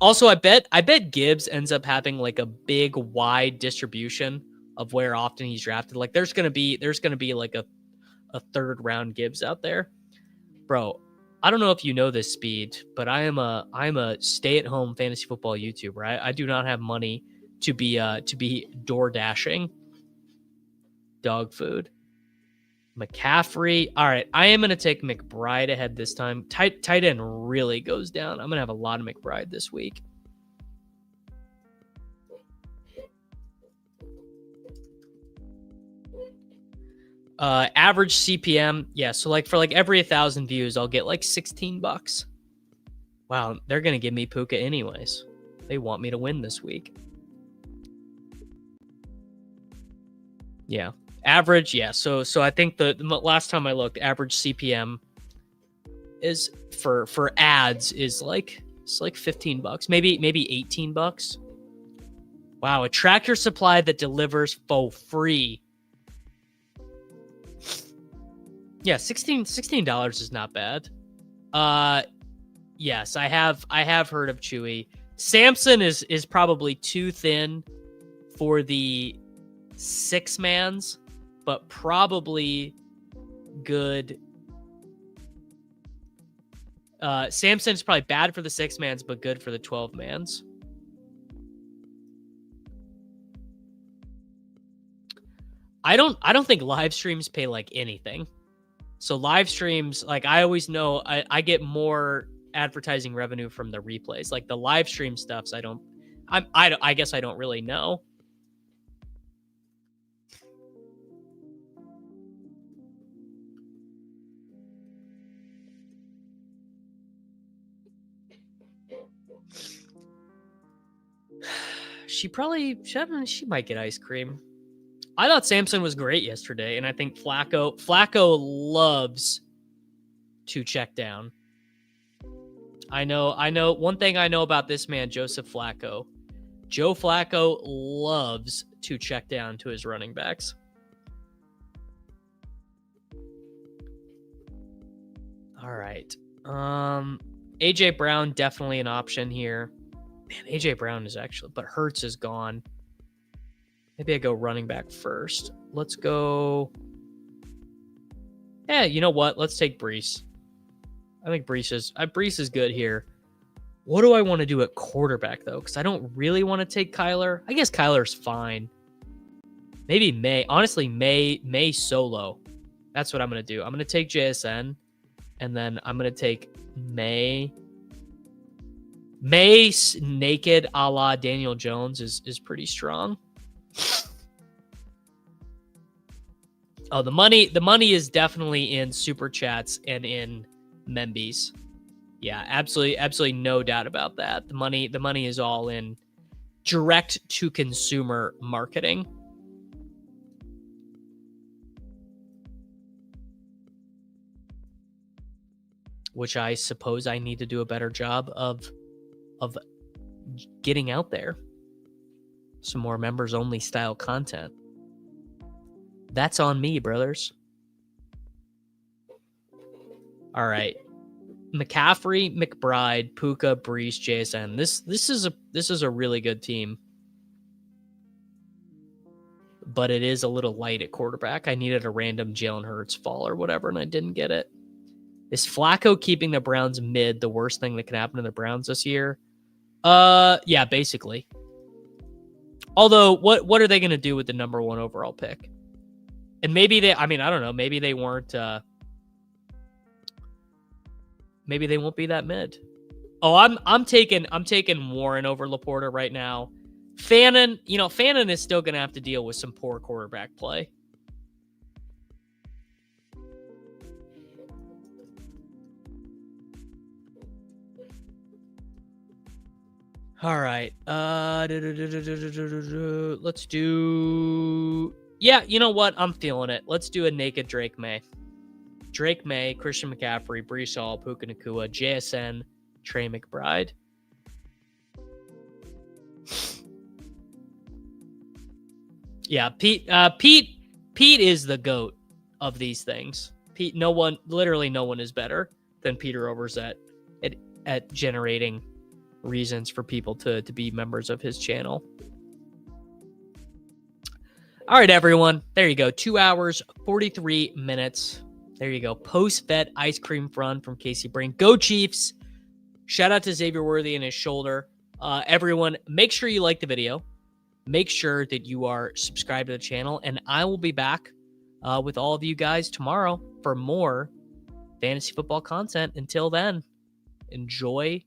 Also, I bet Gibbs ends up having like a big wide distribution of where often he's drafted. Like there's gonna be like a third round Gibbs out there. Bro, I don't know if you know this, Speed, but I'm a stay-at-home fantasy football YouTuber. I do not have money to be door dashing dog food. McCaffrey. All right, I am going to take McBride ahead this time. Tight end really goes down. I'm going to have a lot of McBride this week. Average CPM. Yeah, so like for like every 1,000 views, I'll get like $16. Wow, they're going to give me Puka anyways. They want me to win this week. Yeah. Average, yeah. So I think the last time I looked, average CPM is for ads is like $15, maybe $18. Wow, a Tractor Supply that delivers for free. Yeah, $16 is not bad. Yes, I have heard of Chewy. Samson is probably too thin for the 6-mans, but probably good. Samson's probably bad for the 6-mans, but good for the 12-mans. I don't think live streams pay like anything. So live streams, like I always know I get more advertising revenue from the replays. Like the live stream stuffs, I guess I don't really know. She might get ice cream. I thought Samson was great yesterday, and I think Flacco loves to check down. I know one thing I know about this man, Joseph Flacco. Joe Flacco loves to check down to his running backs. All right. AJ Brown, definitely an option here. Man, AJ Brown is actually, but Hurts is gone. Maybe I go running back first. Let's go. Yeah, you know what? Let's take Brees. I think Brees is good here. What do I want to do at quarterback, though? Because I don't really want to take Kyler. I guess Kyler's fine. Maybe May. Honestly, May solo. That's what I'm going to do. I'm going to take JSN, and then I'm going to take May. May naked a la Daniel Jones is pretty strong. Oh, the money is definitely in super chats and in Membies. Yeah, absolutely no doubt about that. The money is all in direct to consumer marketing. Which I suppose I need to do a better job of getting out there. Some more members only style content. That's on me, brothers. All right. McCaffrey, McBride, Puka, Brees, JSN. This is a really good team. But it is a little light at quarterback. I needed a random Jalen Hurts fall or whatever, and I didn't get it. Is Flacco keeping the Browns mid the worst thing that can happen to the Browns this year? Yeah, basically. Although, what are they going to do with the number 1 overall pick? And maybe I don't know. Maybe they weren't. Maybe they won't be that mid. Oh, I'm taking Warren over Laporta right now. Fannin is still going to have to deal with some poor quarterback play. All right. Let's do. Yeah, you know what? I'm feeling it. Let's do a naked Drake May. Drake May, Christian McCaffrey, Brees Hall, Puka Nacua, JSN, Trey McBride. Yeah, Pete is the GOAT of these things. Literally no one is better than Peter Overs at generating reasons for people to be members of his channel. All right, everyone. There you go. 2 hours, 43 minutes. There you go. Post-vet ice cream run from Casey Brain. Go Chiefs. Shout out to Xavier Worthy and his shoulder. Everyone, make sure you like the video. Make sure that you are subscribed to the channel. And I will be back with all of you guys tomorrow for more fantasy football content. Until then, enjoy